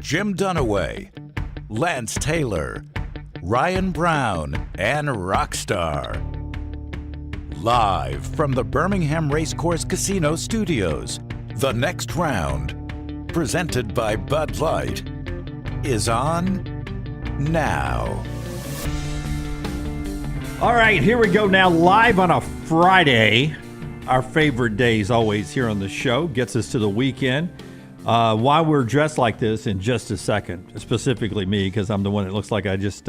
Jim Dunaway, Lance Taylor, Ryan Brown, and Rockstar. Live from the Birmingham Racecourse Casino Studios, the next round, presented by Bud Light, is on now. All right, here we go now, live on a Friday. Our favorite days always here on the show. Gets us to the weekend. Why we're dressed like this in just a second, specifically me, because I'm the one that looks like I just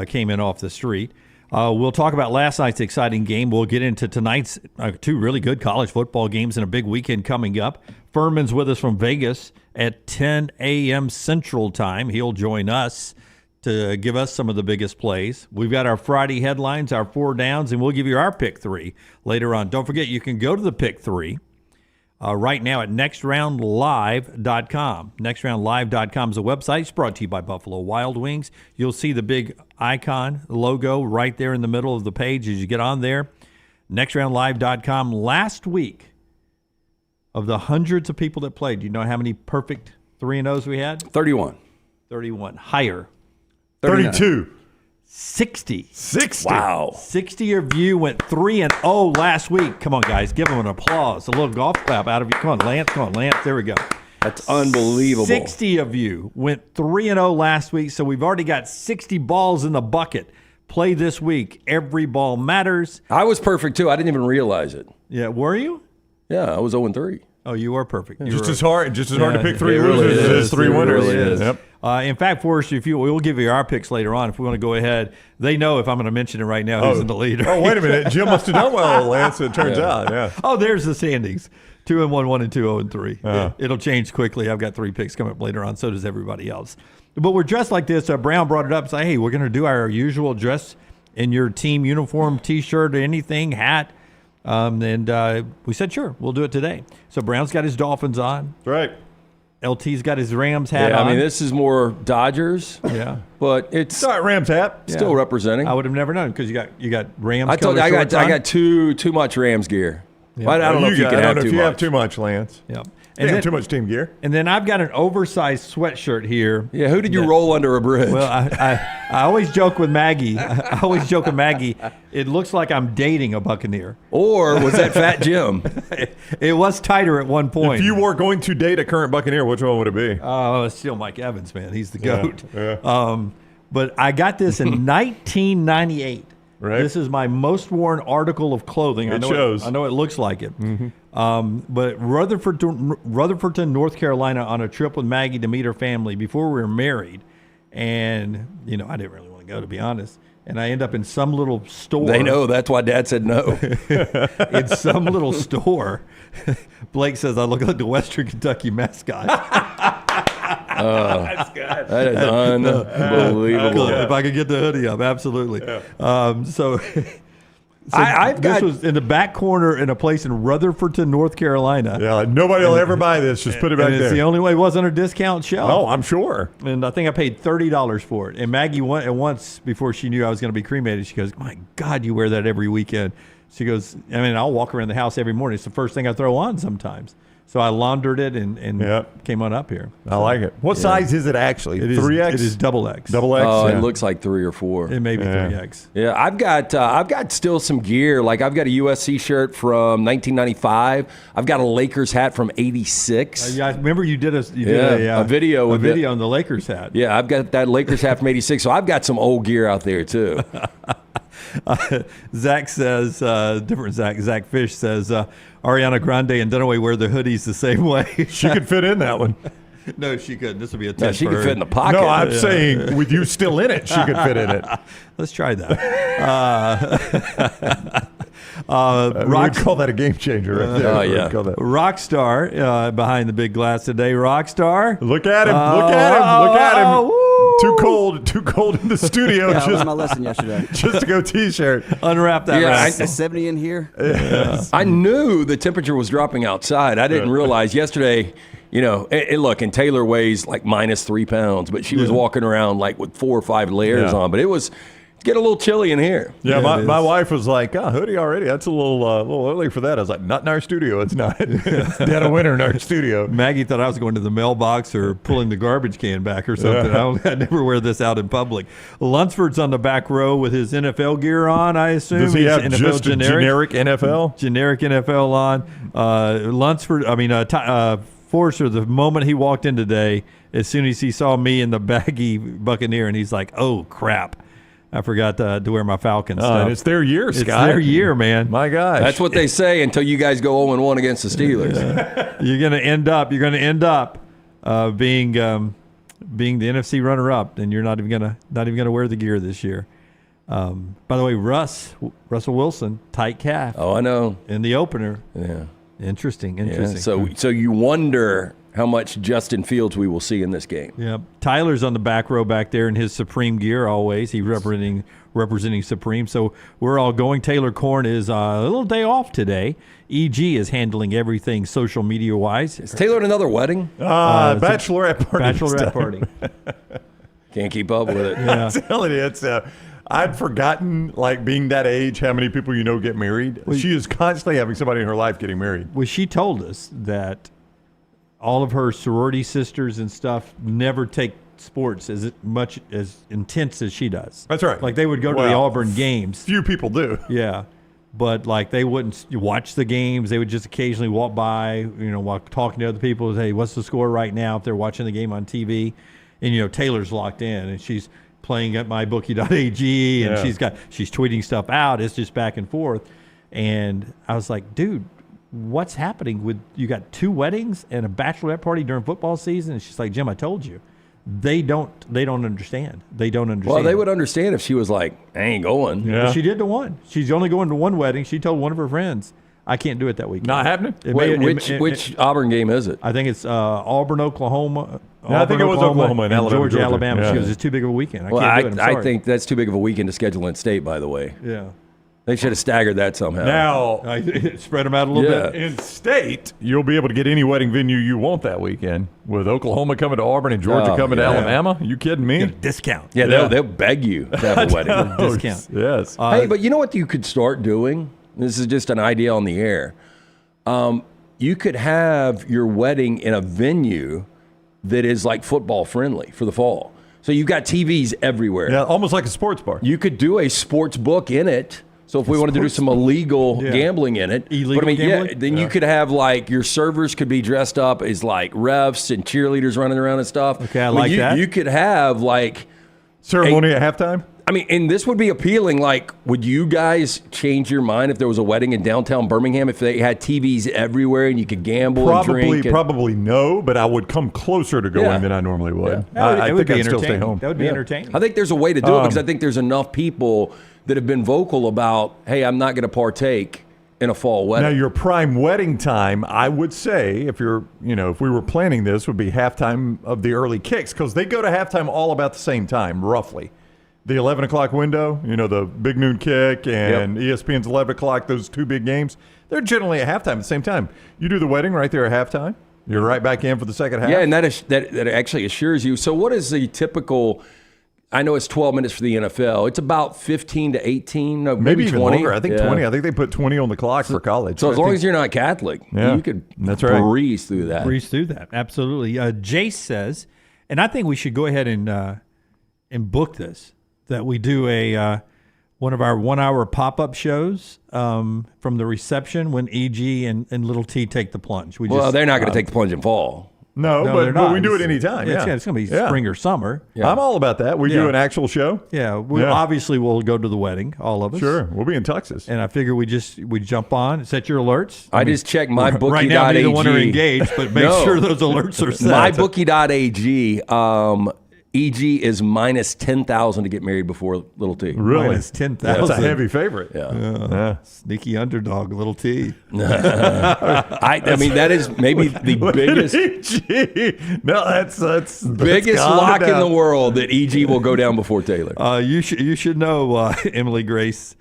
came in off the street. We'll talk about last night's exciting game. We'll get into tonight's two really good college football games and a big weekend coming up. Furman's with us from Vegas at 10 a.m. Central Time. He'll join us to give us some of the biggest plays. We've got our Friday headlines, our 4 downs, and we'll give you our pick 3 later on. Don't forget, you can go to the pick 3 right now at nextroundlive.com. Nextroundlive.com is a website. It's brought to you by Buffalo Wild Wings. You'll see the big icon logo right there in the middle of the page as you get on there. Nextroundlive.com. Last week, of the hundreds of people that played, do you know how many perfect 3-0s we had? 31. 31. Higher. 32. 60. 60. Wow. 60 of you went 3-0 last week. Come on, guys. Give them an applause. A little golf clap out of you. Come on, Lance. Come on, Lance. There we go. That's unbelievable. 60 of you went 3-0 last week, so we've already got 60 balls in the bucket. Play this week. Every ball matters. I was perfect, too. I didn't even realize it. Yeah, were you? Yeah, I was 0-3. Oh, you were perfect. Just as hard to pick 3 it really losers is. as 3 It winners. really is. Yep. In fact, Forrest, we'll give you our picks later on if we want to go ahead. They know if I'm going to mention it right now who's in the lead. Oh, wait a minute. Jim must have done well, Lance, it turns out. Yeah. Oh, there's the standings. 2-1, 1-2, 0-3. Uh-huh. It'll change quickly. I've got 3 picks coming up later on. So does everybody else. But we're dressed like this. Brown brought it up. Say, hey, we're going to do our usual dress in your team uniform, T-shirt, or anything, hat. And we said, sure, we'll do it today. So Brown's got his Dolphins on. Right. LT's got his Rams hat on. I mean, this is more Dodgers. Yeah. But it's Sorry, Rams hat. still representing. I would have never known because you got Rams. I told you, color I shorts on. got too much Rams gear. Yeah. But I don't know if you can have too if you much. have too much, Lance. Yeah. And And then, too much team gear. and then I've got an oversized sweatshirt here. Yeah, who did you roll under a bridge? Well, I always joke with Maggie. It looks like I'm dating a Buccaneer. Or was that Fat Jim? It was tighter at one point. If you were going to date a current Buccaneer, which one would it be? Oh, it's still Mike Evans, man. He's the GOAT. Yeah. But I got this in 1998. Right. This is my most worn article of clothing. It shows. I know it looks like it. But Rutherfordton, North Carolina, on a trip with Maggie to meet her family before we were married. And, I didn't really want to go, to be honest. And I end up in some little store. They know. That's why Dad said no. In some little store. Blake says I look like the Western Kentucky mascot. That's good. That is unbelievable. If I could get the hoodie up, absolutely. Yeah. This was in the back corner in a place in Rutherfordton, North Carolina. Yeah, nobody will ever buy this. Just put it back And it's there. the only way. It wasn't a discount shelf. Oh, I'm sure. And I think I paid $30 for it. And Maggie went at once before she knew I was going to be cremated. She goes, "My God, you wear that every weekend." She goes, I'll walk around the house every morning. It's the first thing I throw on sometimes. So I laundered it and came on up here. I like it. What size is it actually? It is 3X? It is double X. Double X? Oh, Yeah. it looks like 3 or 4. It may be 3X. Yeah, I've got still some gear. Like I've got a USC shirt from 1995. I've got a Lakers hat from '86. Yeah, I remember you did a video on the Lakers hat. Yeah, I've got that Lakers hat from '86. So I've got some old gear out there too. Zach says, different Zach. Zach Fish says, Ariana Grande and Dunaway wear the hoodies the same way. She could fit in that one. No, she couldn't. This would be a No, test. she for could her. fit in the pocket. No, I'm saying with you still in it, she could fit in it. Let's try that. We'd call that a game changer right there. Oh, yeah. We'd call that. Rockstar behind the big glass today. Rockstar. Look at him. Look at him. Look at him. Woo. Too cold in the studio Yeah, I learned just, my lesson yesterday. just to go T-shirt. Unwrap that. Yeah, wrap. It's 70 in here. I knew the temperature was dropping outside. I didn't realize yesterday. Look, and Taylor weighs like -3 pounds, but she was walking around like with 4 or 5 layers on. But it was It's getting a little chilly in here. Yeah, my wife was like, hoodie already? That's a little early for that. I was like, not in our studio. It's not. It's dead of winter in our studio. Maggie thought I was going to the mailbox or pulling the garbage can back or something. I never wear this out in public. Lunceford's on the back row with his NFL gear on, I assume. Does he have NFL just a generic NFL? Generic NFL on. Lunceford, Forster, the moment he walked in today, as soon as he saw me in the baggy Buccaneer, and he's like, oh, crap. I forgot to wear my Falcon stuff. It's their year, Scott. It's their year, man. My gosh. That's what they say until you guys go 0-1 against the Steelers. You're going to end up being the NFC runner-up, and you're not even going to wear the gear this year. By the way, Russell Wilson, tight calf. Oh, I know. In the opener. Yeah. Interesting. Yeah. So you wonder how much Justin Fields we will see in this game. Yeah, Tyler's on the back row back there in his Supreme gear always. He's representing Supreme. So we're all going. Taylor Korn is a little day off today. EG is handling everything social media wise. Is Taylor at another wedding? Bachelorette party. Bachelorette party. Can't keep up with it. Yeah. I'm telling you, it's I'd forgotten, like, being that age, how many people you know get married. She is constantly having somebody in her life getting married. Well, she told us that all of her sorority sisters and stuff never take sports as much as intense as she does. That's right. Like they would go to the Auburn games. Few people do. Yeah. But like they wouldn't watch the games. They would just occasionally walk by, while talking to other people. Hey, what's the score right now? If they're watching the game on TV, and Taylor's locked in and she's playing at mybookie.ag and she's tweeting stuff out. It's just back and forth. And I was like, dude, what's happening with you got 2 weddings and a bachelorette party during football season? And she's like, Jim, I told you. They don't understand. They don't understand. Well, they would understand if she was like, I ain't going. Yeah. Well, she did to one. She's only going to one wedding. She told one of her friends, I can't do it that weekend. Not happening? Which Auburn game is it? I think it's Auburn, Oklahoma. I think it was Oklahoma and Alabama, Georgia, Alabama. Yeah. She goes, it's too big of a weekend. I Well, can't do it. I'm sorry. I think that's too big of a weekend to schedule in state, by the way. Yeah. They should have staggered that somehow. Now, Spread them out a little bit. in state, you'll be able to get any wedding venue you want that weekend. With Oklahoma coming to Auburn and Georgia coming to Alabama. You kidding me? Discount. Yeah, they'll beg you to have a wedding. Discount. Yes. Hey, but you know what you could start doing? This is just an idea on the air. You could have your wedding in a venue that is like football friendly for the fall. So you've got TVs everywhere. Yeah, almost like a sports bar. You could do a sports book in it. So if we wanted to do some illegal gambling in it, Illegal gambling? Yeah, then you could have like your servers could be dressed up as like refs and cheerleaders running around and stuff. Okay, I like that. You could have like Ceremony at halftime? I mean, and this would be appealing. Like, would you guys change your mind if there was a wedding in downtown Birmingham, if they had TVs everywhere and you could gamble and drink? Probably no, but I would come closer to going than I normally would. Yeah. I think I'd still stay home. That would be entertaining. I think there's a way to do it because I think there's enough people that have been vocal about, hey, I'm not going to partake in a fall wedding. Now, your prime wedding time, I would say, if we were planning this, would be halftime of the early kicks because they go to halftime all about the same time, roughly. The 11 o'clock window, the big noon kick and ESPN's 11 o'clock, those 2 big games, they're generally at halftime at the same time. You do the wedding right there at halftime. You're right back in for the second half. Yeah, and that actually assures you. So what is the typical, I know it's 12 minutes for the NFL. It's about 15 to 18, maybe even 20. longer. I think 20. I think they put 20 on the clock for college. So as long as you're not Catholic, you could breeze through that. Breeze through that, absolutely. Jace says, and I think we should go ahead and book this, that we do one of our 1-hour pop-up shows from the reception when EG and Little T take the plunge. They're not going to take the plunge in fall. No, but we do it anytime. It's going to be spring or summer. Yeah. I'm all about that. We do an actual show. Yeah, obviously we'll go to the wedding, all of us. Sure, we'll be in Texas. And I figure we jump on, set your alerts. I just check mybookie.ag. Right now, neither one are engaged, but make sure those alerts are set. Mybookie.ag. EG is minus 10,000 to get married before Little T. Really? Minus 10,000. That's a heavy favorite. Yeah. Sneaky underdog, Little T. I mean, that is maybe the biggest. No, that's biggest lock in the world that EG will go down before Taylor. You should know, Emily Grace.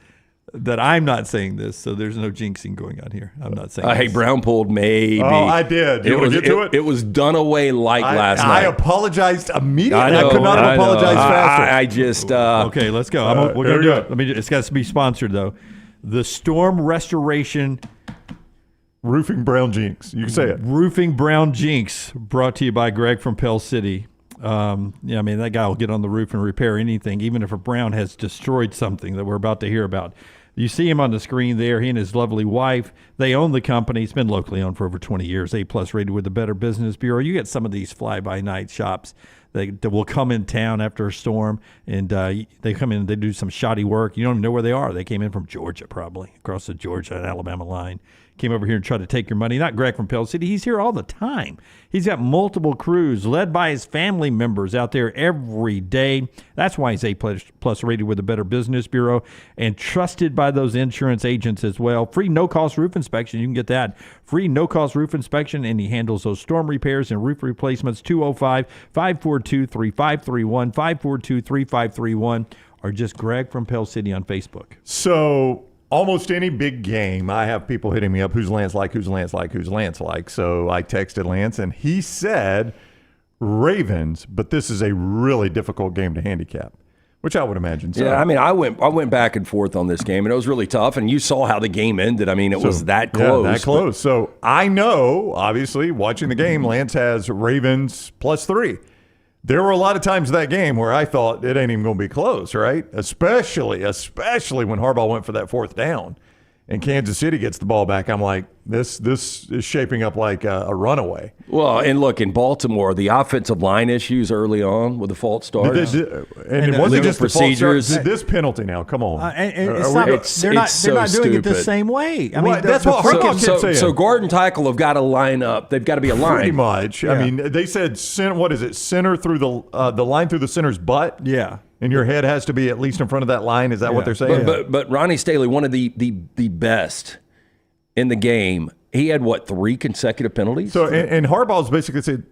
that I'm not saying this, so there's no jinxing going on here. I'm not saying Hey, this. Brown pulled maybe. Oh, I did. You want to get to it? It was Dunaway last night. I apologized immediately. I know, I could not have apologized faster. I just. Okay, let's go. We're there going to we do go. it. It's got to be sponsored, though. The Storm Restoration Roofing Brown Jinx. You can say it. Roofing Brown Jinx, brought to you by Greg from Pell City. That guy will get on the roof and repair anything, even if a Brown has destroyed something that we're about to hear about. You see him on the screen there. He and his lovely wife, they own the company. It's been locally owned for over 20 years, A+ rated with the Better Business Bureau. You get some of these fly-by-night shops that will come in town after a storm, and they come in and they do some shoddy work. You don't even know where they are. They came in from Georgia, probably, across the Georgia and Alabama line. Came over here and tried to take your money. Not Greg from Pell City. He's here all the time. He's got multiple crews led by his family members out there every day. That's why he's A+ rated with the Better Business Bureau and trusted by those insurance agents as well. Free no-cost roof inspection. You can get that. Free no-cost roof inspection, and he handles those storm repairs and roof replacements. 205-542-3531, 542-3531, or just Greg from Pell City on Facebook. So almost any big game, I have people hitting me up, who's Lance like, who's Lance like, who's Lance like. So I texted Lance, and he said Ravens, but this is a really difficult game to handicap, which I would imagine so. Yeah, I mean, I went back and forth on this game, and it was really tough, and you saw how the game ended. I mean, it was that close. Yeah, that close. So I know, obviously, watching the game, Lance has Ravens +3. There were a lot of times in that game where I thought it ain't even going to be close, right? Especially when Harbaugh went for that 4th down and Kansas City gets the ball back. I'm like, this is shaping up like a runaway. Well, and look, in Baltimore, the offensive line issues early on with the false starts. And it wasn't just the procedures. This penalty now, come on. They're not doing it the same way. I mean, Well, that's what Harbaugh kept saying. So Gordon Tackle have got to line up. They've got to be aligned. Pretty much. Yeah. I mean, they said, center through the line through the center's butt? Yeah. And your head has to be at least in front of that line. Is that what they're saying? But Ronnie Staley, one of the best in the game, he had, 3 consecutive penalties? So, and Harbaugh's basically said,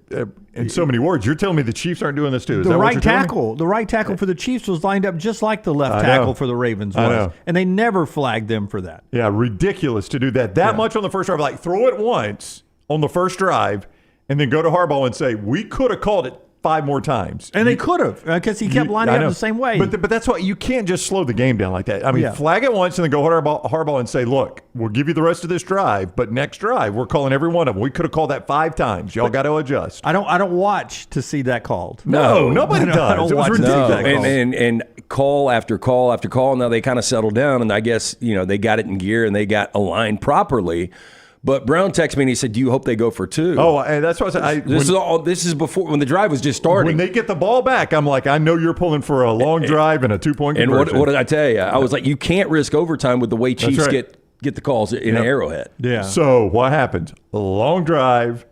in so many words, you're telling me the Chiefs aren't doing this too. Is The that what right you're telling me? tackle, the right tackle for the Chiefs was lined up just like the left tackle for the Ravens I was, know. and they never flagged them for that. Yeah, ridiculous to do that much on the first drive. Like, throw it once on the first drive and then go to Harbaugh and say, we could have called it 5 more times. And they could have, because he kept lining up the same way. But that's why you can't just slow the game down like that. I mean, flag it once and then go Harbaugh and say, look, we'll give you the rest of this drive, but next drive, we're calling every one of them. We could have called that 5 times. Y'all got to adjust. I don't watch to see that called. No, nobody does. I don't It was watch ridiculous. that call. And call after call after call. Now they kind of settled down, and I guess they got it in gear and they got aligned properly. But Brown texted me and he said, "Do you hope they go for 2?" Oh, and that's what I said. This is before when the drive was just starting. When they get the ball back, I'm like, I know you're pulling for a long drive and a 2-point and conversion. what did I tell you? I was like, you can't risk overtime with the way Chiefs right. get the calls in Arrowhead. Yeah. So what happens? A long drive,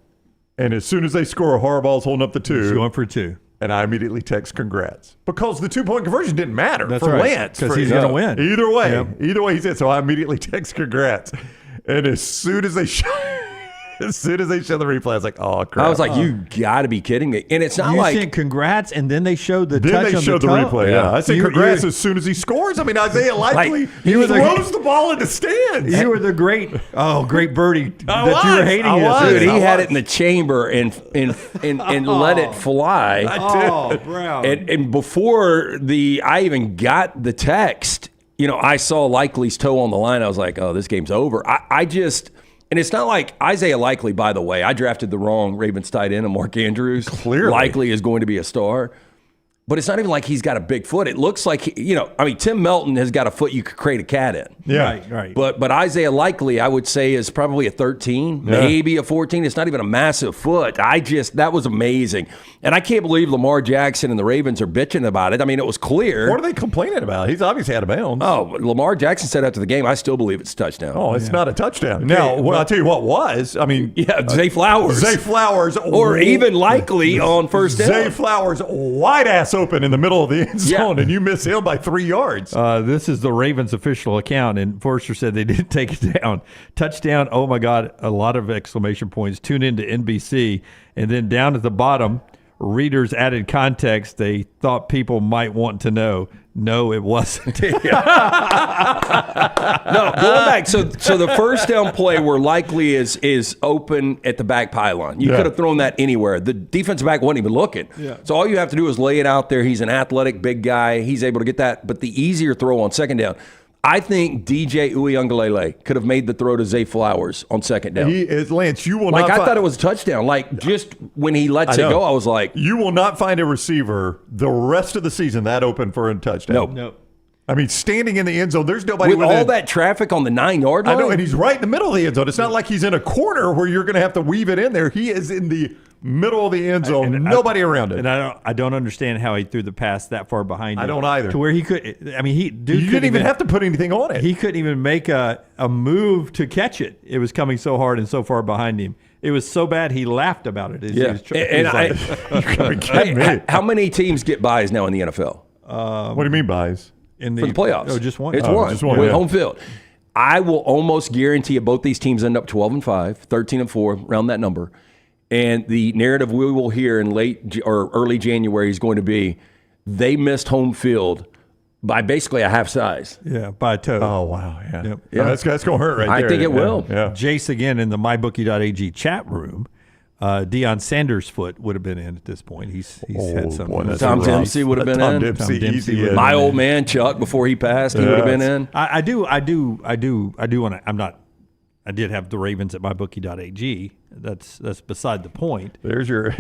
and as soon as they score, Harbaugh's holding up the 2. He's going for 2. And I immediately text congrats because the 2-point conversion didn't matter That's for right. Lance. Because he's going to win. Either way. Yep. Either way, he said. So I immediately text congrats. And as soon as they show the replay, I was like, oh, crap. I was like, you got to be kidding me. And it's not You like sent congrats, and then they showed the Then touch they on showed the the toe? replay. Yeah, I said You- congrats you- as soon as he scores. I mean, Isaiah Likely, he you were the- throws the ball in the stands. You were the great birdie I that you were was. hating I was. yesterday. dude, he I had was. it in the chamber and let it fly. Oh, Brown. And before I even got the text, I saw Likely's toe on the line. I was like, oh, this game's over. And it's not like Isaiah Likely, by the way. I drafted the wrong Ravens tight end, Mark Andrews. Clearly. Likely is going to be a star. But it's not even like he's got a big foot. It looks like, Tim Melton has got a foot you could crate a cat in. Yeah. Right. But Isaiah Likely, I would say, is probably a 13, maybe a 14. It's not even a massive foot. That was amazing. And I can't believe Lamar Jackson and the Ravens are bitching about it. I mean, it was clear. What are they complaining about? He's obviously out of bounds. Oh, Lamar Jackson said after the game, I still believe it's a touchdown. Oh, it's not a touchdown. Now, I'll tell you what was. I mean, Yeah, Zay Flowers. Zay Flowers. Or even Likely on first down. Zay Flowers wide ass open in the middle of the end zone, Yeah. and you miss him by 3 yards. This is the Ravens official account, and Forrester said they didn't take it down. Touchdown, oh my God, a lot of exclamation points. Tune in to NBC. And then down at the bottom, readers added context they thought people might want to know. No, it wasn't. No, going back. So the first down play where likely is open at the back pylon. You could have thrown that anywhere. The defensive back wasn't even looking. Yeah. So all you have to do is lay it out there. He's an athletic big guy. He's able to get that. But the easier throw on second down, I think DJ Uiagalelei could have made the throw to Zay Flowers on second down. Lance, you will Like, not I thought it was a touchdown. Like, just when he lets it know. go, I was like, You will not find a receiver the rest of the season that open for a touchdown. Nope. I mean, standing in the end zone, there's nobody with all that traffic on the 9-yard line. I know, and he's right in the middle of the end zone. It's not like he's in a corner where you're going to have to weave it in there. He is in the middle of the end zone, nobody around it. And I don't understand how he threw the pass that far behind him. I don't either. To where he could, I mean, You didn't even have to put anything on it. He couldn't even make a move to catch it. It was coming so hard and so far behind him. It was so bad he laughed about it. Yeah. How many teams get buys now in the NFL? What do you mean buys? In For the playoffs. Oh, just one. It's just one, with yeah. home field. I will almost guarantee you both these teams end up 12-5, 13-4, around that number. And the narrative we will hear in late or early January is going to be they missed home field by basically a half size. Yeah, by a toe. Oh, wow. Yeah. Yep. Yeah. That's going to hurt right there. I think it will. Yeah. Jace again in the mybookie.ag chat room. Deion Sanders' foot would have been in at this point. He's had some. boy, that's Tom rough. Dempsey would have been Tom in. Dempsey, Tom Dempsey easy would have in. My old man Chuck, before he passed, he would have been in. I do want to. I'm not. I did have the Ravens at mybookie.ag. That's beside the point. There's you're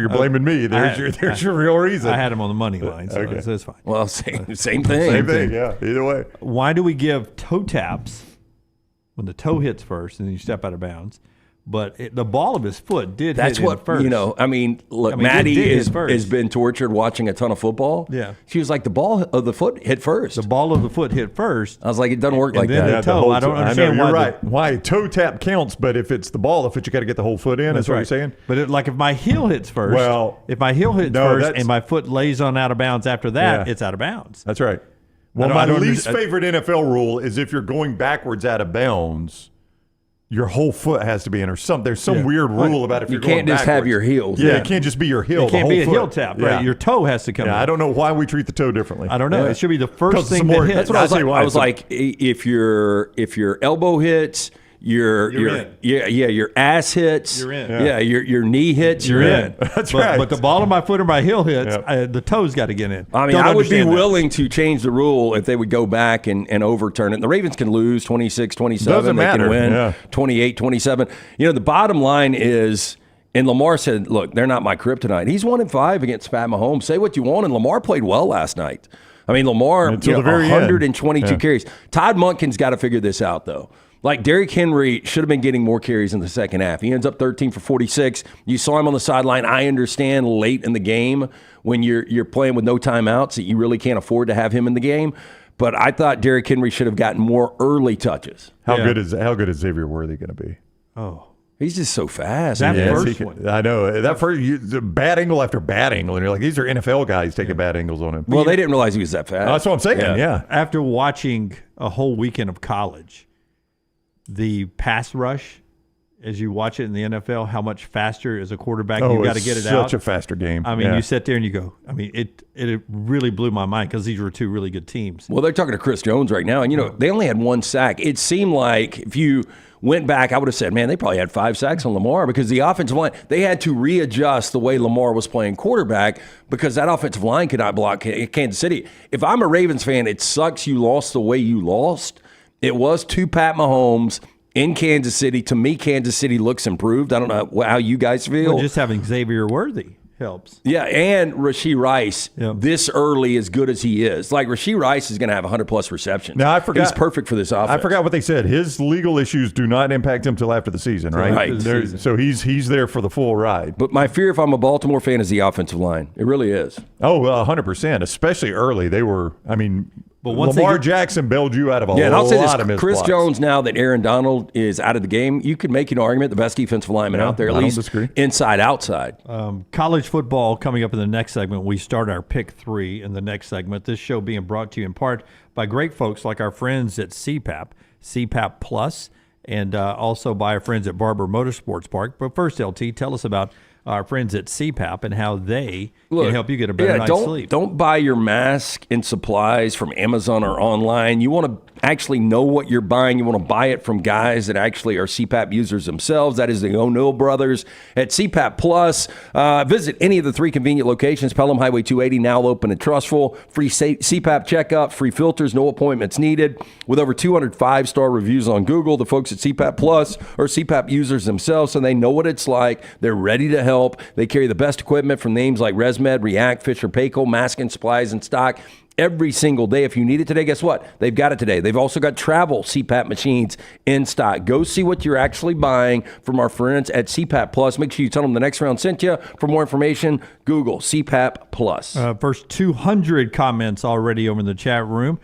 blaming me. There's your real reason. I had him on the money line, so Okay. it's fine. Well, same thing. Same thing. Yeah. Either way. Why do we give toe taps when the toe hits first and then you step out of bounds? But the ball of his foot did That's hit what him first. I mean, look, I mean, Maddie it did hit has first. been tortured watching a ton of football. Yeah. She was like, the ball of the foot hit first. The ball of the foot hit first. I was like, it doesn't work And like then that. the toe. whole I don't toe. understand know, why you're the- right. Why toe tap counts, but if it's the ball of the foot, you got to get the whole foot in. That's what you're saying. But if my heel hits first, Well, if my heel hits no, first that's- and my foot lays on out of bounds after that, Yeah. it's out of bounds. That's right. Well, I my don't least under- favorite NFL rule is if you're going backwards out of bounds, your whole foot has to be in, or some. There's some weird rule about if You you're going can't just have backwards. your heels. Yeah, Yeah. it can't just be your heel. It can't the be a whole heel foot. tap, Yeah. right? Your toe has to come Yeah, in. I don't know why we treat the toe differently. I don't know. Yeah. It should be the first Because thing it's more- that hits. That's what I was I'll like. tell you why. I was like, if your elbow hits, your in. your ass hits, You're in. Yeah, your knee hits, you're in. That's but, right. But the ball of my foot or my heel hits, Yeah. the toe's got to get in. I mean, Don't I would be understand that. willing to change the rule if they would go back and overturn it. The Ravens can lose 26-27. Doesn't They matter. can win Yeah. 28-27. The bottom line is, and Lamar said, look, they're not my kryptonite. He's 1-5 against Pat Mahomes. Say what you want, and Lamar played well last night. I mean, Lamar, Until the very end. 122 Yeah. carries. Todd Monken's got to figure this out, though. Like, Derrick Henry should have been getting more carries in the second half. He ends up 13 for 46. You saw him on the sideline. I understand late in the game when you're playing with no timeouts that you really can't afford to have him in the game. But I thought Derrick Henry should have gotten more early touches. how Yeah. good is Xavier Worthy going to be? Oh, He's just so fast. That man. first Yes, one. I know that first the bad angle after bad angle, and you're like, these are NFL guys taking bad angles on him. Well, they didn't realize he was that fast. That's what I'm saying. Yeah. after watching a whole weekend of college, the pass rush, as you watch it in the NFL, how much faster as a quarterback you got to it's get it out. Such a faster game. I mean, Yeah. you sit there and you go. I mean, it really blew my mind because these were two really good teams. Well, they're talking to Chris Jones right now, and they only had one sack. It seemed like if you went back, I would have said, man, they probably had 5 sacks on Lamar because the offensive line, they had to readjust the way Lamar was playing quarterback because that offensive line could not block Kansas City. If I'm a Ravens fan, it sucks you lost the way you lost. It was to Pat Mahomes in Kansas City. To me, Kansas City looks improved. I don't know how you guys feel. Well, just having Xavier Worthy helps. Yeah, and Rashee Rice, Yep. this early, as good as he is. Like, Rashee Rice is going to have 100-plus receptions. Now, I forgot. He's perfect for this offense. I forgot what they said. His legal issues do not impact him till after the season, right? Right. There- So he's there for the full ride. But my fear, if I'm a Baltimore fan, is the offensive line. It really is. Oh, well, 100%, especially early. They were, I mean, But once they Lamar get- Jackson bailed you out of a Yeah, and I'll say lot of this, missed Chris blocks. Jones, now that Aaron Donald is out of the game, you could make an argument the best defensive lineman out there, at I don't least disagree. inside, outside. College football coming up in the next segment. We start our pick 3 in the next segment. This show being brought to you in part by great folks like our friends at CPAP Plus, and also by our friends at Barber Motorsports Park. But first, LT, tell us about our friends at CPAP and how they can help you get a better night's sleep. Don't buy your mask and supplies from Amazon or online. You want to actually know what you're buying. You want to buy it from guys that actually are CPAP users themselves. That is the O'Neill brothers at CPAP Plus. Visit any of the 3 convenient locations. Pelham Highway 280, now open and Trustful. Free CPAP checkup, free filters, no appointments needed. With over 200 5-star reviews on Google, the folks at CPAP Plus are CPAP users themselves, so they know what it's like. They're ready to help. They carry the best equipment from names like ResMed, React, Fisher Paykel, mask and supplies in stock every single day. If you need it today, guess what? They've got it today. They've also got travel CPAP machines in stock. Go see what you're actually buying from our friends at CPAP Plus. Make sure you tell them the next round sent you. For more information, Google CPAP Plus. First 200 comments already over in the chat room.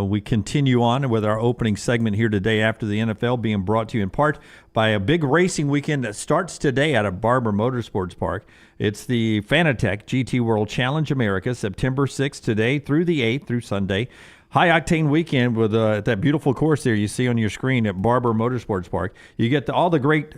We continue on with our opening segment here today after the NFL, being brought to you in part by a big racing weekend that starts today out of Barber Motorsports Park. It's the Fanatec GT World Challenge America, September 6th today through the 8th through Sunday. High-octane weekend with that beautiful course there you see on your screen at Barber Motorsports Park. You get all the great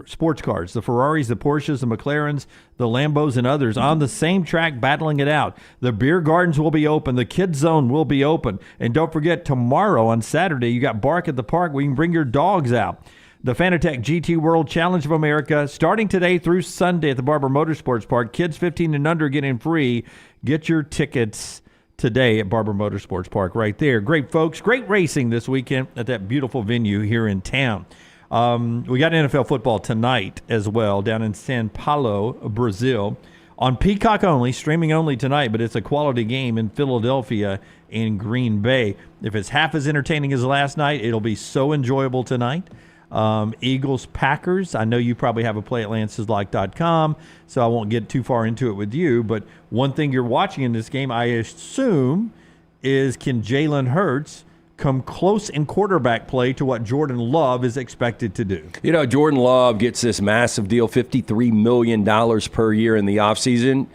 sports cars, the Ferraris, the Porsches, the McLarens, the Lambos, and others on the same track battling it out. The beer gardens will be open. The kids zone will be open. And don't forget, tomorrow on Saturday, you got Bark at the Park where you can bring your dogs out. The Fanatec GT World Challenge of America, starting today through Sunday at the Barber Motorsports Park. Kids 15 and under getting free. Get your tickets today at Barber Motorsports Park right there. Great folks, great racing this weekend at that beautiful venue here in town. We got NFL football tonight as well down in São Paulo, Brazil. On Peacock only, streaming only tonight, but it's a quality game in Philadelphia and Green Bay. If it's half as entertaining as last night, it'll be so enjoyable tonight. Eagles, Packers. I know you probably have a play at lanceslike.com, so I won't get too far into it with you. But one thing you're watching in this game, I assume, is can Jalen Hurts come close in quarterback play to what Jordan Love is expected to do? You know, Jordan Love gets this massive deal, $53 million per year in the offseason.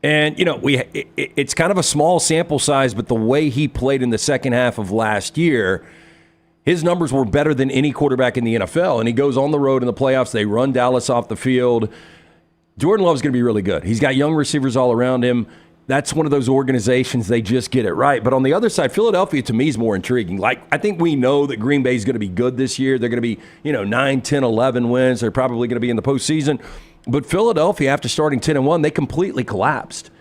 And, you know, it's kind of a small sample size, but the way he played in the second half of last year, his numbers were better than any quarterback in the NFL. And he goes on the road in the playoffs. They run Dallas off the field. Jordan Love's going to be really good. He's got young receivers all around him. That's one of those organizations, they just get it right. But on the other side, Philadelphia, to me, is more intriguing. Like, I think we know that Green Bay is going to be good this year. They're going to be, 9, 10, 11 wins. They're probably going to be in the postseason. But Philadelphia, after starting 10-1, they completely collapsed.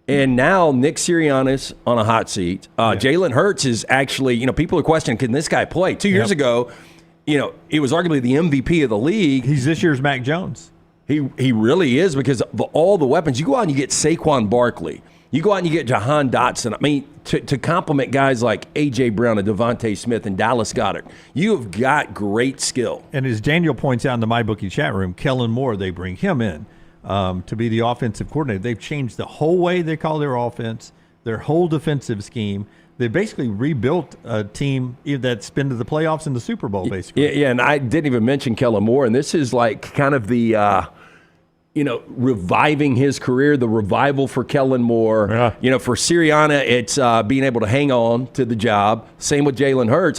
And now Nick Sirianni's on a hot seat. Jalen Hurts is actually, people are questioning, can this guy play? 2 years ago, he was arguably the MVP of the league. He's this year's Mac Jones. He really is, because of all the weapons. You go out and you get Saquon Barkley. You go out and you get Jahan Dotson. I mean, to complement guys like A.J. Brown and Devontae Smith and Dallas Goedert, you have got great skill. And as Daniel points out in the MyBookie chat room, Kellen Moore, they bring him in to be the offensive coordinator. They've changed the whole way they call their offense, their whole defensive scheme. They basically rebuilt a team that's been to the playoffs and the Super Bowl, basically. Yeah, and I didn't even mention Kellen Moore, and this is like kind of the reviving his career, the revival for Kellen Moore. Yeah. For Sirianni, it's being able to hang on to the job. Same with Jalen Hurts.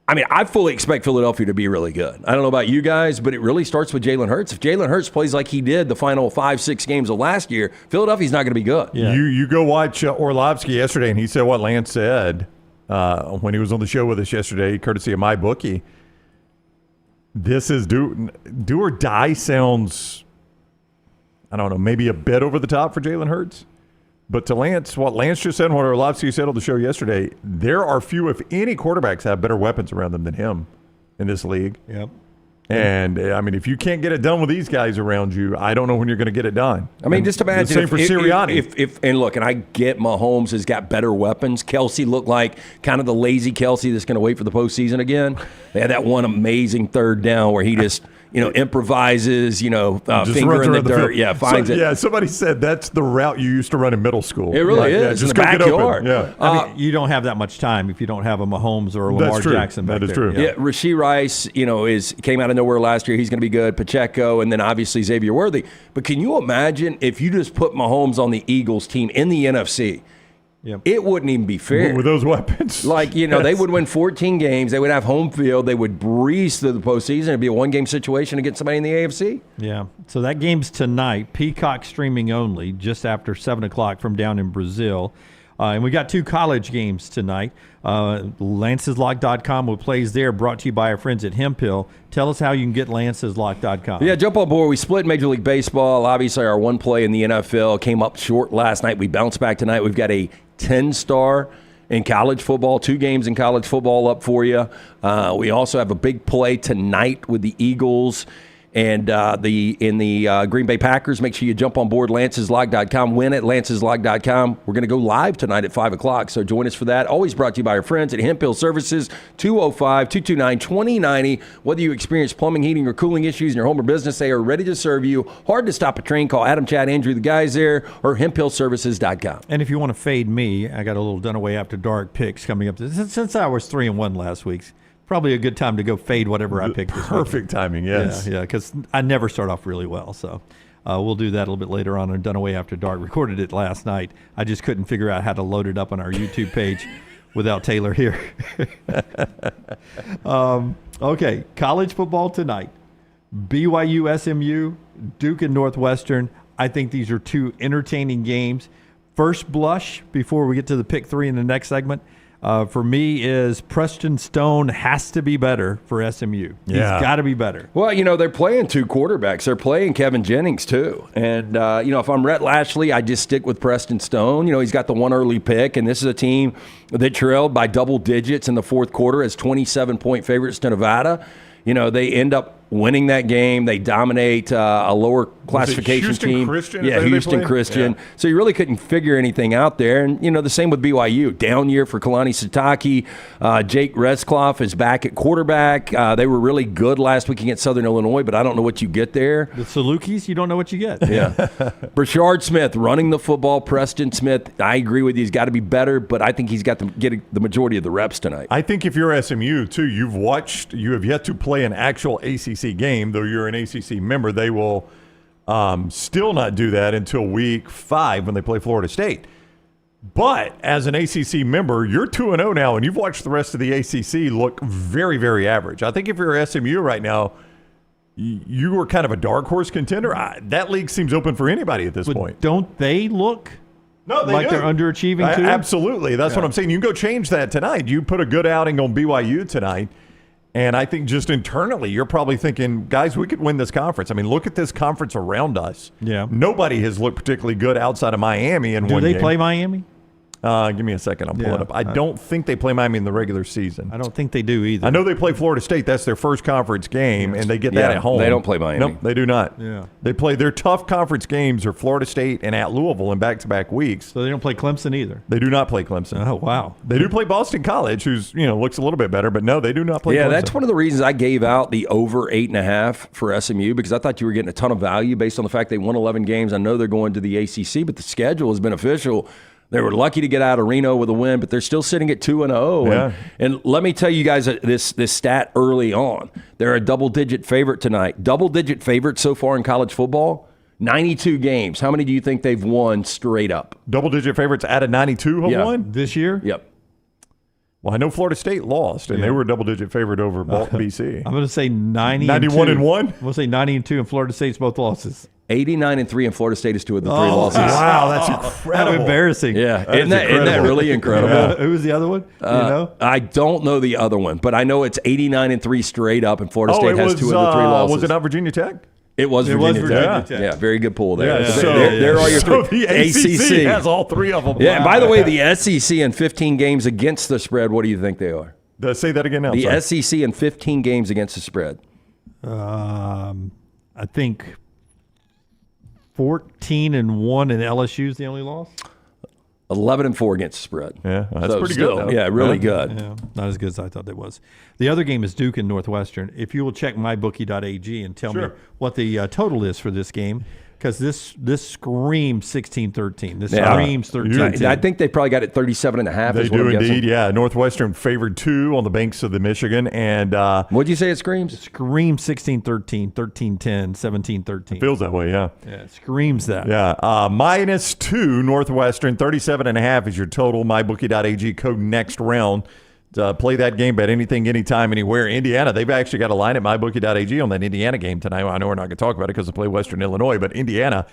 I fully expect Philadelphia to be really good. I don't know about you guys, but it really starts with Jalen Hurts. If Jalen Hurts plays like he did the final 5-6 games of last year, Philadelphia's not going to be good. Yeah. You go watch Orlovsky yesterday, and he said what Lance said when he was on the show with us yesterday, courtesy of MyBookie. This is do or die sounds, I don't know, maybe a bit over the top for Jalen Hurts. But to Lance, what Lance just said and what Orlovsky said on the show yesterday, there are few, if any, quarterbacks that have better weapons around them than him in this league. Yep. Mm-hmm. And, if you can't get it done with these guys around you, I don't know when you're going to get it done. Just imagine. The same for Sirianni. And I get Mahomes has got better weapons. Kelsey looked like kind of the lazy Kelsey that's going to wait for the postseason again. They had that one amazing third down where he just, improvises, finger in the dirt. Yeah, finds it. Yeah, somebody said that's the route you used to run in middle school. It really is. Just in the backyard. Yeah. You don't have that much time if you don't have a Mahomes or a Lamar Jackson back there. That is true. Yeah, Rashee Rice, came out of nowhere last year. He's going to be good. Pacheco, and then obviously Xavier Worthy. But can you imagine if you just put Mahomes on the Eagles team in the NFC? Yep. It wouldn't even be fair. With those weapons. Like, they would win 14 games. They would have home field. They would breeze through the postseason. It'd be a one-game situation against somebody in the AFC. Yeah. So that game's tonight, Peacock streaming only, just after 7 o'clock from down in Brazil. And we got 2 college games tonight. LancesLock.com will plays there, brought to you by our friends at Hemphill. Tell us how you can get LancesLock.com. Yeah, jump on board. We split Major League Baseball. Obviously, our one play in the NFL came up short last night. We bounced back tonight. We've got a 10-star in college football, 2 games in college football up for you. We also have a big play tonight with the Eagles and the Green Bay Packers. Make sure you jump on board, LancesLock.com. Win at LancesLock.com. We're going to go live tonight at 5 o'clock, so join us for that. Always brought to you by our friends at Hemphill Services, 205-229-2090. Whether you experience plumbing, heating, or cooling issues in your home or business, they are ready to serve you. Hard to stop a train. Call Adam, Chad, Andrew, the guys there, or HemphillServices.com. And if you want to fade me, I got a little Dunaway After Dark picks coming up. Since I was 3-1 last week, probably a good time to go fade whatever I picked. Perfect timing, yes. Yeah, because I never start off really well. So we'll do that a little bit later on Dunaway After Dark. Recorded it last night. I just couldn't figure out how to load it up on our YouTube page without Taylor here. Okay, college football tonight. BYU, SMU, Duke, and Northwestern. I think these are 2 entertaining games. First blush, before we get to the pick 3 in the next segment, for me is Preston Stone has to be better for SMU. Yeah. He's got to be better. Well, they're playing 2 quarterbacks. They're playing Kevin Jennings, too. And, if I'm Rhett Lashley, I just stick with Preston Stone. He's got the 1 early pick, and this is a team that trailed by double digits in the fourth quarter as 27-point favorites to Nevada. They end up winning that game. They dominate a lower classification Houston team. Christian, yeah, Houston Christian. Yeah. So you really couldn't figure anything out there. And, the same with BYU. Down year for Kalani Sitake. Jake Retzlaff is back at quarterback. They were really good last week against Southern Illinois, but I don't know what you get there. The Salukis, you don't know what you get. Yeah. Brashard Smith running the football. Preston Smith, I agree with you. He's got to be better, but I think he's got to get the majority of the reps tonight. I think if you're SMU, too, you have yet to play an actual ACC game, though you're an ACC member. They will still not do that until week 5 when they play Florida State. But as an ACC member, you're 2-0 now, and you've watched the rest of the ACC look very, very average. I think if you're SMU right now, you are kind of a dark horse contender. That league seems open for anybody at this point. Don't they look No, like do. They're underachieving too? Absolutely. That's what I'm saying. You can go change that tonight. You put a good outing on BYU tonight. And I think just internally, you're probably thinking, guys, we could win this conference. I mean, look at this conference around us. Yeah. Nobody has looked particularly good outside of Miami in one game. Do they play Miami? Give me a second. I'll pull it up. I don't think they play Miami in the regular season. I don't think they do either. I know they play Florida State. That's their first conference game, and they get that at home. They don't play Miami. Nope, they do not. Yeah. They play their tough conference games are Florida State and at Louisville in back-to-back weeks. So they don't play Clemson either. They do not play Clemson. Oh, wow. They do play Boston College, who's looks a little bit better, but no, they do not play Clemson. That's one of the reasons I gave out the over 8.5 for SMU, because I thought you were getting a ton of value based on the fact they won 11 games. I know they're going to the ACC, but the schedule has been official. They were lucky to get out of Reno with a win, but they're still sitting at 2-0. Yeah. And let me tell you guys this stat early on. They're a double-digit favorite tonight. Double-digit favorite so far in college football, 92 games. How many do you think they've won straight up? Double-digit favorites out of 92 have won? This year? Yep. Well, I know Florida State lost, and they were a double-digit favorite over BC. I'm going to say 90 91 and 1? I'm going to say 90 and 2, and Florida State's both losses. 89-3, and Florida State is 2 of the 3 losses. Wow, that's incredible. How embarrassing. Yeah, isn't that really incredible? Who was the other one? Do you know? I don't know the other one, but I know it's 89-3 straight up, and Florida State has 2 of the 3 losses. Was it not Virginia Tech? It was Virginia Tech. Tech. Yeah, very good pull there. Yeah. So there are your 3. So the ACC has all 3 of them. Yeah, and by the Wow. way, the SEC in 15 games against the spread, what do you think they are? Say that again now. The SEC in 15 games against the spread. I think 14-1, and LSU's the only loss. 11-4 against the spread. Yeah, that's So pretty still, good, though. Yeah, really good. Yeah, not as good as I thought it was. The other game is Duke and Northwestern. If you will check mybookie.ag and tell me what the total is for this game, Because this screams 16-13. This screams 13-10. I think they probably got it 37.5. They do indeed, yeah. Northwestern favored 2 on the banks of the Michigan. And what'd you say it screams? It screams 16-13, 13-10, 17-13. Feels that way, yeah. Yeah, it screams that. Yeah, -2 Northwestern, 37.5 is your total. MyBookie.ag code next round. Play that game, bet anything, anytime, anywhere. Indiana, they've actually got a line at MyBookie.ag on that Indiana game tonight. I know we're not going to talk about it because they play Western Illinois, but Indiana,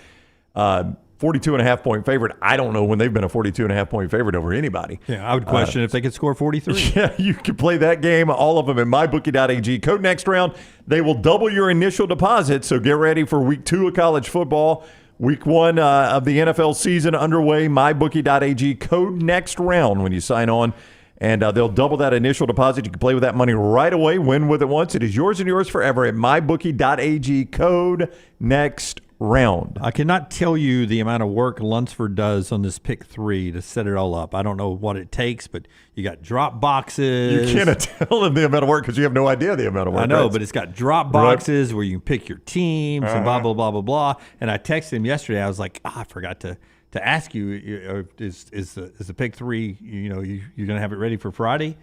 42.5-point favorite. I don't know when they've been a 42.5-point favorite over anybody. Yeah, I would question if they could score 43. Yeah, you can play that game, all of them at MyBookie.ag. Code next round. They will double your initial deposit, so get ready for week 2 of college football. Week 1 of the NFL season underway. MyBookie.ag. Code next round when you sign on. And they'll double that initial deposit. You can play with that money right away. Win with it once. It is yours and yours forever at MyBookie.ag. Code next round. I cannot tell you the amount of work Lunceford does on this pick 3 to set it all up. I don't know what it takes, but you got drop boxes. You cannot tell them the amount of work because you have no idea the amount of work. I know, but it's got drop boxes where you can pick your teams and blah, blah, blah, blah, blah. And I texted him yesterday. I was like, I forgot to ask you, is the pick 3, you're going to have it ready for Friday?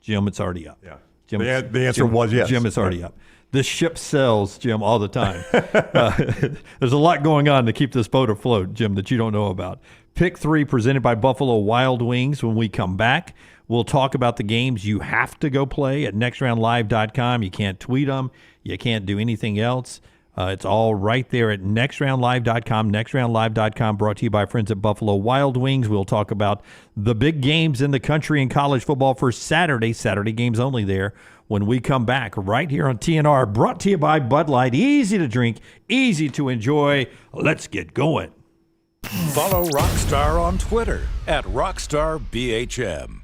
Jim, it's already up. Yeah. Jim, the answer was yes. Jim, it's already up. This ship sells, Jim, all the time. There's a lot going on to keep this boat afloat, Jim, that you don't know about. Pick 3 presented by Buffalo Wild Wings. When we come back, we'll talk about the games you have to go play at nextroundlive.com. You can't tweet them. You can't do anything else. It's all right there at nextroundlive.com. Nextroundlive.com, brought to you by friends at Buffalo Wild Wings. We'll talk about the big games in the country in college football for Saturday games only there when we come back right here on TNR, brought to you by Bud Light. Easy to drink, easy to enjoy. Let's get going. Follow Rockstar on Twitter at RockstarBHM.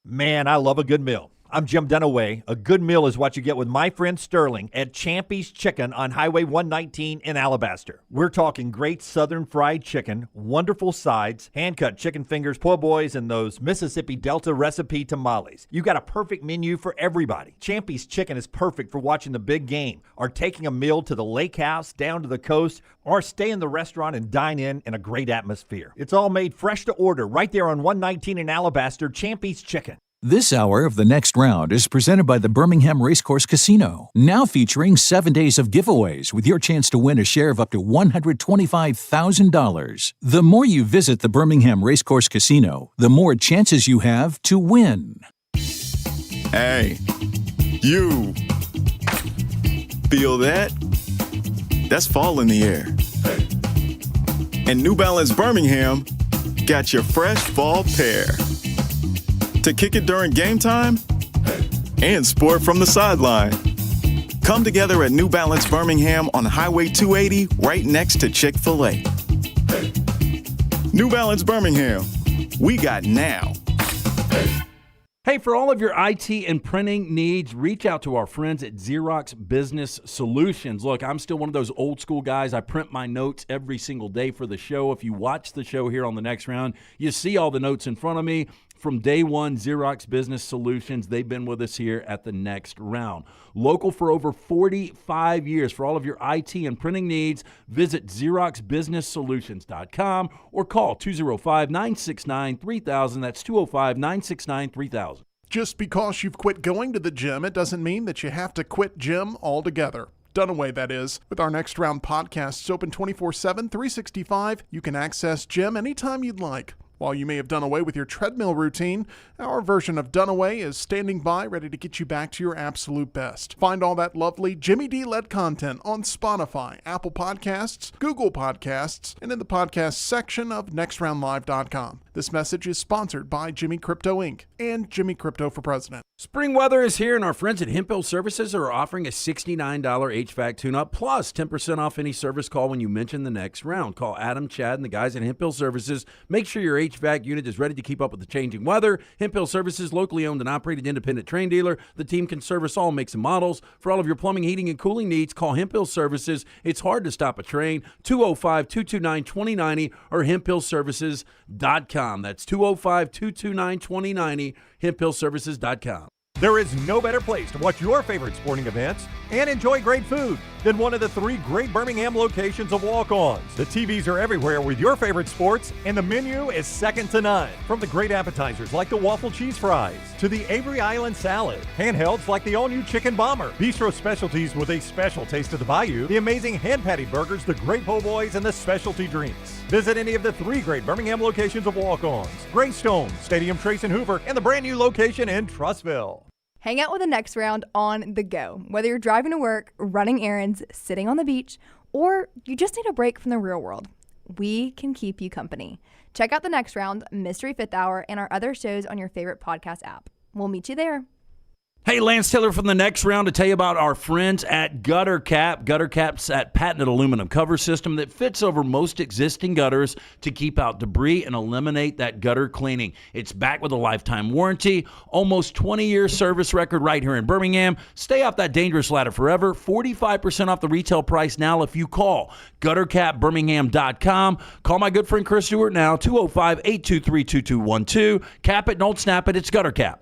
Man, I love a good meal. I'm Jim Dunaway. A good meal is what you get with my friend Sterling at Champy's Chicken on Highway 119 in Alabaster. We're talking great southern fried chicken, wonderful sides, hand-cut chicken fingers, po' boys, and those Mississippi Delta recipe tamales. You got a perfect menu for everybody. Champy's Chicken is perfect for watching the big game, or taking a meal to the lake house, down to the coast, or stay in the restaurant and dine in a great atmosphere. It's all made fresh to order right there on 119 in Alabaster, Champy's Chicken. This hour of The Next Round is presented by the Birmingham Racecourse Casino, now featuring 7 days of giveaways with your chance to win a share of up to $125,000. The more you visit the Birmingham Racecourse Casino, the more chances you have to win. Hey, you. Feel that? That's fall in the air. And New Balance Birmingham got your fresh fall pair. To kick it during game time and sport from the sideline. Come together at New Balance Birmingham on Highway 280 right next to Chick-fil-A. New Balance Birmingham, we got now. Hey, for all of your IT and printing needs, reach out to our friends at Xerox Business Solutions. Look, I'm still one of those old school guys. I print my notes every single day for the show. If you watch the show here on The Next Round, you see all the notes in front of me. From day one, Xerox Business Solutions, they've been with us here at The Next Round. Local for over 45 years. For all of your IT and printing needs, visit XeroxBusinessSolutions.com or call 205-969-3000. That's 205-969-3000. Just because you've quit going to the gym, it doesn't mean that you have to quit gym altogether. Dunaway, that is. With our Next Round podcasts open 24/7, 365, you can access gym anytime you'd like. While you may have done away with your treadmill routine, our version of Dunaway is standing by ready to get you back to your absolute best. Find all that lovely Jimmy D-led content on Spotify, Apple Podcasts, Google Podcasts, and in the podcast section of nextroundlive.com. This message is sponsored by Jimmy Crypto Inc. and Jimmy Crypto for President. Spring weather is here, and our friends at Hemp Hill Services are offering a $69 HVAC tune-up plus 10% off any service call when you mention The Next Round. Call Adam, Chad, and the guys at Hemp Hill Services. Make sure your HVAC unit is ready to keep up with the changing weather. Hemp Hill Services, locally owned and operated independent train dealer. The team can service all makes and models. For all of your plumbing, heating, and cooling needs, call Hemp Hill Services. It's hard to stop a train. 205-229-2090 or hemphillservices.com. That's 205-229-2090, hemphillservices.com. There is no better place to watch your favorite sporting events and enjoy great food than one of the 3 great Birmingham locations of Walk-Ons. The TVs are everywhere with your favorite sports, and the menu is second to none. From the great appetizers like the waffle cheese fries to the Avery Island salad, handhelds like the all-new chicken bomber, bistro specialties with a special taste of the bayou, the amazing hand patty burgers, the great po' boys, and the specialty drinks. Visit any of the 3 great Birmingham locations of Walk-Ons: Greystone, Stadium Trace and Hoover, and the brand new location in Trussville. Hang out with the Next Round on the go. Whether you're driving to work, running errands, sitting on the beach, or you just need a break from the real world, we can keep you company. Check out the Next Round, Mystery Fifth Hour, and our other shows on your favorite podcast app. We'll meet you there. Hey, Lance Taylor from the Next Round to tell you about our friends at Gutter Cap. Gutter Cap's that patented aluminum cover system that fits over most existing gutters to keep out debris and eliminate that gutter cleaning. It's backed with a lifetime warranty, almost 20-year service record right here in Birmingham. Stay off that dangerous ladder forever. 45% off the retail price now if you call guttercapbirmingham.com. Call my good friend Chris Stewart now, 205-823-2212. Cap it, don't snap it. It's Gutter Cap.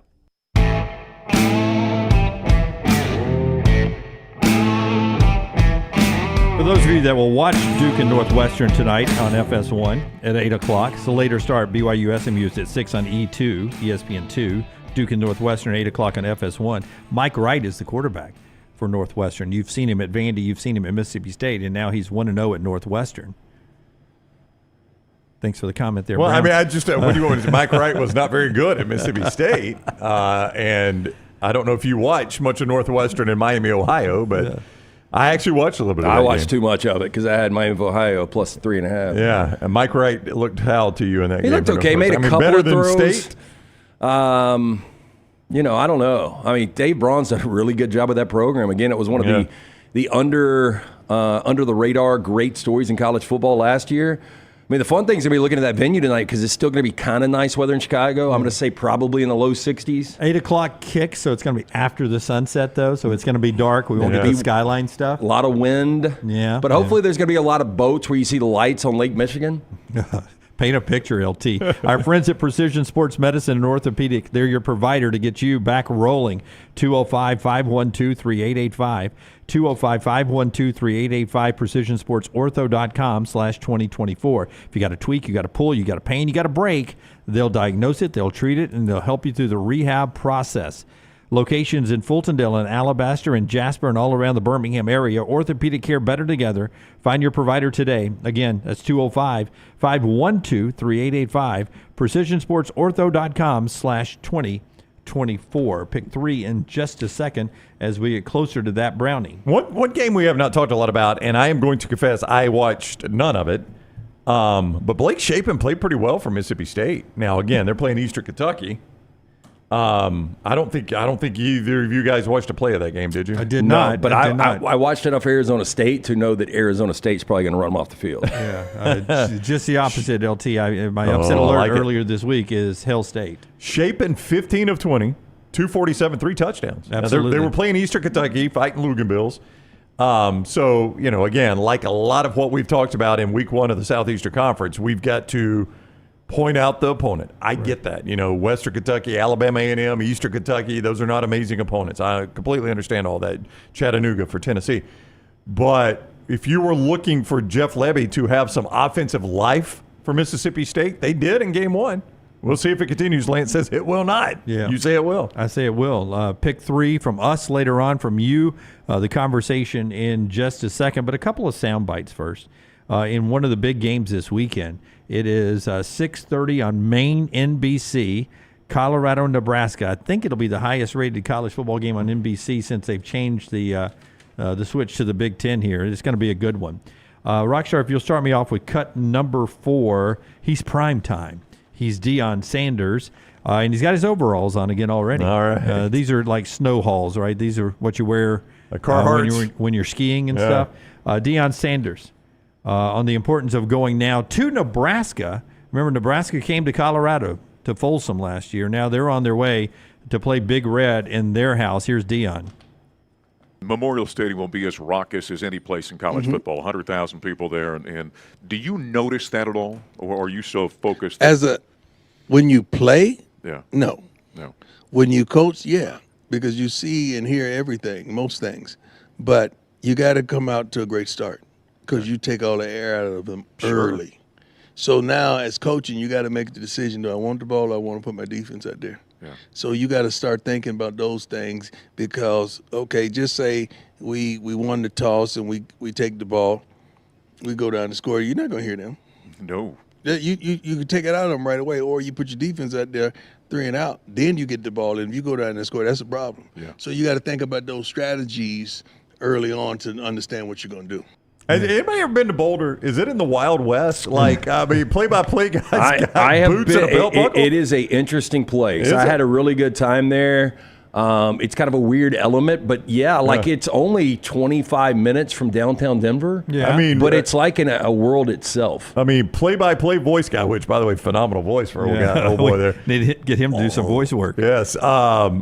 For those of you that will watch Duke and Northwestern tonight on FS1 at 8 o'clock, it's a later start. BYU SMU is at 6 on E2, ESPN 2. Duke and Northwestern, 8 o'clock on FS1. Mike Wright is the quarterback for Northwestern. You've seen him at Vandy, you've seen him at Mississippi State, and now he's 1-0 at Northwestern. Thanks for the comment there, Well, Brown. I mean, I just what do you want? Mike Wright was not very good at Mississippi State, and I don't know if you watch much of Northwestern in Miami, Ohio, but yeah. I actually watched a little bit of that. I watched game. too much of it because I had Miami of Ohio plus 3.5. Yeah, and Mike Wright looked how to you in that game? He looked okay, made a couple better of than throws. State? I don't know. I mean, Dave Braun's done a really good job with that program. Again, it was one of the under the radar great stories in college football last year. I mean, the fun thing's going to be looking at that venue tonight because it's still going to be kind of nice weather in Chicago. I'm going to say probably in the low 60s. 8 o'clock kick, so it's going to be after the sunset, though, so it's going to be dark. We won't get the skyline stuff. A lot of wind. Yeah. But hopefully there's going to be a lot of boats where you see the lights on Lake Michigan. Paint a picture, LT. Our friends at Precision Sports Medicine and Orthopedic, they're your provider to get you back rolling. 205-512-3885. 205-512-3885. PrecisionSportsOrtho.com/2024. If you got a tweak, you got a pull, you got a pain, you got a break, they'll diagnose it, they'll treat it, and they'll help you through the rehab process. Locations in Fultondale and Alabaster and Jasper and all around the Birmingham area. Orthopedic care better together. Find your provider today. Again, that's 205-512-3885. PrecisionSportsOrtho.com/2024. Pick 3 in just a second as we get closer to that Brownie. One game we have not talked a lot about, and I am going to confess I watched none of it, but Blake Shapen played pretty well for Mississippi State. Now, again, they're playing Eastern Kentucky. I don't think either of you guys watched a play of that game, did you? I did not. But I watched enough Arizona State to know that Arizona State's probably going to run them off the field. Yeah, just the opposite, LT. My upset alert earlier this week is Hell State. Shapen 15 of 20, 247, 3 touchdowns. Absolutely. Now, they were playing Eastern Kentucky, fighting Luganbills. So, again, like a lot of what we've talked about in week 1 of the Southeastern Conference, we've got to point out the opponent. I get that. Western Kentucky, Alabama A&M, Eastern Kentucky, those are not amazing opponents. I completely understand all that. Chattanooga for Tennessee. But if you were looking for Jeff Lebby to have some offensive life for Mississippi State, they did in game 1. We'll see if it continues. Lance says it will not. Yeah. You say it will. I say it will. Pick 3 from us later on, from you. The conversation in just a second, but a couple of sound bites first. In one of the big games this weekend, it is 6:30 on main NBC, Colorado, Nebraska. I think it'll be the highest rated college football game on NBC since they've changed the switch to the Big Ten here. It's going to be a good one. Rockstar, if you'll start me off with cut number 4, he's prime time. He's Deion Sanders, and he's got his overalls on again already. All right. These are like snow halls, right? These are what you wear when you're skiing and stuff. Deion Sanders. On the importance of going now to Nebraska. Remember, Nebraska came to Colorado, to Folsom last year. Now they're on their way to play Big Red in their house. Here's Deion. Memorial Stadium will be as raucous as any place in college football, 100,000 people there. And do you notice that at all, or are you so focused? When you play? Yeah. No. No. When you coach, yeah. because you see and hear everything, most things. But you got to come out to a great start because you take all the air out of them early. So now as coaching, you got to make the decision, do I want the ball or I want to put my defense out there? Yeah. So you got to start thinking about those things because, okay, just say we won the toss and we take the ball, we go down and score. You're not going to hear them. No. You can take it out of them right away, or you put your defense out there 3 and out. Then you get the ball, and if you go down and score, that's a problem. Yeah. So you got to think about those strategies early on to understand what you're going to do. Has anybody ever been to Boulder? Is it in the Wild West? Like, I mean, play-by-play guys got I have boots been, and a belt buckle? It is an interesting place. Is I it? had a really good time there. It's kind of a weird element, but it's only 25 minutes from downtown Denver. Yeah. I mean, but it's like in a world itself. I mean, play-by-play voice guy, which, by the way, phenomenal voice for old boy there. Need to get him to do some voice work. Yes.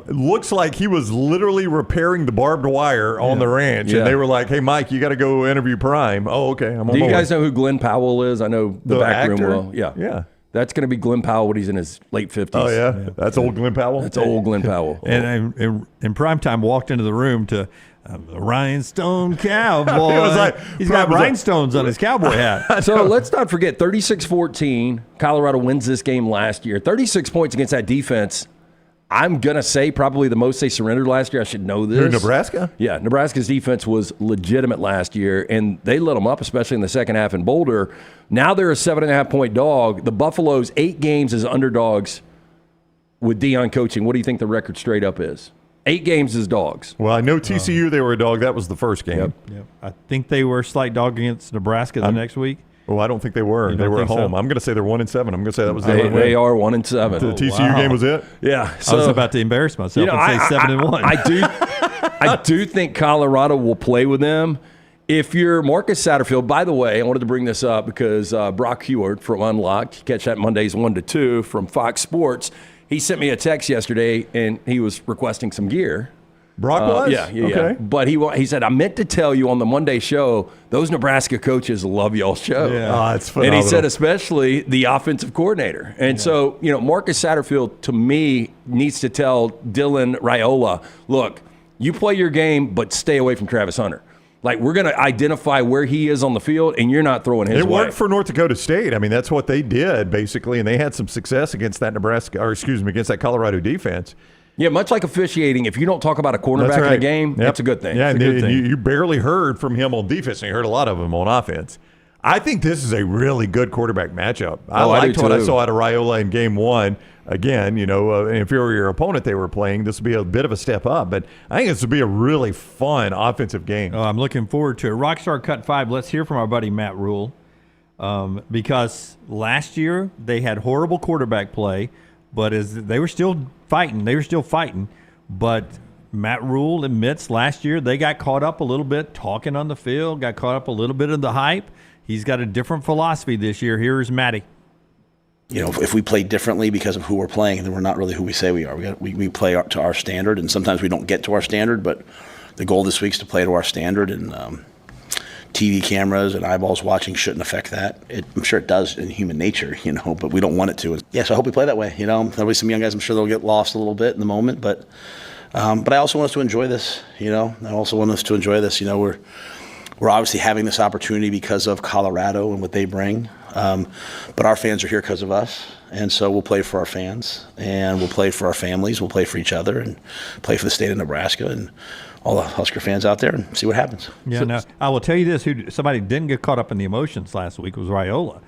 Looks like he was literally repairing the barbed wire on the ranch, and they were like, hey, Mike, you got to go interview Prime. Oh, okay. I'm on Do you my guys way. know who Glenn Powell is? I know the back actor? room well. Yeah. Yeah. That's going to be Glenn Powell when he's in his late 50s. Oh, yeah? That's old Glenn Powell? That's old Glenn Powell. And in primetime, walked into the room to the rhinestone cowboy. It was like, He's got rhinestones on his cowboy hat. So let's not forget, 36-14, Colorado wins this game last year. 36 points against that defense. I'm going to say probably the most they surrendered last year. I should know this. Who, Nebraska? Yeah, Nebraska's defense was legitimate last year, and they lit them up, especially in the second half in Boulder. Now they're a 7.5-point dog. The Buffaloes, 8 games as underdogs with Deion coaching. What do you think the record straight up is? 8 games as dogs. Well, I know TCU, they were a dog. That was the first game. Yep. I think they were a slight dog against Nebraska the next week. Well, I don't think they were. They were at home. So? I'm going to say they're 1-7. I'm going to say that was the win. They are 1-7. The TCU game was it? Yeah. So, I was about to embarrass myself and say 7-1. I do think Colorado will play with them. If you're Marcus Satterfield, by the way, I wanted to bring this up because Brock Huard from Unlocked, catch that Mondays 1 to 2 from Fox Sports, he sent me a text yesterday and he was requesting some gear. Brock was? Yeah. Okay. But he said, I meant to tell you on the Monday show, those Nebraska coaches love y'all's show. Yeah. It's phenomenal. And he said especially the offensive coordinator. And so, Marcus Satterfield, to me, needs to tell Dylan Raiola, look, you play your game, but stay away from Travis Hunter. Like, we're going to identify where he is on the field, and you're not throwing his way. It worked for North Dakota State. I mean, that's what they did, basically, and they had some success against that against that Colorado defense. Yeah, much like officiating, if you don't talk about a cornerback in a game, that's a good thing. Yeah, it's a good thing. You barely heard from him on defense, and you heard a lot of him on offense. I think this is a really good quarterback matchup. I liked what I saw out of Raiola in game 1. Again, an inferior opponent they were playing. This would be a bit of a step up, but I think this would be a really fun offensive game. Oh, I'm looking forward to it. Rockstar Cut 5, let's hear from our buddy Matt Rule. Because last year they had horrible quarterback play, but they were still fighting. But Matt Rule admits last year they got caught up a little bit talking on the field, got caught up a little bit in the hype. He's got a different philosophy this year. Here's Matty. If we play differently because of who we're playing, then we're not really who we say we are. We play to our standard, and sometimes we don't get to our standard, but the goal this week is to play to our standard, and TV cameras and eyeballs watching shouldn't affect that. I'm sure it does in human nature, but we don't want it to. Yeah, so I hope we play that way. There'll be some young guys, I'm sure they'll get lost a little bit in the moment, but I also want us to enjoy this, We're obviously having this opportunity because of Colorado and what they bring, but our fans are here because of us, and so we'll play for our fans, and we'll play for our families, we'll play for each other, and play for the state of Nebraska and all the Husker fans out there, and see what happens. Yeah, now, I will tell you this, somebody didn't get caught up in the emotions last week was Raiola.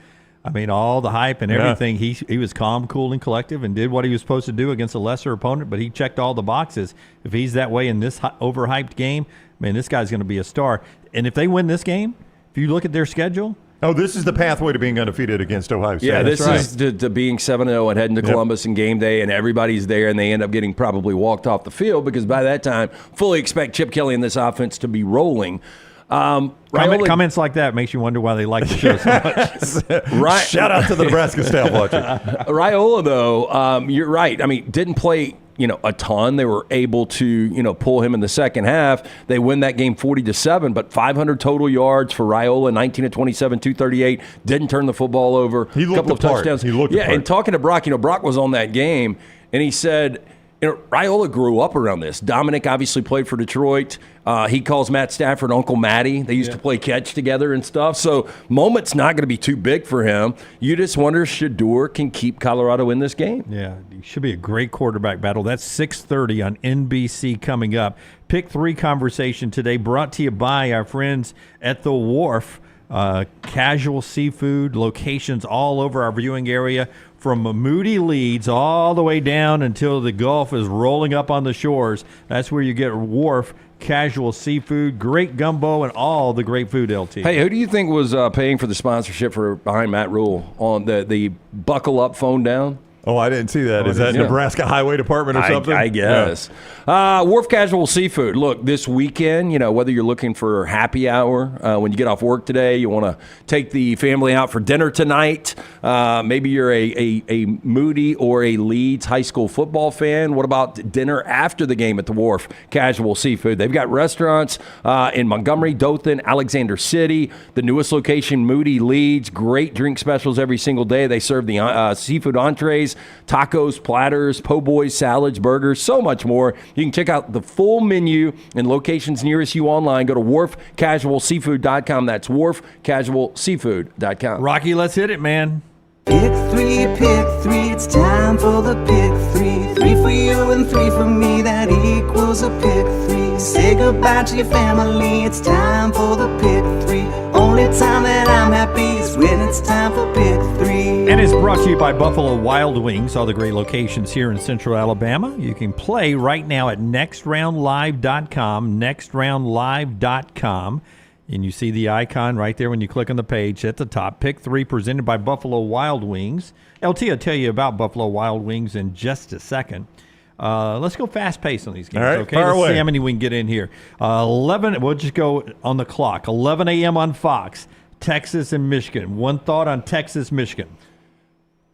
I mean, all the hype and everything, he was calm, cool, and collective and did what he was supposed to do against a lesser opponent, but he checked all the boxes. If he's that way in this overhyped game, man, this guy's going to be a star. And if they win this game, if you look at their schedule. Oh, this is the pathway to being undefeated against Ohio State. Yeah, this is to being 7-0 and heading to Columbus in game day, and everybody's there, and they end up getting probably walked off the field because by that time, fully expect Chip Kelly and this offense to be rolling. Comments like that makes you wonder why they like the show so much. Shout out to the Nebraska staff watching. Raiola, though, you're right. I mean, didn't play a ton. They were able to pull him in the second half. They win that game 40-7, but 500 total yards for Raiola, 19 of 27, 238. Didn't turn the football over. He looked couple of touchdowns. He looked the part. And talking to Brock, Brock was on that game, and he said, Raiola grew up around this. Dominic obviously played for Detroit. He calls Matt Stafford Uncle Matty. They used to play catch together and stuff. So moment's not going to be too big for him. You just wonder if Shedeur can keep Colorado in this game. Yeah, it should be a great quarterback battle. That's 6:30 on NBC coming up. Pick 3 conversation today brought to you by our friends at The Wharf. Casual seafood locations all over our viewing area, from Moody Leads all the way down until the Gulf is rolling up on the shores. That's where you get Wharf Casual Seafood, great gumbo, and all the great food, LT. Hey, who do you think was paying for the sponsorship for behind Matt Rule on the buckle up, phone down? Oh, I didn't see that. Is that Nebraska Highway Department or something? I guess. Yeah. Wharf Casual Seafood. Look, this weekend, whether you're looking for happy hour, when you get off work today, you want to take the family out for dinner tonight. Maybe you're a Moody or a Leeds high school football fan. What about dinner after the game at the Wharf Casual Seafood? They've got restaurants in Montgomery, Dothan, Alexander City. The newest location, Moody Leeds. Great drink specials every single day. They serve the seafood entrees, tacos, platters, po' boys, salads, burgers, so much more. You can check out the full menu and locations nearest you online. Go to wharfcasualseafood.com. That's wharfcasualseafood.com. Rocky, let's hit it, man. Pick 3, it's time for the pick 3. 3 for you and 3 for me, that equals a pick 3. Say goodbye to your family, it's time for the pick 3. Only time that I'm happy is when it's time for pick 3. And it's brought to you by Buffalo Wild Wings, all the great locations here in Central Alabama. You can play right now at nextroundlive.com, nextroundlive.com. And you see the icon right there when you click on the page at the top. Pick 3 presented by Buffalo Wild Wings. LT will tell you about Buffalo Wild Wings in just a second. Let's go fast-paced on these games, all right, okay? fire Let's away. see how many we can get in here. 11, we'll just go on the clock. 11 a.m. on Fox, Texas and Michigan. One thought on Texas, Michigan.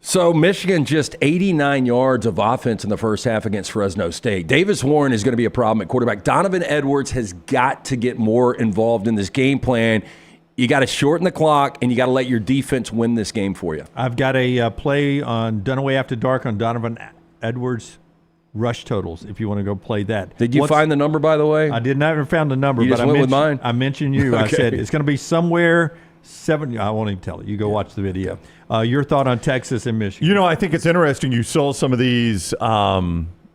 So Michigan just 89 yards of offense in the first half against Fresno State. Davis Warren is going to be a problem at quarterback. Donovan Edwards has got to get more involved in this game plan. You got to shorten the clock, and you got to let your defense win this game for you. I've got a play on Dunaway After Dark on Donovan Edwards rush totals, if you want to go play that. Did you find the number, by the way? I did not find the number, You but just went with mine? I mentioned you. Okay. I said it's going to be somewhere 7. I won't even tell you. You go watch the video. Your thought on Texas and Michigan? I think it's interesting. You saw some of these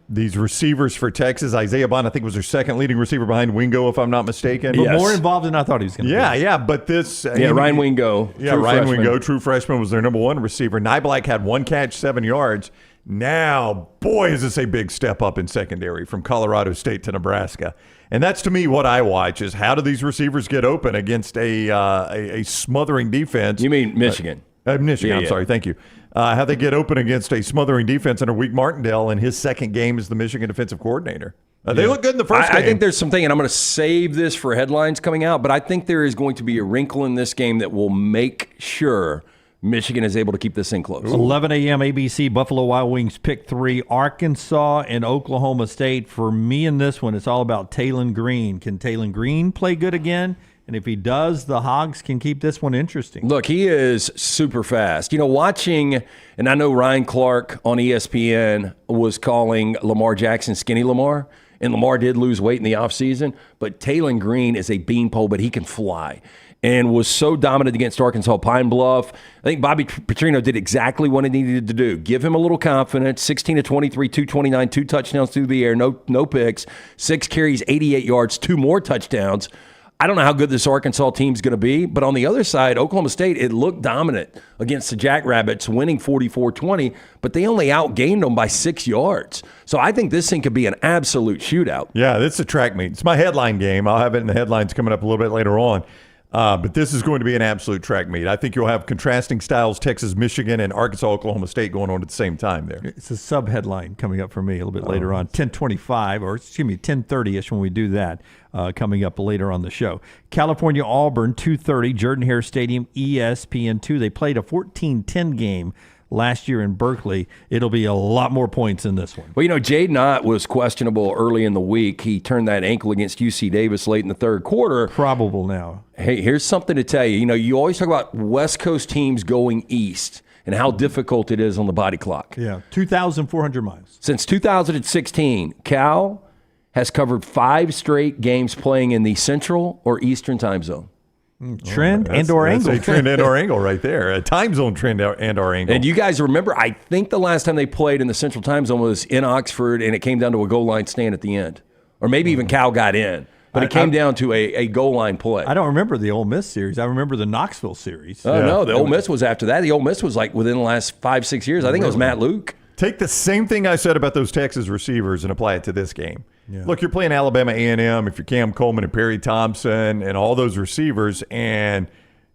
receivers for Texas. Isaiah Bond, I think, was their second leading receiver behind Wingo, if I'm not mistaken. But more involved than I thought he was going to be. Yeah. But this... Ryan Wingo. Ryan Wingo, true freshman, was their number one receiver. Nyblack had 1 catch, 7 yards. Now, boy, is this a big step up in secondary from Colorado State to Nebraska. And that's, to me, what I watch is how do these receivers get open against a smothering defense? You mean Michigan? Michigan, I'm sorry. Thank you. How they get open against a smothering defense under Wink Martindale in his second game as the Michigan defensive coordinator. They look good in the first game. I think there's something, and I'm going to save this for headlines coming out, but I think there is going to be a wrinkle in this game that will make sure Michigan is able to keep this thing close. 11 a.m. ABC, Buffalo Wild Wings pick 3, Arkansas and Oklahoma State. For me in this one, it's all about Taylon Green. Can Taylon Green play good again? And if he does, the Hogs can keep this one interesting. Look, he is super fast. Watching, and I know Ryan Clark on ESPN was calling Lamar Jackson skinny Lamar, and Lamar did lose weight in the offseason, but Taylon Green is a beanpole, but he can fly. And was so dominant against Arkansas Pine Bluff. I think Bobby Petrino did exactly what he needed to do. Give him a little confidence. 16 to 23, 229, 2 touchdowns through the air, no picks, 6 carries, 88 yards, 2 more touchdowns. I don't know how good this Arkansas team's going to be, but on the other side, Oklahoma State, it looked dominant against the Jackrabbits, winning 44-20, but they only outgained them by 6 yards. So I think this thing could be an absolute shootout. Yeah, this is a track meet. It's my headline game. I'll have it in the headlines coming up a little bit later on. But this is going to be an absolute track meet. I think you'll have contrasting styles, Texas, Michigan, and Arkansas, Oklahoma State going on at the same time there. It's a sub-headline coming up for me a little bit later on, 10:25, or excuse me, 10:30-ish when we do that, coming up later on the show. California, Auburn, 2:30, Jordan-Hare Stadium, ESPN2. They played a 14-10 game last year in Berkeley. It'll be a lot more points in this one. Well, Jaden Ott was questionable early in the week. He turned that ankle against UC Davis late in the third quarter. Probable now. Hey, here's something to tell you. You always talk about West Coast teams going east. and how difficult it is on the body clock. Yeah, 2,400 miles. Since 2016, Cal has covered 5 straight games playing in the Central or Eastern time zone. Trend and/or angle. That's a trend and/or angle right there. A time zone trend and/or angle. And you guys remember, I think the last time they played in the Central time zone was in Oxford, and it came down to a goal line stand at the end. Or maybe even Cal got in. But it came down to a goal line play. I don't remember the Ole Miss series. I remember the Knoxville series. Oh, no, the Ole Miss was after that. The Ole Miss was like within the last 5-6 years. I think it was Matt Luke. Take the same thing I said about those Texas receivers and apply it to this game. Yeah. Look, you're playing Alabama A&M, if you're Cam Coleman and Perry Thompson and all those receivers, and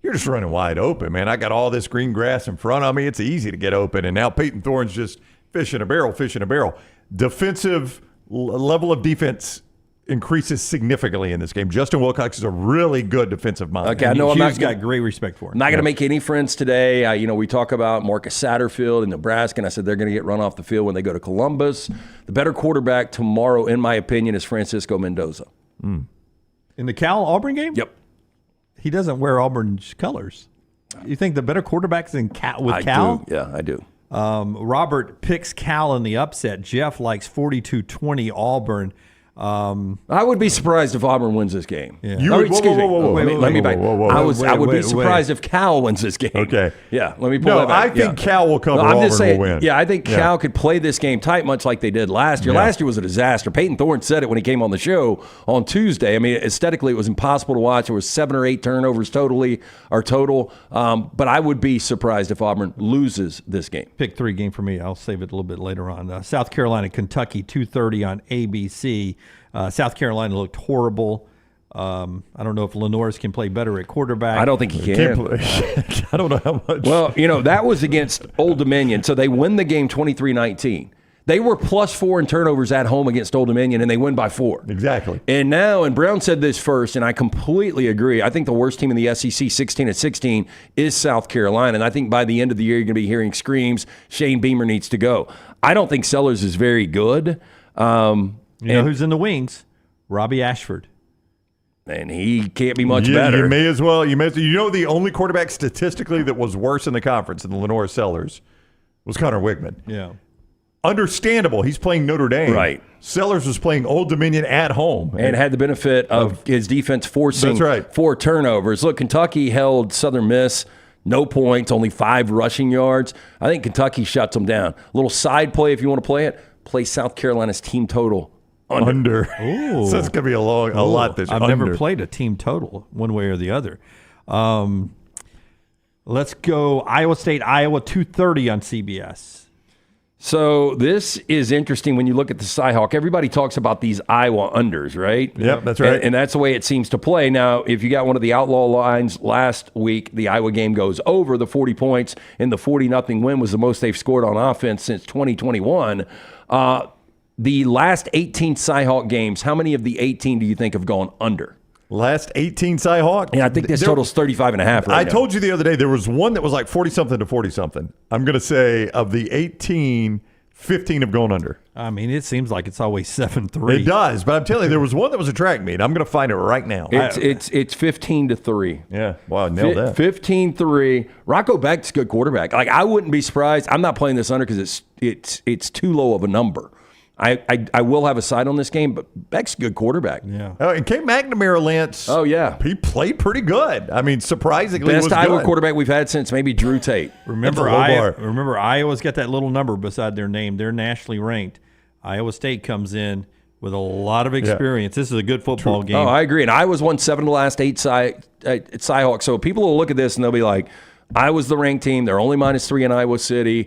you're just running wide open, man. I got all this green grass in front of me. It's easy to get open. And now Peyton Thorne's just fish in a barrel. Defensive level of defense increases significantly in this game. Justin Wilcox is a really good defensive mind. Okay, I know Hugh's got great respect for him. I'm not going to make any friends today. We talk about Marcus Satterfield in Nebraska, and I said they're going to get run off the field when they go to Columbus. The better quarterback tomorrow, in my opinion, is Francisco Mendoza. In the Cal-Auburn game? Yep. He doesn't wear Auburn's colors. You think the better quarterback's in Cal? I do. Yeah, I do. Robert picks Cal in the upset. Jeff likes 42-20 Auburn. I would be surprised if Auburn wins this game. Yeah. Let me back. I would be surprised if Cal wins this game. Okay. Yeah, let me pull that back. I think Cal will cover. I'm just Auburn saying, will win. Yeah, I think Cal could play this game tight, much like they did last year. Yeah. Last year was a disaster. Peyton Thorne said it when he came on the show on Tuesday. I mean, aesthetically, it was impossible to watch. There was 7 or 8 turnovers total. But I would be surprised if Auburn loses this game. Pick 3 game for me. I'll save it a little bit later on. South Carolina, Kentucky, 2:30 on ABC. South Carolina looked horrible. I don't know if Lenore's can play better at quarterback. I don't think he can. I don't know how much. Well, that was against Old Dominion, so they win the game 23-19. They were +4 in turnovers at home against Old Dominion, and they win by 4. Exactly. And now, and Brown said this first, and I completely agree. I think the worst team in the SEC, 16-16, is South Carolina. And I think by the end of the year, you're going to be hearing screams, Shane Beamer needs to go. I don't think Sellers is very good. You know who's in the wings? Robbie Ashford. And he can't be much better. You may as well. You know the only quarterback statistically that was worse in the conference than the Lenore Sellers was Connor Wigman. Yeah. Understandable. He's playing Notre Dame. Right. Sellers was playing Old Dominion at home. And had the benefit of his defense forcing 4 turnovers. Look, Kentucky held Southern Miss, no points, only 5 rushing yards. I think Kentucky shuts them down. A little side play if you want to play it. Play South Carolina's team total. Under. Ooh. So it's going to be a lot this I've never played a team total one way or the other. Let's go Iowa State, Iowa, 2:30 on CBS. So this is interesting when you look at the Cyhawk. Everybody talks about these Iowa unders, right? Yep, that's right. And that's the way it seems to play. Now, if you got one of the outlaw lines last week, the Iowa game goes over the 40 points, and the 40-0 win was the most they've scored on offense since 2021. The last 18 Cyhawk games, how many of the 18 do you think have gone under? Last 18 Cyhawk? Yeah, I think this total's 35.5 right now. I told you the other day there was one that was like 40-something to 40-something. I'm going to say of the 18, 15 have gone under. I mean, it seems like it's always 7-3. It does, but I'm telling you, there was one that was a track meet. I'm going to find it right now. It's 15-3. Yeah, wow, nailed that. 15-3. Rocco Beck's a good quarterback. Like, I wouldn't be surprised. I'm not playing this under because it's too low of a number. I will have a side on this game, but Beck's a good quarterback. Yeah. Oh, and Kate McNamara, Lance. Oh, yeah. He played pretty good. I mean, surprisingly, best was Iowa good. quarterback we've had since maybe Drew Tate. Remember, Iowa's got that little number beside their name. They're nationally ranked. Iowa State comes in with a lot of experience. Yeah. This is a good football game. Oh, I agree. And Iowa's won 7 of the last 8 Cyhawks. So people will look at this and they'll be like, Iowa's the ranked team. They're only -3 in Iowa City.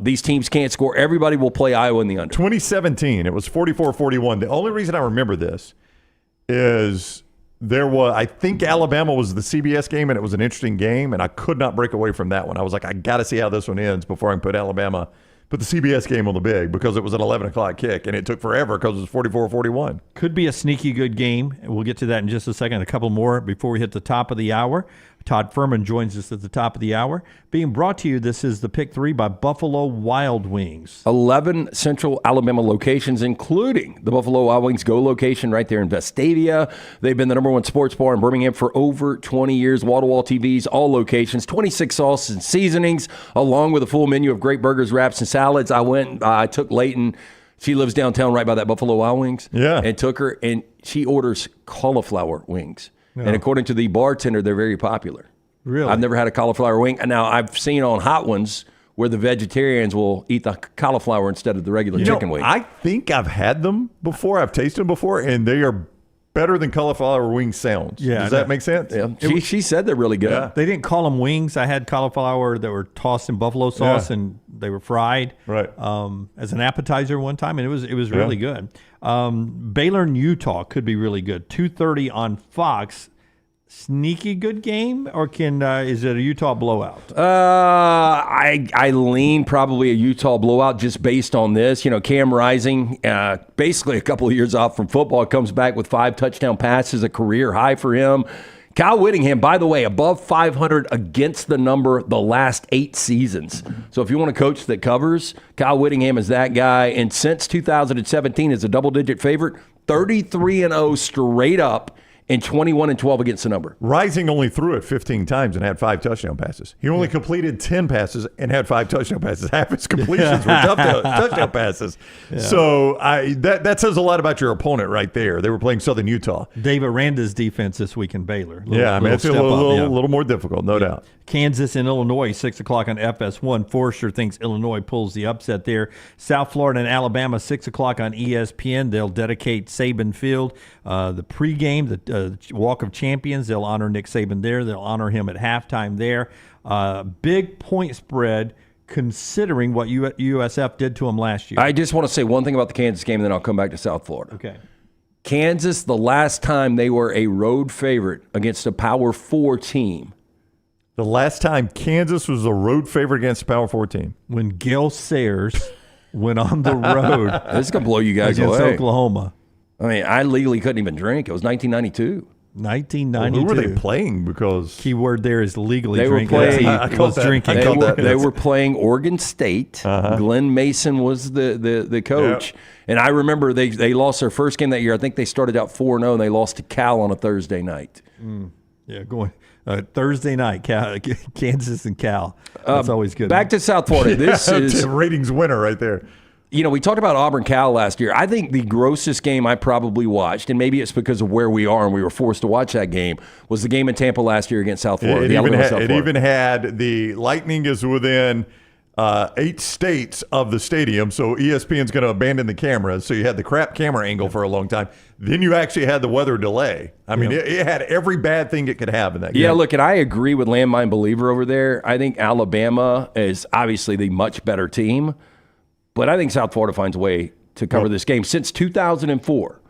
These teams can't score. Everybody will play Iowa in the under. 2017, it was 44-41. The only reason I remember this is I think Alabama was the CBS game, and it was an interesting game, and I could not break away from that one. I was like, I got to see how this one ends before I can put the CBS game on the big, because it was an 11 o'clock kick, and it took forever because it was 44-41. Could be a sneaky good game. We'll get to that in just a second. A couple more before we hit the top of the hour. Todd Ferman joins us at the top of the hour. Being brought to you, this is the Pick 3 by Buffalo Wild Wings. 11 Central Alabama locations, including the Buffalo Wild Wings Go location right there in Vestavia. They've been the #1 sports bar in Birmingham for over 20 years. Wall-to-wall TVs, all locations, 26 sauces and seasonings, along with a full menu of great burgers, wraps, and salads. I took Leighton. She lives downtown right by that Buffalo Wild Wings. Yeah. And took her, and she orders cauliflower wings. Yeah. And according to the bartender, they're very popular. Really? I've never had a cauliflower wing. Now, I've seen on Hot Ones where the vegetarians will eat the cauliflower instead of the regular chicken wing. I think I've had them before. I've tasted them before, and they are better than cauliflower wing sounds. Yeah, Does that make sense? Yeah. She said they're really good. Yeah. They didn't call them wings. I had cauliflower that were tossed in buffalo sauce, and they were fried as an appetizer one time, and it was really good. Baylor and Utah could be really good. 2:30 on Fox. Sneaky good game, or is it a Utah blowout? I lean probably a Utah blowout just based on this. Cam Rising, basically a couple of years off from football, comes back with 5 touchdown passes, a career high for him. Kyle Whittingham, by the way, above 500 against the number the last 8 seasons. So if you want a coach that covers, Kyle Whittingham is that guy. And since 2017 is a double-digit favorite, 33-0 straight up, and 21-12 against the number. Rising only threw it 15 times and had 5 touchdown passes. He only completed 10 passes and had 5 touchdown passes. Half his completions were touchdown passes. Yeah. So that says a lot about your opponent right there. They were playing Southern Utah. David Aranda's defense this week in Baylor. It's a little more difficult, no doubt. Kansas and Illinois, 6 o'clock on FS1. Forrester thinks Illinois pulls the upset there. South Florida and Alabama, 6 o'clock on ESPN. They'll dedicate Saban Field. The pregame, the Walk of Champions, they'll honor Nick Saban there. They'll honor him at halftime there. Big point spread considering what USF did to him last year. I just want to say one thing about the Kansas game, and then I'll come back to South Florida. Okay. Kansas, the last time they were a road favorite against a Power 4 team. The last time Kansas was a road favorite against a Power 4 team. When Gale Sayers went on the road. This is going to blow you guys against away. Oklahoma. I mean, I legally couldn't even drink. It was 1992. 1992. Well, who were they playing? Because keyword there is legally they drinking. Were playing, drinking. They were playing Oregon State. Glenn Mason was the coach. Yep. And I remember they lost their first game that year. I think they started out 4-0, and they lost to Cal on a Thursday night. Yeah, going Thursday night, Kansas and Cal. That's always good. Back to South Florida. This is a ratings winner right there. We talked about Auburn-Cal last year. I think the grossest game I probably watched, and maybe it's because of where we are and we were forced to watch that game, was the game in Tampa last year against South Florida. It even had the Lightning is within 8 states of the stadium, so ESPN's going to abandon the cameras. So you had the crap camera angle for a long time. Then you actually had the weather delay. I mean, it had every bad thing it could have in that game. Yeah, look, and I agree with Landmine Believer over there. I think Alabama is obviously the much better team. But I think South Florida finds a way to cover this game. Since 2004,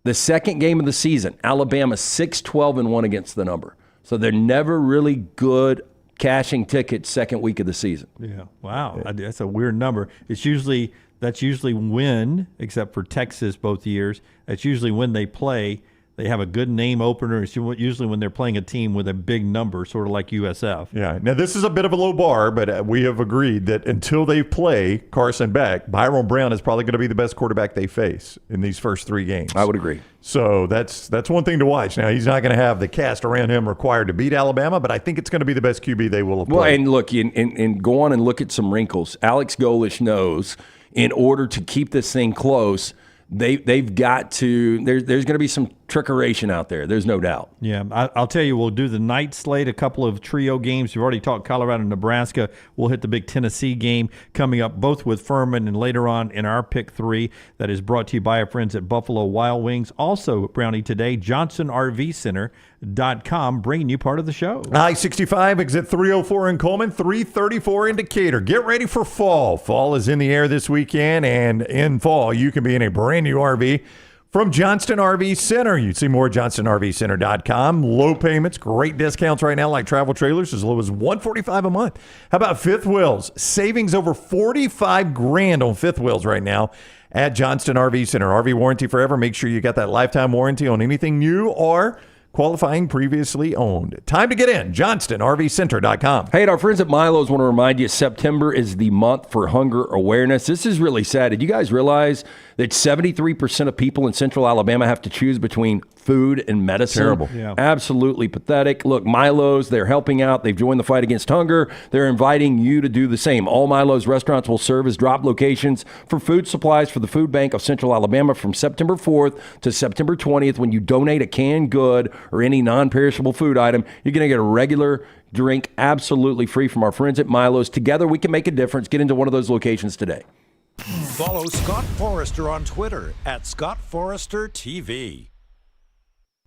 the second game of the season, Alabama 6-12-1 against the number. So they're never really good cashing tickets second week of the season. Yeah, wow, that's a weird number. That's usually when, except for Texas both years, that's usually when they play. They have a good name opener. It's usually when they're playing a team with a big number, sort of like USF. Yeah. Now, this is a bit of a low bar, but we have agreed that until they play Carson Beck, Byron Brown is probably going to be the best quarterback they face in these first 3 games. I would agree. So that's one thing to watch. Now, he's not going to have the cast around him required to beat Alabama, but I think it's going to be the best QB they will have played. Well, and look, and go on and look at some wrinkles. Alex Golesh knows in order to keep this thing close, they've got to. There's going to be some trickeration out there. There's no doubt. Yeah, I'll tell you, we'll do the night slate, a couple of trio games. We've already talked Colorado and Nebraska. We'll hit the big Tennessee game coming up, both with Furman and later on in our pick 3 that is brought to you by our friends at Buffalo Wild Wings. Also, Brownie, today, JohnsonRVCenter.com, bringing you part of the show. I-65, exit 304 in Coleman, 334 in Decatur. Get ready for fall. Fall is in the air this weekend, and in fall, you can be in a brand new RV from Johnston RV Center. You can see more at johnstonrvcenter.com. Low payments, great discounts right now, like travel trailers as low as $145 a month. How about fifth wheels? Savings over $45,000 on fifth wheels right now at Johnston RV Center. RV warranty forever. Make sure you got that lifetime warranty on anything new or qualifying previously owned. Time to get in. JohnstonRVCenter.com. Hey, our friends at Milo's want to remind you September is the month for hunger awareness. This is really sad. Did you guys realize that 73% of people in Central Alabama have to choose between food and medicine? Terrible. Yeah. Absolutely pathetic. Look, Milo's, they're helping out. They've joined the fight against hunger. They're inviting you to do the same. All Milo's restaurants will serve as drop locations for food supplies for the Food Bank of Central Alabama from September 4th to September 20th. When you donate a canned good or any non-perishable food item, you're going to get a regular drink absolutely free from our friends at Milo's. Together, we can make a difference. Get into one of those locations today. Follow Scott Forrester on Twitter at scottforestertv.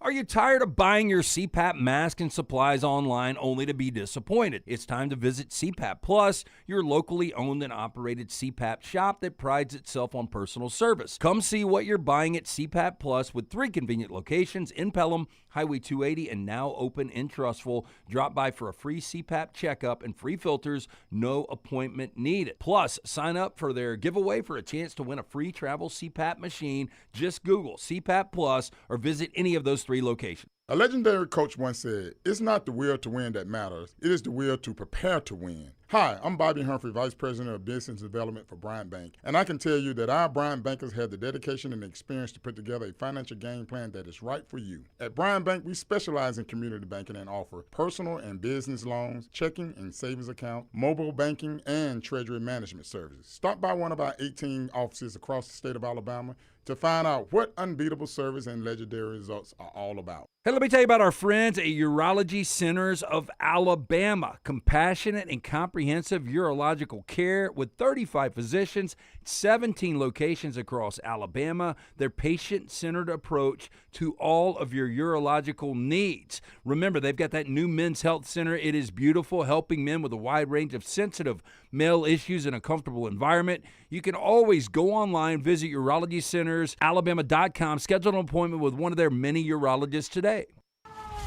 Are you tired of buying your CPAP mask and supplies online only to be disappointed? It's time to visit CPAP Plus, your locally owned and operated CPAP shop that prides itself on personal service. Come see what you're buying at CPAP Plus with 3 convenient locations in Pelham, Highway 280, and now open in Trustful. Drop by for a free CPAP checkup and free filters, no appointment needed. Plus, sign up for their giveaway for a chance to win a free travel CPAP machine. Just Google CPAP Plus or visit any of those 3 locations. A legendary coach once said, "It's not the will to win that matters. It is the will to prepare to win." Hi, I'm Bobby Humphrey, Vice President of Business Development for Bryant Bank, and I can tell you that our Bryant bankers have the dedication and experience to put together a financial game plan that is right for you. At Bryant Bank, we specialize in community banking and offer personal and business loans, checking and savings account, mobile banking, and treasury management services. Stop by one of our 18 offices across the state of Alabama to find out what unbeatable service and legendary results are all about. Hey, let me tell you about our friends at Urology Centers of Alabama. Compassionate and comprehensive urological care with 35 physicians, 17 locations across Alabama. Their patient-centered approach to all of your urological needs. Remember, they've got that new men's health center. It is beautiful, helping men with a wide range of sensitive male issues in a comfortable environment. You can always go online, visit urologycentersalabama.com, schedule an appointment with one of their many urologists today.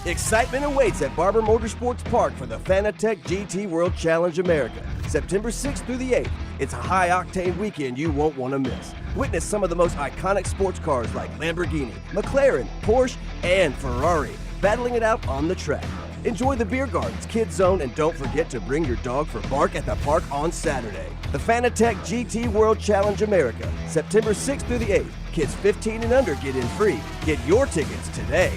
Excitement awaits at Barber Motorsports Park for the Fanatec GT World Challenge America, September 6th through the 8th. It's a high-octane weekend you won't want to miss. Witness some of the most iconic sports cars like Lamborghini, McLaren, Porsche, and Ferrari battling it out on the track. Enjoy the beer gardens, kids zone, and don't forget to bring your dog for bark at the park on Saturday. The Fanatec GT World Challenge America, September 6th through the 8th. Kids 15 and under get in free. Get your tickets today.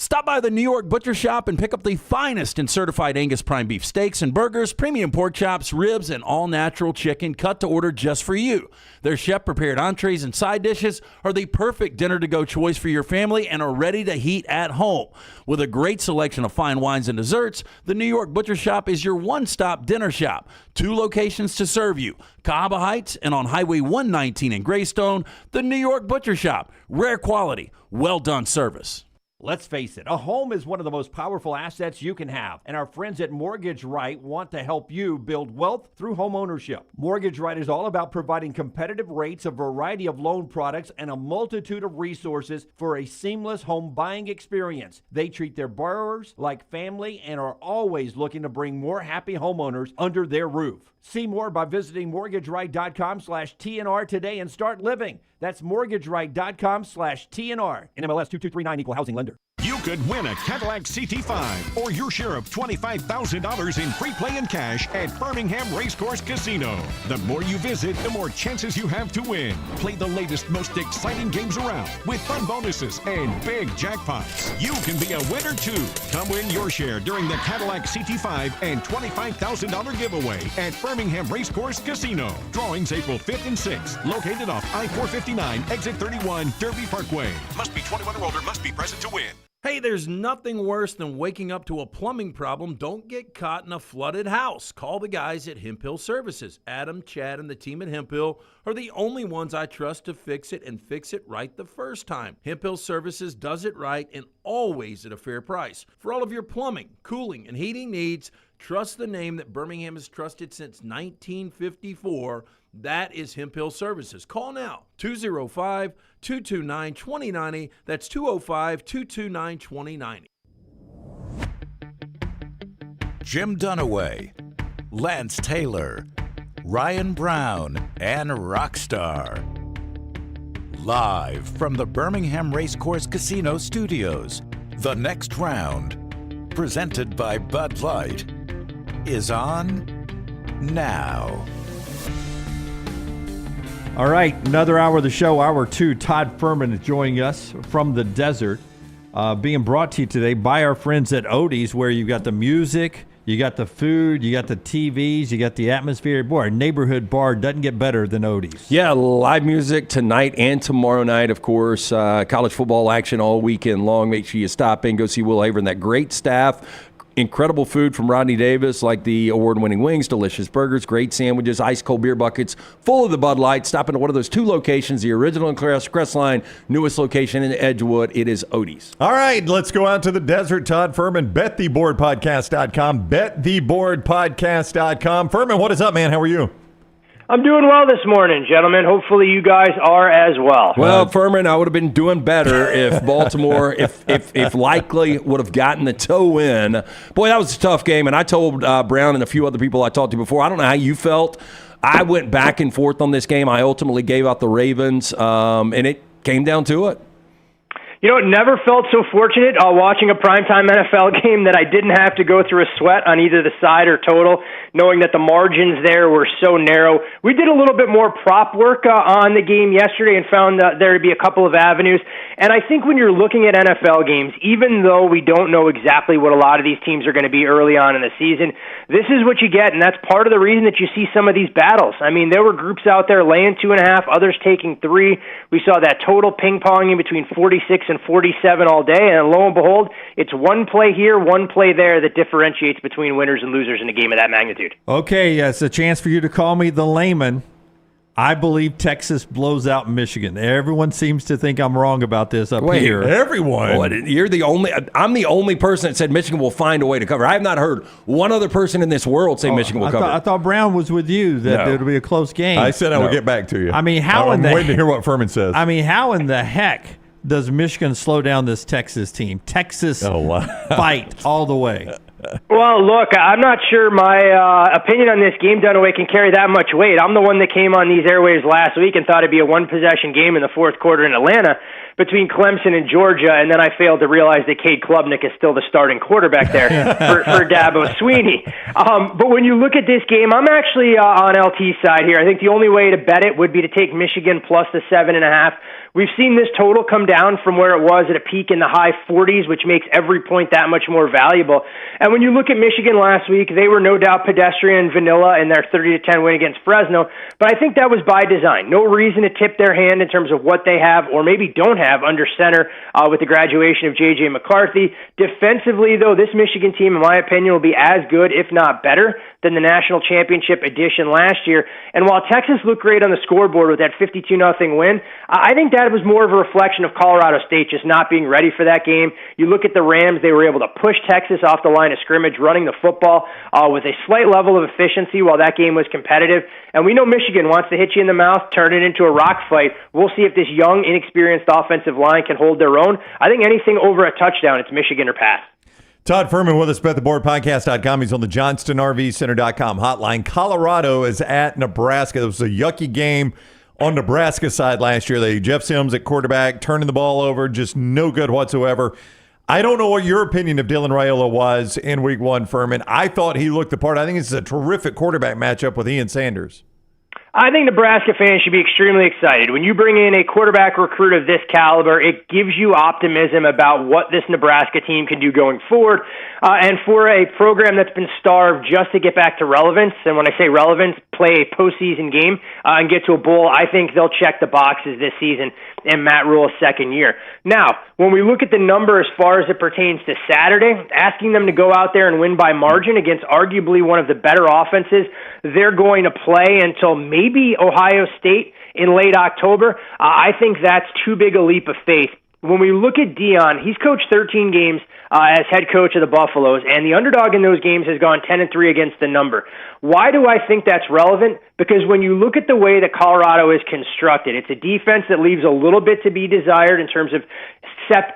Stop by the New York Butcher Shop and pick up the finest in certified Angus prime beef steaks and burgers, premium pork chops, ribs, and all-natural chicken cut to order just for you. Their chef-prepared entrees and side dishes are the perfect dinner-to-go choice for your family and are ready to heat at home. With a great selection of fine wines and desserts, the New York Butcher Shop is your one-stop dinner shop. 2 locations to serve you, Cahaba Heights and on Highway 119 in Greystone. The New York Butcher Shop, rare quality, well-done service. Let's face it, a home is one of the most powerful assets you can have, and our friends at Mortgage Right want to help you build wealth through home ownership. Mortgage Right is all about providing competitive rates, a variety of loan products, and a multitude of resources for a seamless home buying experience. They treat their borrowers like family and are always looking to bring more happy homeowners under their roof. See more by visiting mortgageright.com/TNR today and start living. That's mortgageright.com/TNR. NMLS 2239, Equal Housing Lender. You could win a Cadillac CT5 or your share of $25,000 in free play and cash at Birmingham Racecourse Casino. The more you visit, the more chances you have to win. Play the latest, most exciting games around with fun bonuses and big jackpots. You can be a winner too. Come win your share during the Cadillac CT5 and $25,000 giveaway at Birmingham Racecourse Casino. Drawings April 5th and 6th. Located off I-459, exit 31, Derby Parkway. Must be 21 or older, must be present to win. Hey, there's nothing worse than waking up to a plumbing problem. Don't get caught in a flooded house. Call the guys at Hemp Hill Services. Adam, Chad, and the team at Hemp Hill are the only ones I trust to fix it and fix it right the first time. Hemp Hill Services does it right and always at a fair price. For all of your plumbing, cooling, and heating needs, trust the name that Birmingham has trusted since 1954. That is Hemp Hill Services. Call now, 205-229-2090. That's 205-229-2090. Jim Dunaway, Lance Taylor, Ryan Brown, and Rockstar. Live from the Birmingham Racecourse Casino Studios. The next round, presented by Bud Light, is on now. All right, another hour of the show, hour 2. Todd Ferman is joining us from the desert, being brought to you today by our friends at Odie's, where you got the music, you got the food, you got the TVs, you got the atmosphere. Boy, a neighborhood bar doesn't get better than Odie's. Yeah, live music tonight and tomorrow night, of course. College football action all weekend long. Make sure you stop in, go see Will Haver and that great staff. Incredible food from Rodney Davis, like the award-winning wings, delicious burgers, great sandwiches, ice-cold beer buckets, full of the Bud Light. Stop into one of those 2 locations, the original and Crestline, newest location in Edgewood. It is Odie's. All right, let's go out to the desert. Todd Ferman, bettheboardpodcast.com, bettheboardpodcast.com. Ferman, what is up, man? How are you? I'm doing well this morning, gentlemen. Hopefully you guys are as well. Well, Ferman, I would have been doing better if Baltimore, if likely, would have gotten the toe in. Boy, that was a tough game, and I told Brown and a few other people I talked to before, I don't know how you felt. I went back and forth on this game. I ultimately gave out the Ravens, and it came down to it. You know, it never felt so fortunate watching a primetime NFL game that I didn't have to go through a sweat on either the side or total, knowing that the margins there were so narrow. We did a little bit more prop work on the game yesterday and found there to be a couple of avenues. And I think when you're looking at NFL games, even though we don't know exactly what a lot of these teams are going to be early on in the season, this is what you get, and that's part of the reason that you see some of these battles. I mean, there were groups out there laying 2.5, others taking 3. We saw that total ping-ponging between 46 and 47 all day, and lo and behold, it's one play here, one play there that differentiates between winners and losers in a game of that magnitude. Okay, it's a chance for you to call me the layman. I believe Texas blows out Michigan. Everyone seems to think I'm wrong about this up here. Everyone. Boy, I'm the only person that said Michigan will find a way to cover. I have not heard one other person in this world say Michigan will cover. I thought Brown was with you, that it'll be a close game. I said I would get back to you. I mean, I'm waiting to hear what Ferman says. I mean, how in the heck does Michigan slow down this Texas team? Texas fight all the way. Well, look, I'm not sure my opinion on this game, Dunaway, can carry that much weight. I'm the one that came on these airwaves last week and thought it'd be a one-possession game in the fourth quarter in Atlanta between Clemson and Georgia, and then I failed to realize that Cade Klubnik is still the starting quarterback there for Dabo Swinney. But when you look at this game, I'm actually on LT's side here. I think the only way to bet it would be to take Michigan plus the 7.5. We've seen this total come down from where it was at a peak in the high 40s, which makes every point that much more valuable. And when you look at Michigan last week, they were no doubt pedestrian vanilla in their 30-10 win against Fresno, but I think that was by design. No reason to tip their hand in terms of what they have or maybe don't have under center with the graduation of J.J. McCarthy. Defensively, though, this Michigan team, in my opinion, will be as good, if not better, than the national championship edition last year. And while Texas looked great on the scoreboard with that 52-0 win, I think that was more of a reflection of Colorado State just not being ready for that game. You look at the Rams, they were able to push Texas off the line of scrimmage, running the football with a slight level of efficiency while that game was competitive. And we know Michigan wants to hit you in the mouth, turn it into a rock fight. We'll see if this young, inexperienced offensive line can hold their own. I think anything over a touchdown, it's Michigan or pass. Todd Ferman with us, bettheboardpodcast.com. He's on the JohnstonRVCenter.com hotline. Colorado is at Nebraska. It was a yucky game on Nebraska side last year. Jeff Sims at quarterback, turning the ball over, just no good whatsoever. I don't know what your opinion of Dylan Raiola was in week 1, Ferman. I thought he looked the part. I think this is a terrific quarterback matchup with Ian Sanders. I think Nebraska fans should be extremely excited. When you bring in a quarterback recruit of this caliber, it gives you optimism about what this Nebraska team can do going forward. And for a program that's been starved just to get back to relevance, and when I say relevance, play a postseason game and get to a bowl, I think they'll check the boxes this season in Matt Rule's second year. Now, when we look at the number as far as it pertains to Saturday, asking them to go out there and win by margin against arguably one of the better offenses they're going to play until maybe Ohio State in late October, I think that's too big a leap of faith. When we look at Deion, he's coached 13 games as head coach of the Buffaloes, and the underdog in those games has gone 10-3 against the number. Why do I think that's relevant? Because when you look at the way that Colorado is constructed, it's a defense that leaves a little bit to be desired in terms of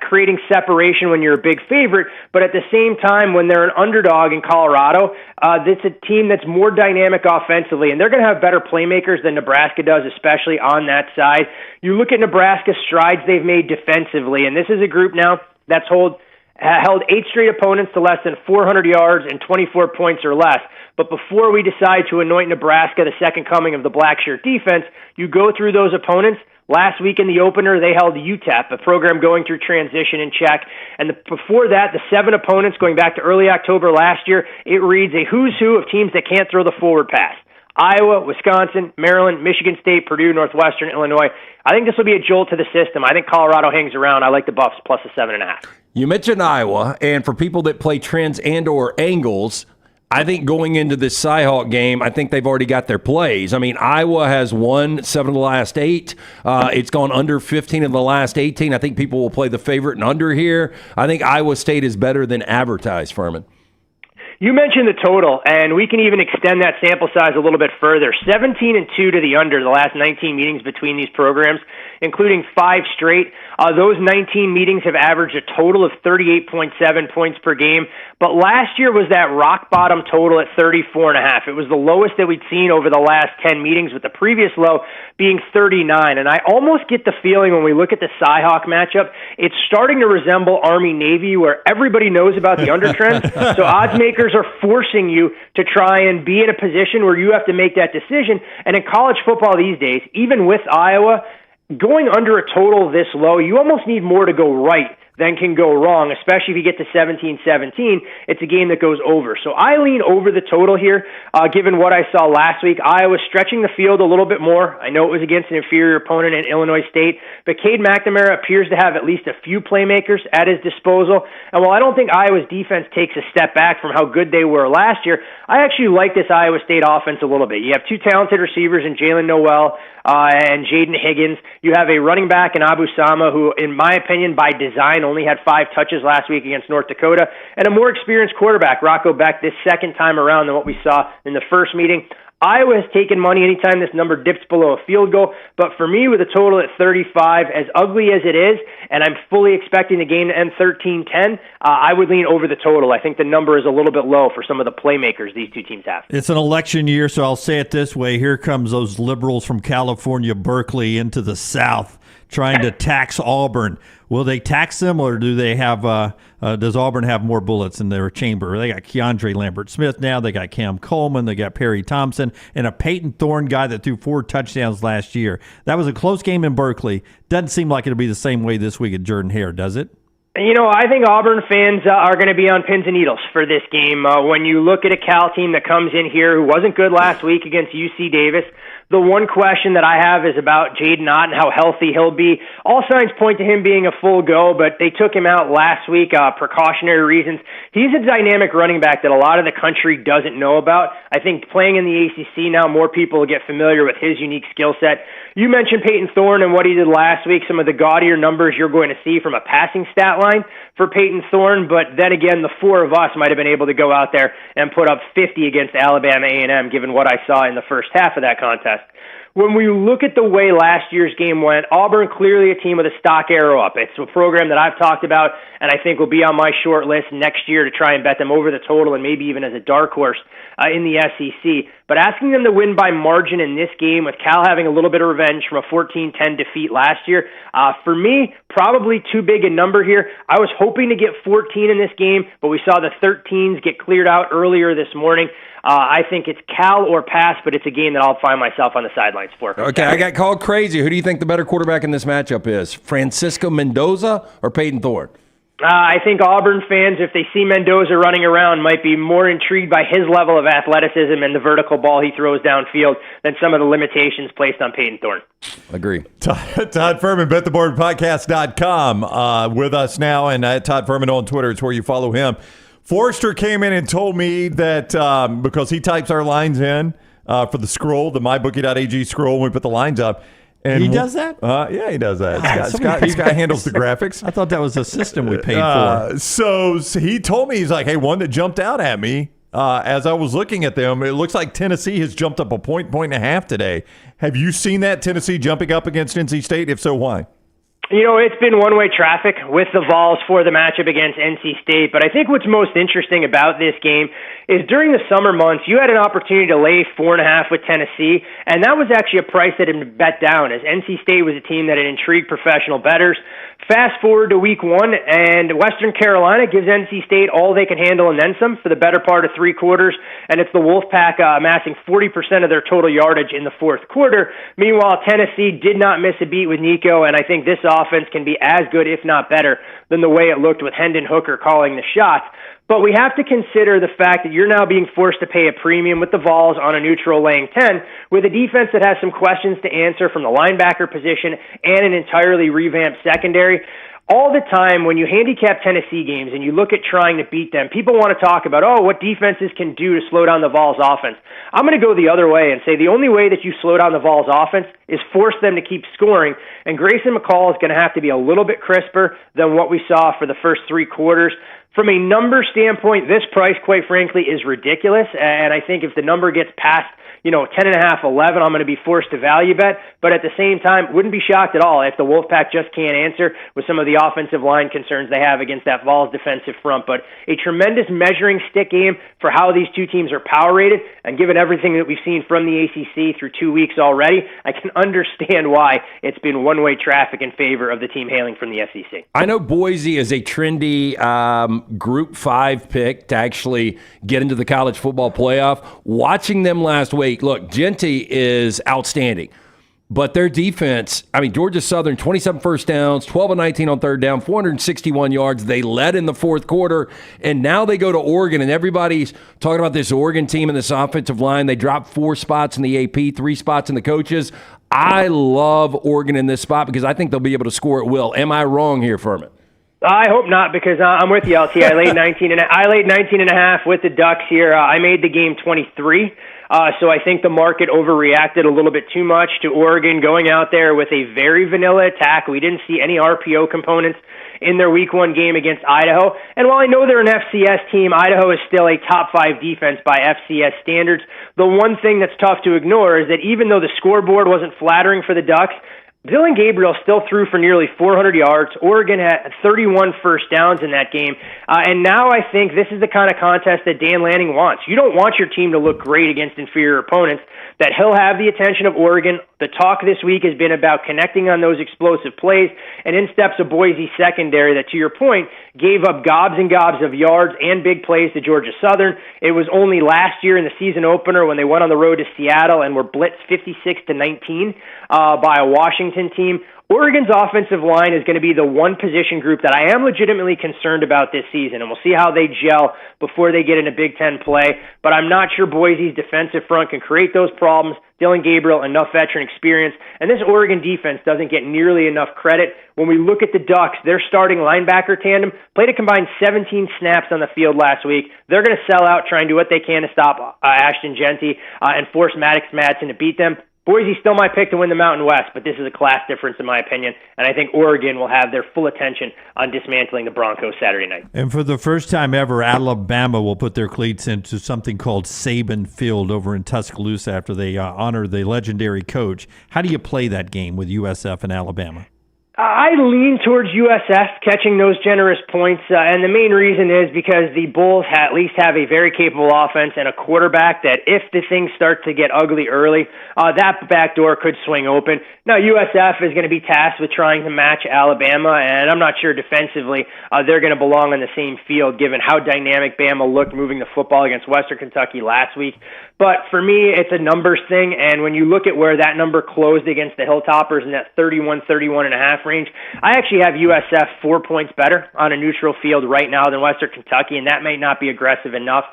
creating separation when you're a big favorite, but at the same time, when they're an underdog in Colorado, it's a team that's more dynamic offensively, and they're going to have better playmakers than Nebraska does, especially on that side. You look at Nebraska's strides they've made defensively, and this is a group now that's held 8 straight opponents to less than 400 yards and 24 points or less. But before we decide to anoint Nebraska the second coming of the black shirt defense, you go through those opponents. Last week in the opener, they held UTEP, a program going through transition in check. And before that, the 7 opponents going back to early October last year, it reads a who's who of teams that can't throw the forward pass. Iowa, Wisconsin, Maryland, Michigan State, Purdue, Northwestern, Illinois. I think this will be a jolt to the system. I think Colorado hangs around. I like the Buffs plus a 7.5. You mentioned Iowa, and for people that play trends and or angles, I think going into this Cyhawk game, I think they've already got their plays. I mean, Iowa has won 7 of the last 8. It's gone under 15 of the last 18. I think people will play the favorite and under here. I think Iowa State is better than advertised, Ferman. You mentioned the total, and we can even extend that sample size a little bit further. 17-2 to the under the last 19 meetings between these programs, including 5 straight. Those 19 meetings have averaged a total of 38.7 points per game, but last year was that rock bottom total at 34.5. It was the lowest that we'd seen over the last 10 meetings, with the previous low being 39. And I almost get the feeling when we look at the Cyhawk matchup, it's starting to resemble Army-Navy, where everybody knows about the undertrends, so odds makers are forcing you to try and be in a position where you have to make that decision. And in college football these days, even with Iowa, going under a total this low, you almost need more to go right than can go wrong, especially if you get to 17-17. It's a game that goes over. So I lean over the total here, given what I saw last week. Iowa stretching the field a little bit more. I know it was against an inferior opponent in Illinois State, but Cade McNamara appears to have at least a few playmakers at his disposal. And while I don't think Iowa's defense takes a step back from how good they were last year, I actually like this Iowa State offense a little bit. You have 2 talented receivers in Jalen Noel and Jaden Higgins. You have a running back in Abu Sama who, in my opinion, by design, only had 5 touches last week against North Dakota, and a more experienced quarterback, Rocco Beck, this second time around than what we saw in the first meeting. Iowa has taken money anytime this number dips below a field goal, but for me, with a total at 35, as ugly as it is, and I'm fully expecting the game to end 13-10, I would lean over the total. I think the number is a little bit low for some of the playmakers these two teams have. It's an election year, so I'll say it this way. Here comes those liberals from California, Berkeley, into the South, trying to tax Auburn. Will they tax them, or do they have? Does Auburn have more bullets in their chamber? They got Keandre Lambert-Smith now. They got Cam Coleman. They got Perry Thompson and a Peyton Thorne guy that threw 4 touchdowns last year. That was a close game in Berkeley. Doesn't seem like it'll be the same way this week at Jordan-Hare, does it? You know, I think Auburn fans are going to be on pins and needles for this game. When you look at a Cal team that comes in here who wasn't good last week against UC Davis, the one question that I have is about Jaden Ott and how healthy he'll be. All signs point to him being a full go, but they took him out last week, precautionary reasons. He's a dynamic running back that a lot of the country doesn't know about. I think playing in the ACC now, more people will get familiar with his unique skill set. You mentioned Peyton Thorne and what he did last week, some of the gaudier numbers you're going to see from a passing stat line for Peyton Thorne, but then again, the 4 of us might have been able to go out there and put up 50 against Alabama A&M, given what I saw in the first half of that contest. When we look at the way last year's game went, Auburn clearly a team with a stock arrow up. It's a program that I've talked about and I think will be on my short list next year to try and bet them over the total and maybe even as a dark horse in the SEC. But asking them to win by margin in this game, with Cal having a little bit of revenge from a 14-10 defeat last year, for me, probably too big a number here. I was hoping to get 14 in this game, but we saw the 13s get cleared out earlier this morning. I think it's Cal or pass, but it's a game that I'll find myself on the sidelines for. Okay, I got called crazy. Who do you think the better quarterback in this matchup is? Francisco Mendoza or Peyton Thorne? I think Auburn fans, if they see Mendoza running around, might be more intrigued by his level of athleticism and the vertical ball he throws downfield than some of the limitations placed on Peyton Thorne. Agree. Todd Ferman, bettheboardpodcast.com, with us now, and Todd Ferman on Twitter. It's where you follow him. Forrester came in and told me that because he types our lines in for the scroll, the mybookie.ag scroll, when we put the lines up. And he does that? Yeah, he does that. Scott handles the graphics. I thought that was a system we paid for. So he told me, he's like, hey, one that jumped out at me as I was looking at them, it looks like Tennessee has jumped up a point and a half today. Have you seen that, Tennessee jumping up against NC State? If so, why? You know, it's been one-way traffic with the Vols for the matchup against NC State, but I think what's most interesting about this game is during the summer months, you had an opportunity to lay 4.5 with Tennessee, and that was actually a price that had been bet down, as NC State was a team that had intrigued professional bettors. Fast forward to week 1, and Western Carolina gives NC State all they can handle and then some for the better part of 3 quarters, and it's the Wolfpack amassing 40% of their total yardage in the 4th quarter. Meanwhile, Tennessee did not miss a beat with Nico, and I think this offense can be as good, if not better, than the way it looked with Hendon Hooker calling the shots. But we have to consider the fact that you're now being forced to pay a premium with the Vols on a neutral laying 10 with a defense that has some questions to answer from the linebacker position and an entirely revamped secondary. All the time when you handicap Tennessee games and you look at trying to beat them, people want to talk about, what defenses can do to slow down the Vols offense. I'm going to go the other way and say the only way that you slow down the Vols offense is force them to keep scoring, and Grayson McCall is going to have to be a little bit crisper than what we saw for the first 3 quarters. From a number standpoint, this price, quite frankly, is ridiculous, and I think if the number gets past 10.5, 11, I'm going to be forced to value bet. But at the same time, wouldn't be shocked at all if the Wolfpack just can't answer with some of the offensive line concerns they have against that Vols defensive front. But a tremendous measuring stick game for how these two teams are power rated, and given everything that we've seen from the ACC through 2 weeks already, I can understand why it's been one-way traffic in favor of the team hailing from the SEC. I know Boise is a trendy Group 5 pick to actually get into the college football playoff. Watching them last week, look, Genty is outstanding, but their defense, Georgia Southern, 27 first downs, 12 of 19 on third down, 461 yards. They led in the 4th quarter, and now they go to Oregon, and everybody's talking about this Oregon team and this offensive line. They dropped 4 spots in the AP, 3 spots in the coaches. I love Oregon in this spot because I think they'll be able to score at will. Am I wrong here, Ferman? I hope not, because I'm with you, LT. I laid 19.5 with the Ducks here. I made the game 23. So I think the market overreacted a little bit too much to Oregon going out there with a very vanilla attack. We didn't see any RPO components in their Week 1 game against Idaho. And while I know they're an FCS team, Idaho is still a top 5 defense by FCS standards. The one thing that's tough to ignore is that even though the scoreboard wasn't flattering for the Ducks, Dillon Gabriel still threw for nearly 400 yards. Oregon had 31 first downs in that game. And now I think this is the kind of contest that Dan Lanning wants. You don't want your team to look great against inferior opponents, that he'll have the attention of Oregon. The talk this week has been about connecting on those explosive plays, and in steps a Boise secondary that, to your point, gave up gobs and gobs of yards and big plays to Georgia Southern. It was only last year in the season opener when they went on the road to Seattle and were blitzed 56-19 by a Washington team. Oregon's offensive line is going to be the one position group that I am legitimately concerned about this season, and we'll see how they gel before they get into Big Ten play. But I'm not sure Boise's defensive front can create those problems. Dillon Gabriel, enough veteran experience, and this Oregon defense doesn't get nearly enough credit. When we look at the Ducks, their starting linebacker tandem played a combined 17 snaps on the field last week. They're going to sell out, try and do what they can to stop Ashton Genty and force Maddox Madsen to beat them. Boise still my pick to win the Mountain West, but this is a class difference in my opinion, and I think Oregon will have their full attention on dismantling the Broncos Saturday night. And for the first time ever, Alabama will put their cleats into something called Saban Field over in Tuscaloosa after they honor the legendary coach. How do you play that game with USF and Alabama? I lean towards USF catching those generous points, and the main reason is because the Bulls at least have a very capable offense and a quarterback that if the things start to get ugly early, that back door could swing open. Now, USF is going to be tasked with trying to match Alabama, and I'm not sure defensively they're going to belong on the same field given how dynamic Bama looked moving the football against Western Kentucky last week. But for me, it's a numbers thing, and when you look at where that number closed against the Hilltoppers in that 31.5 range, I actually have USF 4 points better on a neutral field right now than Western Kentucky, and that may not be aggressive enough.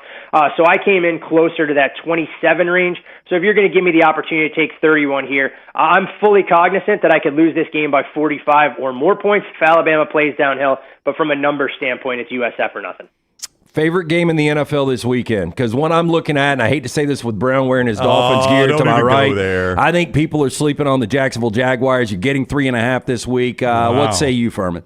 So I came in closer to that 27 range. So if you're going to give me the opportunity to take 31 here, I'm fully cognizant that I could lose this game by 45 or more points if Alabama plays downhill, but from a number standpoint, it's USF or nothing. Favorite game in the NFL this weekend? Because one I'm looking at, and I hate to say this with Brown wearing his Dolphins gear to my right, I think people are sleeping on the Jacksonville Jaguars. You're getting 3.5 this week. Wow. What say you, Ferman?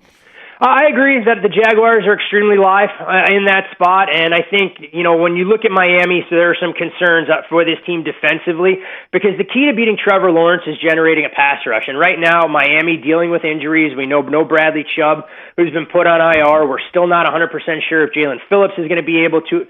I agree that the Jaguars are extremely live in that spot, and I think, when you look at Miami, so there are some concerns for this team defensively, because the key to beating Trevor Lawrence is generating a pass rush, and right now, Miami dealing with injuries. We know no Bradley Chubb, who's been put on IR. We're still not 100% sure if Jalen Phillips is going to be able to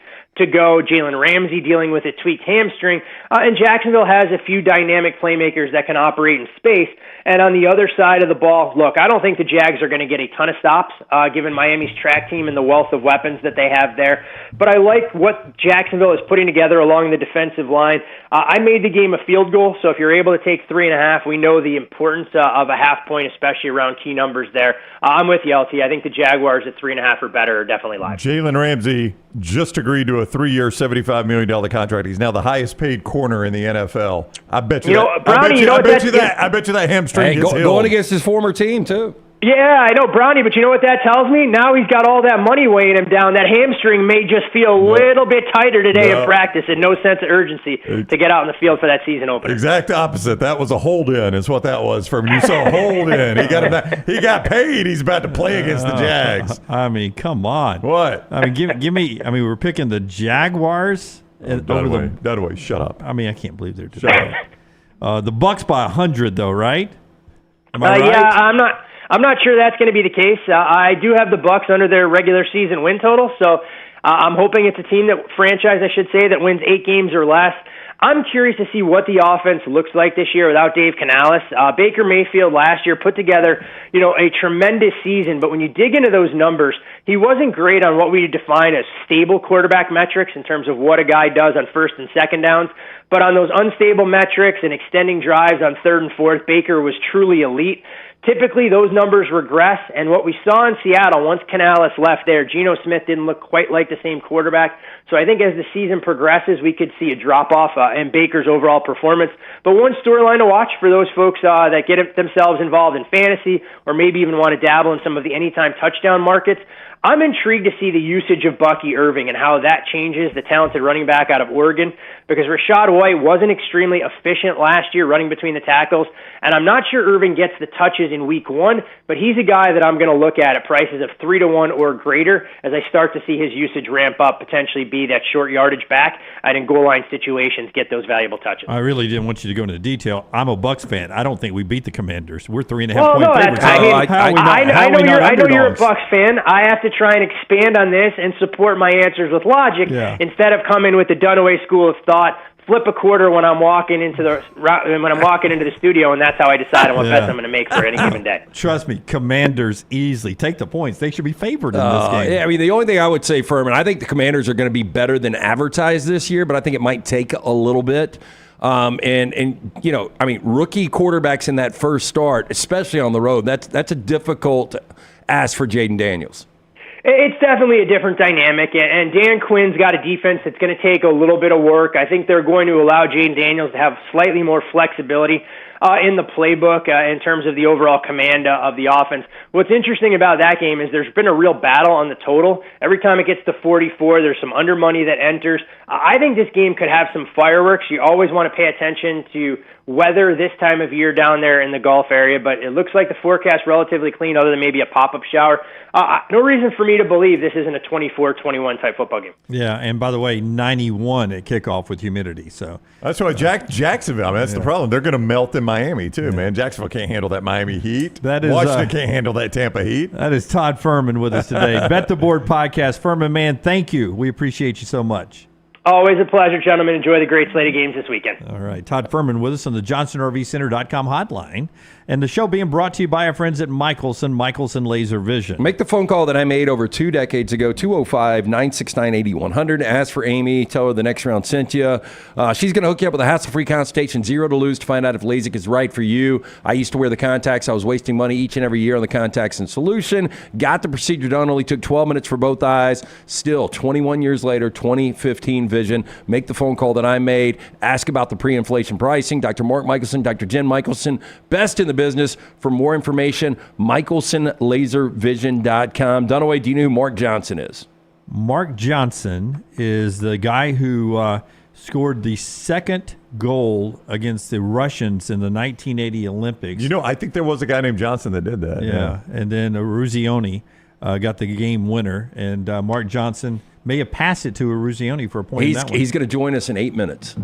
go. Jalen Ramsey dealing with a tweaked hamstring, and Jacksonville has a few dynamic playmakers that can operate in space. And on the other side of the ball, look, I don't think the Jags are going to get a ton of stops, given Miami's track team and the wealth of weapons that they have there. But I like what Jacksonville is putting together along the defensive line. I made the game a field goal, so if you're able to take 3.5, we know the importance of a half point, especially around key numbers there. I'm with you, LT. I think the Jaguars at 3.5 or better are definitely live. Jalen Ramsey just agreed to a 3-year, $75 million contract. He's now the highest paid corner in the NFL. I bet you that. I bet you that hamstring is going against his former team, too. Yeah, I know, Brownie, but you know what that tells me? Now he's got all that money weighing him down. That hamstring may just feel a little bit tighter today in practice and no sense of urgency to get out in the field for that season opener. Exact opposite. That was a hold-in is what that was from you. Saw a hold-in. He got paid. He's about to play against the Jags. I mean, come on. What? I mean, give me. I mean, we're picking the Jaguars. Dunaway, shut up. I mean, I can't believe they're doing that. The Bucks by 100, though, right? Am I right? Yeah, I'm not sure that's going to be the case. I do have the Bucks under their regular season win total, so I'm hoping it's a team that wins 8 games or less. I'm curious to see what the offense looks like this year without Dave Canales. Baker Mayfield last year put together, a tremendous season, but when you dig into those numbers, he wasn't great on what we define as stable quarterback metrics in terms of what a guy does on first and second downs. But on those unstable metrics and extending drives on third and fourth, Baker was truly elite. Typically, those numbers regress, and what we saw in Seattle, once Canales left there, Geno Smith didn't look quite like the same quarterback. So I think as the season progresses, we could see a drop-off in Baker's overall performance. But one storyline to watch for those folks that get themselves involved in fantasy or maybe even want to dabble in some of the anytime touchdown markets, I'm intrigued to see the usage of Bucky Irving and how that changes the talented running back out of Oregon, because Rachaad White wasn't extremely efficient last year running between the tackles, and I'm not sure Irving gets the touches in week 1, but he's a guy that I'm going to look at prices of 3-1 or greater as I start to see his usage ramp up, potentially be that short yardage back, and in goal line situations get those valuable touches. I really didn't want you to go into the detail. I'm a Bucs fan. I don't think we beat the Commanders. We're 3.5 point favorites. I know you're a Bucs fan. I have to try and expand on this and support my answers with logic instead of coming with the Dunaway school of thought. Flip a quarter when I'm walking into the studio, and that's how I decide on what bets I'm going to make for any given day. Trust me, Commanders easily take the points. They should be favored in this game. Yeah, I mean, the only thing I would say, Ferman, I think the Commanders are going to be better than advertised this year, but I think it might take a little bit. Rookie quarterbacks in that first start, especially on the road, that's a difficult ask for Jaden Daniels. It's definitely a different dynamic, and Dan Quinn's got a defense that's going to take a little bit of work. I think they're going to allow Jaden Daniels to have slightly more flexibility in the playbook in terms of the overall command of the offense. What's interesting about that game is there's been a real battle on the total. Every time it gets to 44, there's some under money that enters. I think this game could have some fireworks. You always want to pay attention to weather this time of year down there in the Gulf area, but it looks like the forecast relatively clean other than maybe a pop-up shower. No reason for me to believe this isn't a 24-21 type football game. Yeah, and by the way, 91 at kickoff with humidity. So that's why Jacksonville, I mean, that's the problem. They're going to melt in Miami too, man. Jacksonville can't handle that Miami heat. Washington can't handle that Tampa heat. That is Todd Ferman with us today. Bet the Board podcast. Ferman, man, thank you. We appreciate you so much. Always a pleasure, gentlemen. Enjoy the great slate of games this weekend. All right. Todd Ferman with us on the JohnsonRVCenter.com hotline. And the show being brought to you by our friends at Michelson Laser Vision. Make the phone call that I made over 2 decades ago, 205-969-8100. Ask for Amy. Tell her the next round sent you. She's going to hook you up with a hassle-free consultation, 0 to lose, to find out if LASIK is right for you. I used to wear the contacts. I was wasting money each and every year on the contacts and solution. Got the procedure done. Only took 12 minutes for both eyes. Still, 21 years later, 2015 vision. Make the phone call that I made. Ask about the pre-inflation pricing. Dr. Mark Michelson, Dr. Jen Michelson, best in the business. For more information, MichelsonLaserVision.com. Dunaway, do you know who Mark Johnson is? Mark Johnson is the guy who scored the second goal against the Russians in the 1980 Olympics. You know, I think there was a guy named Johnson that did that. Yeah. And then Ruzioni. got the game winner. And Mark Johnson may have passed it to Eruzione for a point in that one. He's going to join us in 8 minutes.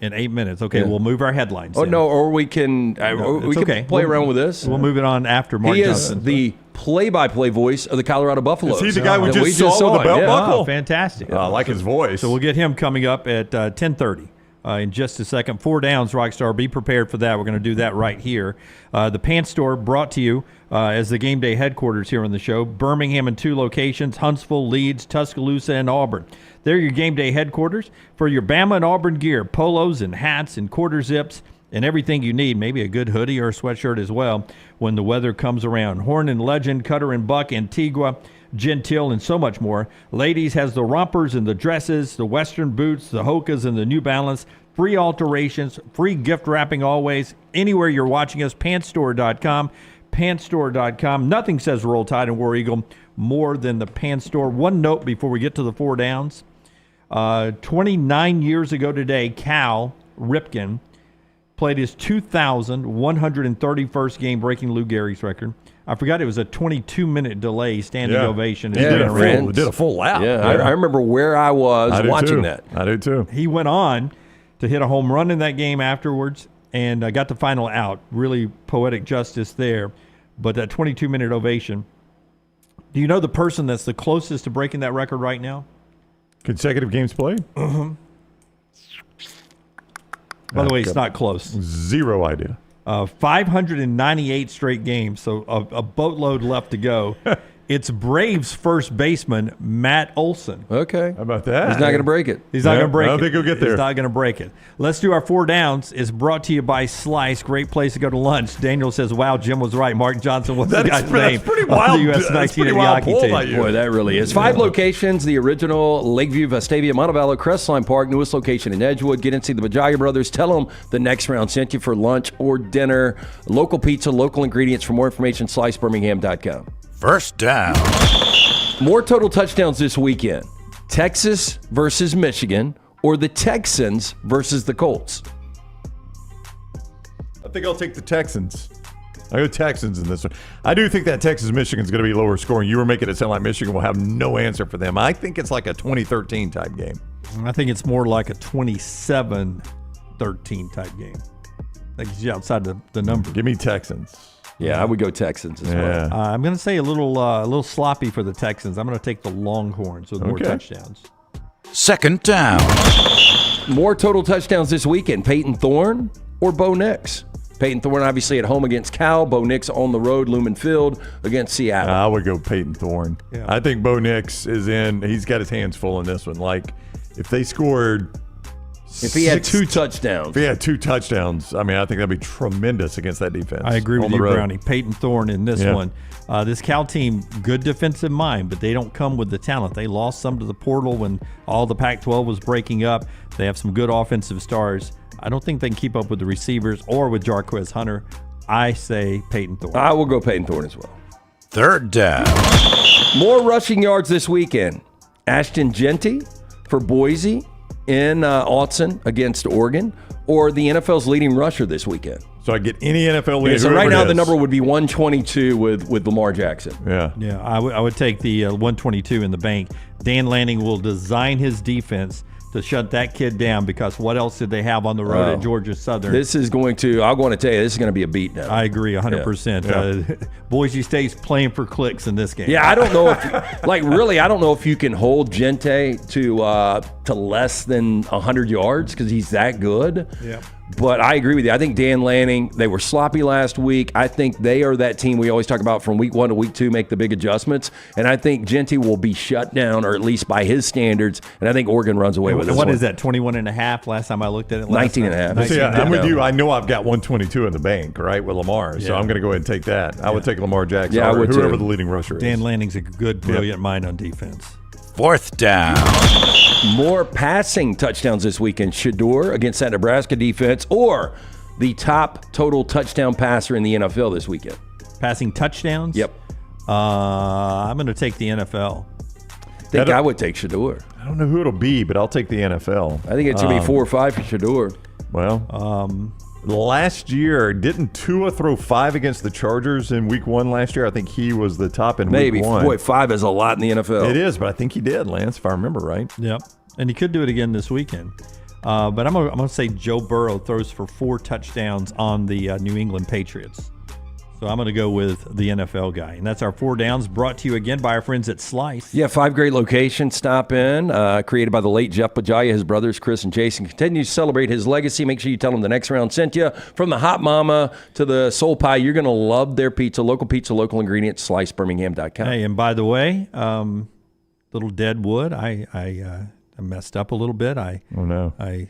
In 8 minutes. Okay, we'll move our headlines. Oh, no, or we can play around with this. We'll move it on after Mark Johnson. He is the play-by-play voice of the Colorado Buffaloes. Is he the guy we just saw with the belt buckle? Oh, fantastic. I like his voice. So we'll get him coming up at 10:30. In just a second. 4 downs, Rockstar. Be prepared for that. We're going to do that right here. The Pants Store brought to you as the game day headquarters here on the show. Birmingham in 2 locations, Huntsville, Leeds, Tuscaloosa, and Auburn. They're your game day headquarters for your Bama and Auburn gear, polos and hats and quarter zips and everything you need, maybe a good hoodie or a sweatshirt as well when the weather comes around. Horn and Legend, Cutter and Buck, Antigua, Gentile, and so much more. Ladies has the rompers and the dresses, the Western boots, the Hokas, and the New Balance. Free alterations, free gift wrapping always. Anywhere you're watching us, pantstore.com, pantstore.com. Nothing says Roll Tide and War Eagle more than the Pants Store. One note before we get to the 4 downs. 29 years ago today, Cal Ripken played his 2,131st game, breaking Lou Gehrig's record. I forgot it was a 22-minute delay standing ovation. Did a full lap. Yeah, I remember where I was watching that. I do too. He went on to hit a home run in that game afterwards and got the final out. Really poetic justice there. But that 22-minute ovation. Do you know the person that's the closest to breaking that record right now? Consecutive games played? By the way, it's not close. Zero idea. 598 straight games, so a boatload left to go. It's Braves first baseman Matt Olson. Okay. How about that? He's not going to break it. He's not going to break it. I don't think he'll get there. He's not going to break it. Let's do our 4 downs. It's brought to you by Slice. Great place to go to lunch. Daniel says, wow, Jim was right. Mark Johnson was the guy's name. That's pretty wild. The U.S. 1980 hockey team. Boy, that really is. 5 locations. The original Lakeview, Vestavia, Montevallo, Crestline Park, newest location in Edgewood. Get in, see the Bajaga brothers. Tell them the next round sent you for lunch or dinner. Local pizza, local ingredients. For more information, slicebirmingham.com. First down. More total touchdowns this weekend. Texas versus Michigan or the Texans versus the Colts? I think I'll take the Texans. I go Texans in this one. I do think that Texas-Michigan's going to be lower scoring. You were making it sound like Michigan will have no answer for them. I think it's like a 2013 type game. I think it's more like a 27-13 type game. That gets you outside the number. Give me Texans. Yeah, I would go Texans as well. I'm going to say a little sloppy for the Texans. I'm going to take the Longhorns with more touchdowns. Second down. More total touchdowns this weekend. Peyton Thorne or Bo Nix? Peyton Thorne obviously at home against Cal. Bo Nix on the road, Lumen Field against Seattle. I would go Peyton Thorne. Yeah. I think Bo Nix is in. He's got his hands full in this one. Like, if they scored... If he had 2 touchdowns. If he had 2 touchdowns, I mean, I think that'd be tremendous against that defense. I agree with you, Brownie. Peyton Thorne in this one. This Cal team, good defensive mind, but they don't come with the talent. They lost some to the portal when all the Pac-12 was breaking up. They have some good offensive stars. I don't think they can keep up with the receivers or with Jarquez Hunter. I say Peyton Thorne. I will go Peyton Thorne as well. Third down. More rushing yards this weekend. Ashton Genty for Boise in Autzen against Oregon, or the NFL's leading rusher this weekend. So I get any NFL leader. So right now the number would be 122 with Lamar Jackson. Yeah. I would take the 122 in the bank. Dan Lanning will design his defense to shut that kid down, because what else did they have on the road at Georgia Southern? This is going to, I'm going to tell you, this is going to be a beatdown. I agree 100%. Boise State's playing for clicks in this game. Yeah, I don't know if, I don't know if you can hold Gente to less than 100 yards because he's that good. Yeah. But I agree with you. I think Dan Lanning, they were sloppy last week. I think they are that team we always talk about from week 1 to week 2, make the big adjustments. And I think Genty will be shut down, or at least by his standards. And I think Oregon runs away with this What one. is that, 21.5 last time I looked at it? 19.5. See, I'm with you. I know I've got 122 in the bank, right, with Lamar. So I'm going to go ahead and take that. I would take Lamar Jackson. Yeah, I would whoever too. the leading rusher is. Dan Lanning's a good, brilliant mind on defense. Fourth down. More passing touchdowns this weekend. Shador against that Nebraska defense, or the top total touchdown passer in the NFL this weekend. Passing touchdowns? Yep. I'm going to take the NFL. I would take Shador. I don't know who it'll be, but I'll take the NFL. I think it's going to be 4 or 5 for Shador. Well, Last year, didn't Tua throw 5 against the Chargers in week 1 last year? I think he was the top in Maybe. week 1. Boy, 5 is a lot in the NFL. It is, but I think he did, Lance, if I remember right. Yep. And he could do it again this weekend. But I'm gonna say Joe Burrow throws for 4 touchdowns on the New England Patriots. So I'm going to go with the NFL guy. And that's our 4 downs, brought to you again by our friends at Slice. Yeah, 5 great locations. Stop in. Created by the late Jeff Pajaya. His brothers, Chris and Jason, continue to celebrate his legacy. Make sure you tell them the next round sent you. From the Hot Mama to the Soul Pie, you're going to love their pizza. Local ingredients, slicebirmingham.com. Hey, and by the way, little dead wood, I messed up a little bit. Oh, no. I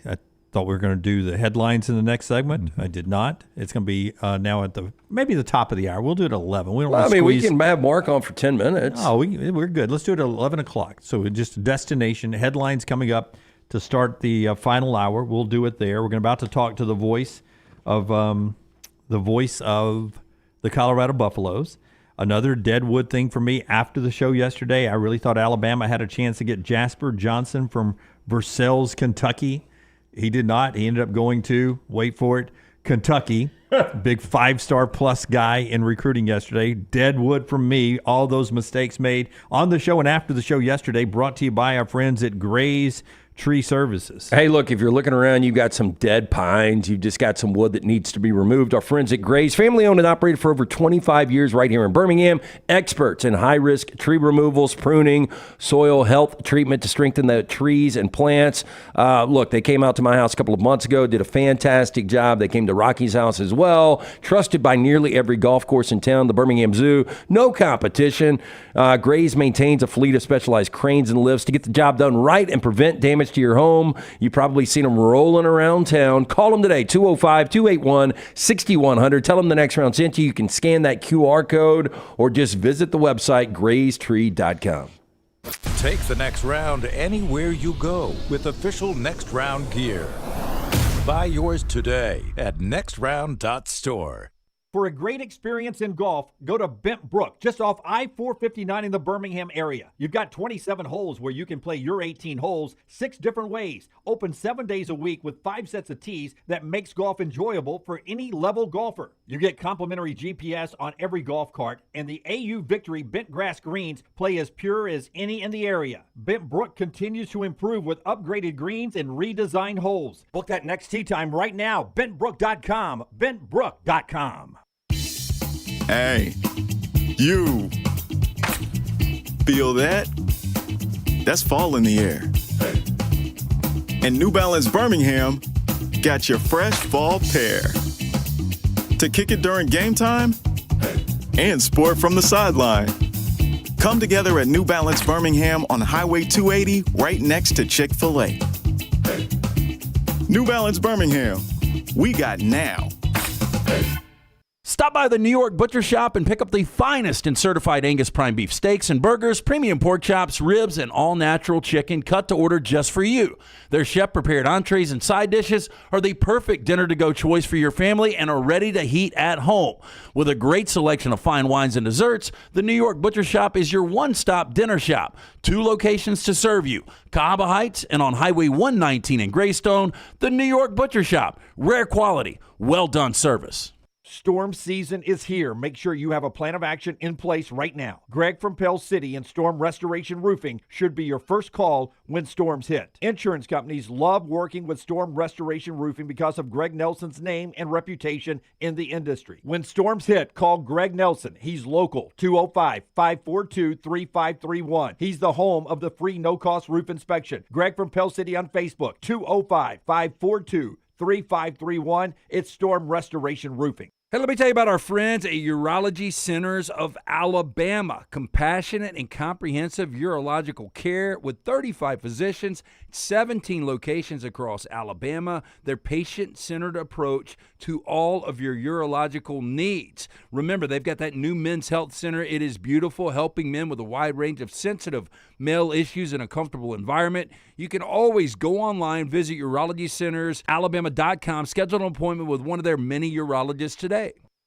thought we were going to do the headlines in the next segment. I did not. It's going to be now at maybe the top of the hour. We'll do it at 11. We don't want to squeeze. We can have Mark on for 10 minutes. Oh, we're good. Let's do it at 11 o'clock. So just a destination. Headlines coming up to start the final hour. We'll do it there. We're about to talk to the voice of the Colorado Buffaloes. Another deadwood thing for me after the show yesterday, I really thought Alabama had a chance to get Jasper Johnson from Versailles, Kentucky. He did not. He ended up going to, wait for it, Kentucky. Big 5-star plus guy in recruiting yesterday. Deadwood from me. All those mistakes made on the show and after the show yesterday, brought to you by our friends at Gray's Tree Services. Hey, look, if you're looking around, you've got some dead pines. You've just got some wood that needs to be removed. Our friends at Gray's, family owned and operated for over 25 years right here in Birmingham. Experts in high-risk tree removals, pruning, soil health treatment to strengthen the trees and plants. Look, they came out to my house a couple of months ago, did a fantastic job. They came to Rocky's house as well. Trusted by nearly every golf course in town, the Birmingham Zoo. No competition. Gray's maintains a fleet of specialized cranes and lifts to get the job done right and prevent damage to your home. You've probably seen them rolling around town. Call them today, 205-281-6100. Tell them the next round sent you. You can scan that QR code or just visit the website, graystree.com. Take the next round anywhere you go with official Next Round gear. Buy yours today at nextround.store. For a great experience in golf, go to Bent Brook, just off I-459 in the Birmingham area. You've got 27 holes where you can play your 18 holes 6 different ways. Open 7 days a week with 5 sets of tees that makes golf enjoyable for any level golfer. You get complimentary GPS on every golf cart, and the AU Victory bent grass greens play as pure as any in the area. Bent Brook continues to improve with upgraded greens and redesigned holes. Book that next tee time right now. BentBrook.com. BentBrook.com. Hey, you feel that? That's fall in the air. And New Balance Birmingham got your fresh fall pair to kick it during game time and sport from the sideline. Come together at New Balance Birmingham on Highway 280 right next to Chick-fil-A. New Balance Birmingham, we got now. Stop by the New York Butcher Shop and pick up the finest in certified Angus prime beef steaks and burgers, premium pork chops, ribs, and all-natural chicken cut to order just for you. Their chef-prepared entrees and side dishes are the perfect dinner-to-go choice for your family and are ready to heat at home. With a great selection of fine wines and desserts, the New York Butcher Shop is your one-stop dinner shop. 2 locations to serve you, Cahaba Heights and on Highway 119 in Greystone. The New York Butcher Shop. Rare quality, well-done service. Storm season is here. Make sure you have a plan of action in place right now. Greg from Pell City and Storm Restoration Roofing should be your first call when storms hit. Insurance companies love working with Storm Restoration Roofing because of Greg Nelson's name and reputation in the industry. When storms hit, call Greg Nelson. He's local, 205-542-3531. He's the home of the free no-cost roof inspection. Greg from Pell City on Facebook, 205-542-3531. It's Storm Restoration Roofing. Hey, let me tell you about our friends at Urology Centers of Alabama. Compassionate and comprehensive urological care with 35 physicians, 17 locations across Alabama. Their patient-centered approach to all of your urological needs. Remember, they've got that new men's health center. It is beautiful, helping men with a wide range of sensitive male issues in a comfortable environment. You can always go online, visit urologycentersalabama.com, schedule an appointment with one of their many urologists today.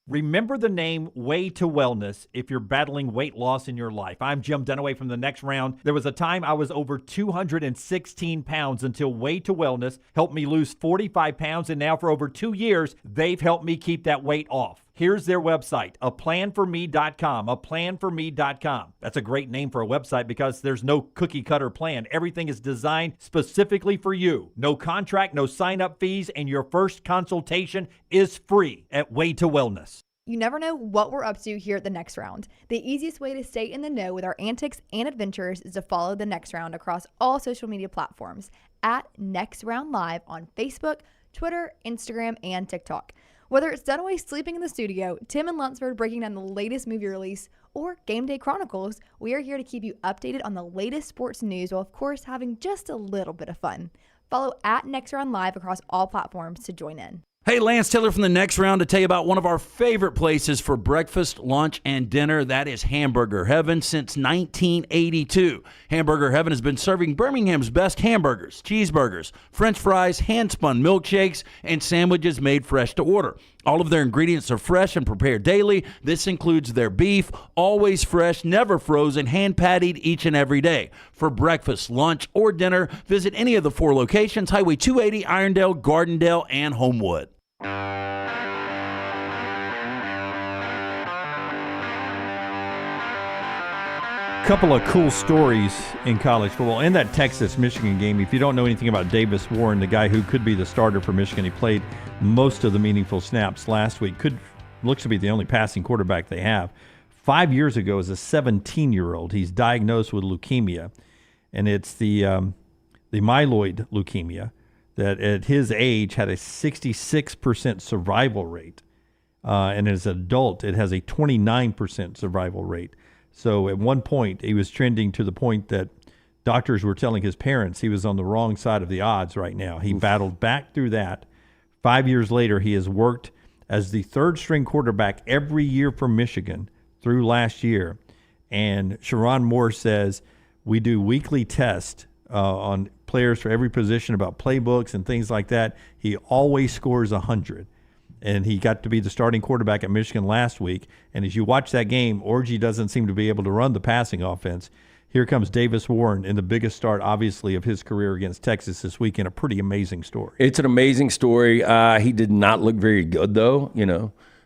Remember the name Way to Wellness if you're battling weight loss in your life. I'm Jim Dunaway from The Next Round. There was a time I was over 216 pounds until Way to Wellness helped me lose 45 pounds, and now for over 2 years, they've helped me keep that weight off. Here's their website, aplanforme.com, aplanforme.com. That's a great name for a website because there's no cookie-cutter plan. Everything is designed specifically for you. No contract, no sign-up fees, and your first consultation is free at Way to Wellness. You never know what we're up to here at The Next Round. The easiest way to stay in the know with our antics and adventures is to follow The Next Round across all social media platforms at Next Round Live on Facebook, Twitter, Instagram, and TikTok. Whether it's Dunaway sleeping in the studio, Tim and Lunceford breaking down the latest movie release, or Game Day Chronicles, we are here to keep you updated on the latest sports news while, of course, having just a little bit of fun. Follow at Next Round Live across all platforms to join in. Hey, Lance Taylor from The Next Round to tell you about one of our favorite places for breakfast, lunch, and dinner. That is Hamburger Heaven since 1982. Hamburger Heaven has been serving Birmingham's best hamburgers, cheeseburgers, French fries, hand-spun milkshakes, and sandwiches made fresh to order. All of their ingredients are fresh and prepared daily. This includes their beef, always fresh, never frozen, hand-pattied each and every day. For breakfast, lunch, or dinner, visit any of the 4 locations, Highway 280, Irondale, Gardendale, and Homewood. Couple of cool stories in college football. In that Texas-Michigan game, if you don't know anything about Davis Warren, the guy who could be the starter for Michigan, he played most of the meaningful snaps last week. Looks to be the only passing quarterback they have. 5 years ago, as a 17-year-old, he's diagnosed with leukemia, and it's the myeloid leukemia that at his age had a 66% survival rate. And as an adult, it has a 29% survival rate. So at one point, he was trending to the point that doctors were telling his parents he was on the wrong side of the odds right now. He battled back through that. 5 years later, he has worked as the third-string quarterback every year for Michigan through last year. And Sharon Moore says, we do weekly tests on players for every position about playbooks and things like that. He always scores 100. And he got to be the starting quarterback at Michigan last week. And as you watch that game, Orji doesn't seem to be able to run the passing offense. Here comes Davis Warren in the biggest start, obviously, of his career against Texas this weekend. A pretty amazing story. It's an amazing story. He did not look very good, though,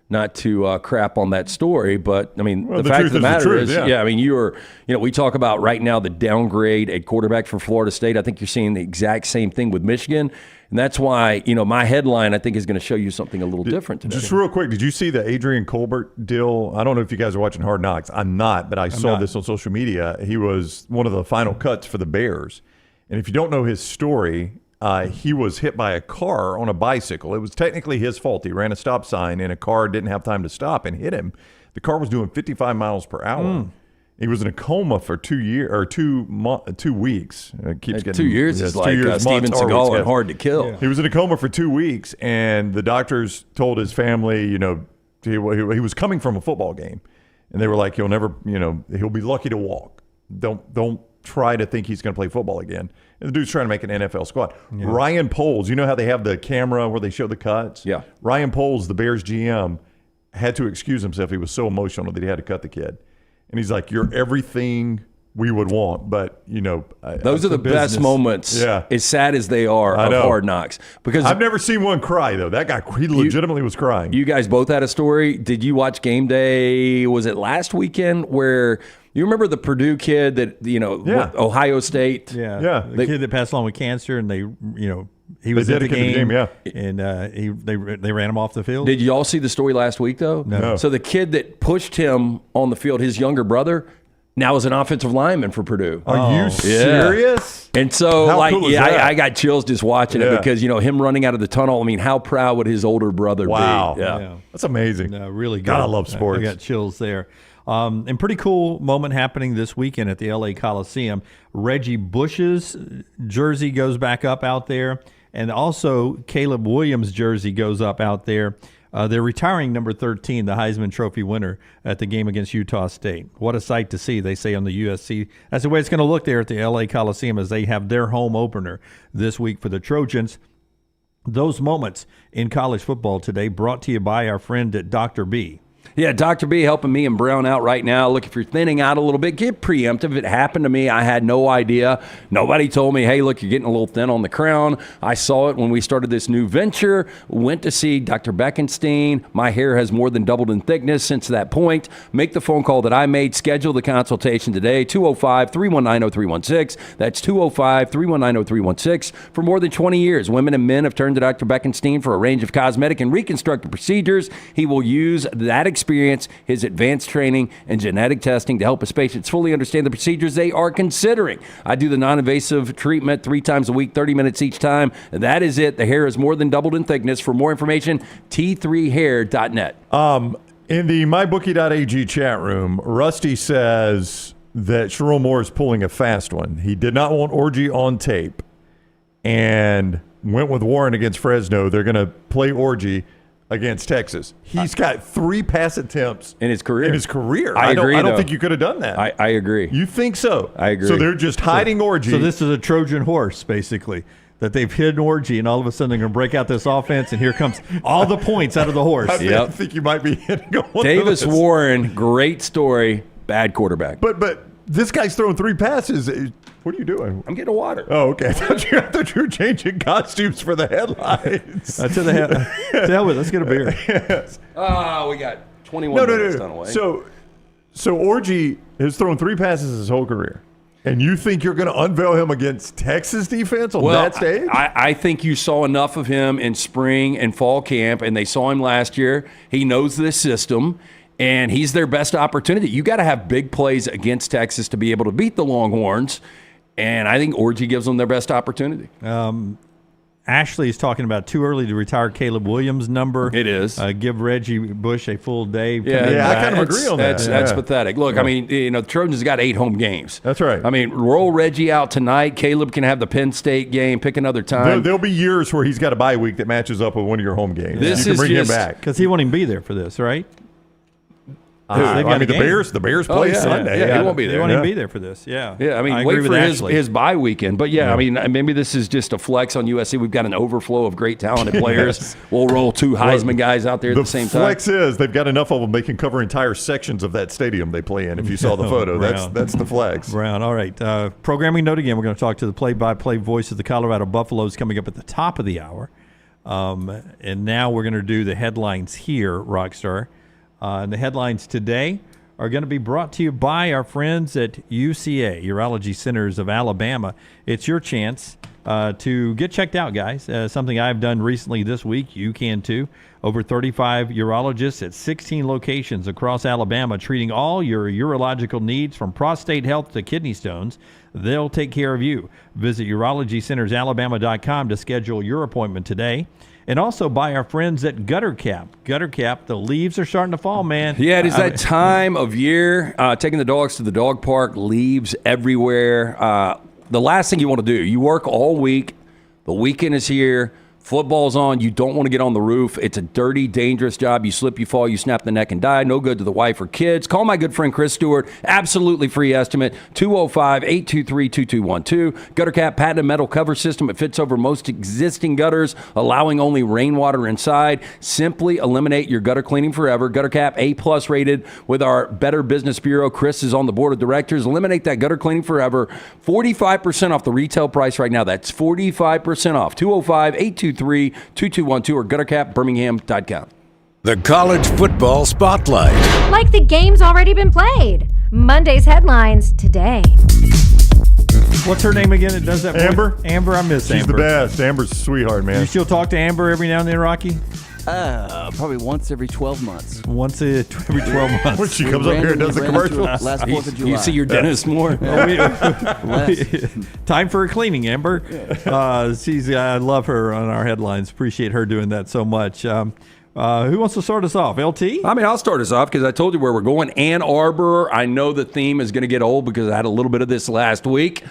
not to crap on that story. But, I mean, the fact of the matter is, I mean, we talk about right now the downgrade at quarterback for Florida State. I think you're seeing the exact same thing with Michigan. And that's why, my headline, I think, is going to show you something a little different today. Just real quick, did you see the Adrian Colbert deal? I don't know if you guys are watching Hard Knocks. I'm not, but I saw this on social media. He was one of the final cuts for the Bears. And if you don't know his story, he was hit by a car on a bicycle. It was technically his fault. He ran a stop sign, and a car didn't have time to stop and hit him. The car was doing 55 miles per hour. He was in a coma for 2 years or 2 weeks. It keeps getting 2 years. It's like Steven Seagal and Hard to Kill. Yeah. He was in a coma for 2 weeks, and the doctors told his family, he was coming from a football game, and they were like, "He'll never, he'll be lucky to walk. Don't try to think he's going to play football again." And the dude's trying to make an NFL squad. Yeah. Ryan Poles, you know how they have the camera where they show the cuts? Yeah. Ryan Poles, the Bears GM, had to excuse himself. He was so emotional that he had to cut the kid. And he's like, "You're everything we would want, but those are the best moments. Yeah, as sad as they are of Hard Knocks, because I've never seen one cry though. That guy, he legitimately was crying. You guys both had a story. Did you watch Game Day? Was it last weekend where you remember the Purdue kid that Ohio State? Yeah, the kid that passed along with cancer, and he was at the game, and they ran him off the field. Did you all see the story last week, though? No. So the kid that pushed him on the field, his younger brother, now is an offensive lineman for Purdue. Are you serious? And so, how cool is that? I got chills just watching it because, him running out of the tunnel, I mean, how proud would his older brother be? Yeah. That's amazing. Really good. God, I love sports. I got chills there. And pretty cool moment happening this weekend at the LA Coliseum. Reggie Bush's jersey goes back up out there. And also Caleb Williams' jersey goes up out there. They're retiring number 13, the Heisman Trophy winner, at the game against Utah State. What a sight to see, they say on the USC. That's the way it's going to look there at the LA Coliseum as they have their home opener this week for the Trojans. those moments in college football today, brought to you by our friend at Dr. B. Yeah, Dr. B helping me and Brown out right now. Look, if you're thinning out a little bit, get preemptive. It happened to me. I had no idea. Nobody told me, hey, look, you're getting a little thin on the crown. I saw it when we started this new venture. Went to see Dr. Beckenstein. My hair has more than doubled in thickness since that point. Make the phone call that I made. Schedule the consultation today, 205-319-0316. That's 205-319-0316. For more than 20 years, women and men have turned to Dr. Beckenstein for a range of cosmetic and reconstructive procedures. He will use that experience, his advanced training, and genetic testing to help his patients fully understand the procedures they are considering. I do the non-invasive treatment 3 times a week, 30 minutes each time. That is it. The hair is more than doubled in thickness. For more information, t3hair.net. In the mybookie.ag chat room, Rusty says that Sherrone Moore is pulling a fast one. He did not want Orji on tape and went with Warren against Fresno. They're going to play Orji against Texas. He's got 3 pass attempts in his career. I agree. I don't think you could have done that. I agree. You think so? I agree. So they're just hiding Orji. So this is a Trojan horse, basically, that they've hidden Orji, and all of a sudden they're going to break out this offense, and here comes all the points out of the horse. I think you might be hitting on Davis Warren, great story, bad quarterback. But this guy's throwing 3 passes. What are you doing? I'm getting water. Oh, okay. I thought you were changing costumes for the headlines. To hell with it. Let's get a beer. Yes. We got 21 minutes done away. So Orji has thrown 3 passes his whole career. And you think you're going to unveil him against Texas defense on that stage? I think you saw enough of him in spring and fall camp, and they saw him last year. He knows this system, and he's their best opportunity. You got to have big plays against Texas to be able to beat the Longhorns. And I think Orji gives them their best opportunity. Ashley is talking about too early to retire Caleb Williams' number. It is. Give Reggie Bush a full day. Yeah, I kind of agree on that. That's pathetic. Look, I mean, the Trojans got 8 home games. That's right. I mean, roll Reggie out tonight. Caleb can have the Penn State game, pick another time. There'll be years where he's got a bye week that matches up with one of your home games. This you can is bring him just- back. Because he won't even be there for this, right? The Bears play Sunday. Yeah, he won't be there. He won't even be there for this. Yeah. Yeah, I mean, agree wait with for his bye weekend. But I mean, maybe this is just a flex on USC. We've got an overflow of great talented players. Yes. We'll roll 2 Heisman guys out there at the same time. The flex is they've got enough of them they can cover entire sections of that stadium they play in. If you saw the photo, that's the flex. Brown. All right. Programming note again. We're going to talk to the play-by-play voice of the Colorado Buffaloes coming up at the top of the hour. And now we're going to do the headlines here, Rockstar. And the headlines today are going to be brought to you by our friends at UCA, Urology Centers of Alabama. It's your chance to get checked out, guys. Something I've done recently this week. You can too. Over 35 urologists at 16 locations across Alabama treating all your urological needs from prostate health to kidney stones. They'll take care of you. Visit urologycentersalabama.com to schedule your appointment today. And also by our friends at Gutter Cap. Gutter Cap, the leaves are starting to fall, man. Yeah, it is that time of year. Taking the dogs to the dog park, leaves everywhere. The last thing you want to do, you work all week. The weekend is here. Football's on. You don't want to get on the roof. It's a dirty, dangerous job. You slip, you fall, you snap the neck and die. No good to the wife or kids. Call my good friend Chris Stewart. Absolutely free estimate. 205-823-2212. Gutter Cap patented metal cover system. It fits over most existing gutters, allowing only rainwater inside. Simply eliminate your gutter cleaning forever. Gutter Cap A+ rated with our Better Business Bureau. Chris is on the board of directors. Eliminate that gutter cleaning forever. 45% off the retail price right now. That's 45% off. 205-823-2212 or guttercapbirmingham.com. The College Football Spotlight. Like the game's already been played. Monday's headlines today. What's her name again? It does that. Amber. Amber, I miss Amber. She's the best. Amber's a sweetheart, man. You still talk to Amber every now and then, Rocky? Probably once every 12 months. Once every 12 months. When she comes up here and does the commercials. Last 4th of July. You see your dentist more? Time for a cleaning, Amber. I love her on our headlines. Appreciate her doing that so much. Who wants to start us off? LT? I mean, I'll start us off because I told you where we're going. Ann Arbor. I know the theme is going to get old because I had a little bit of this last week.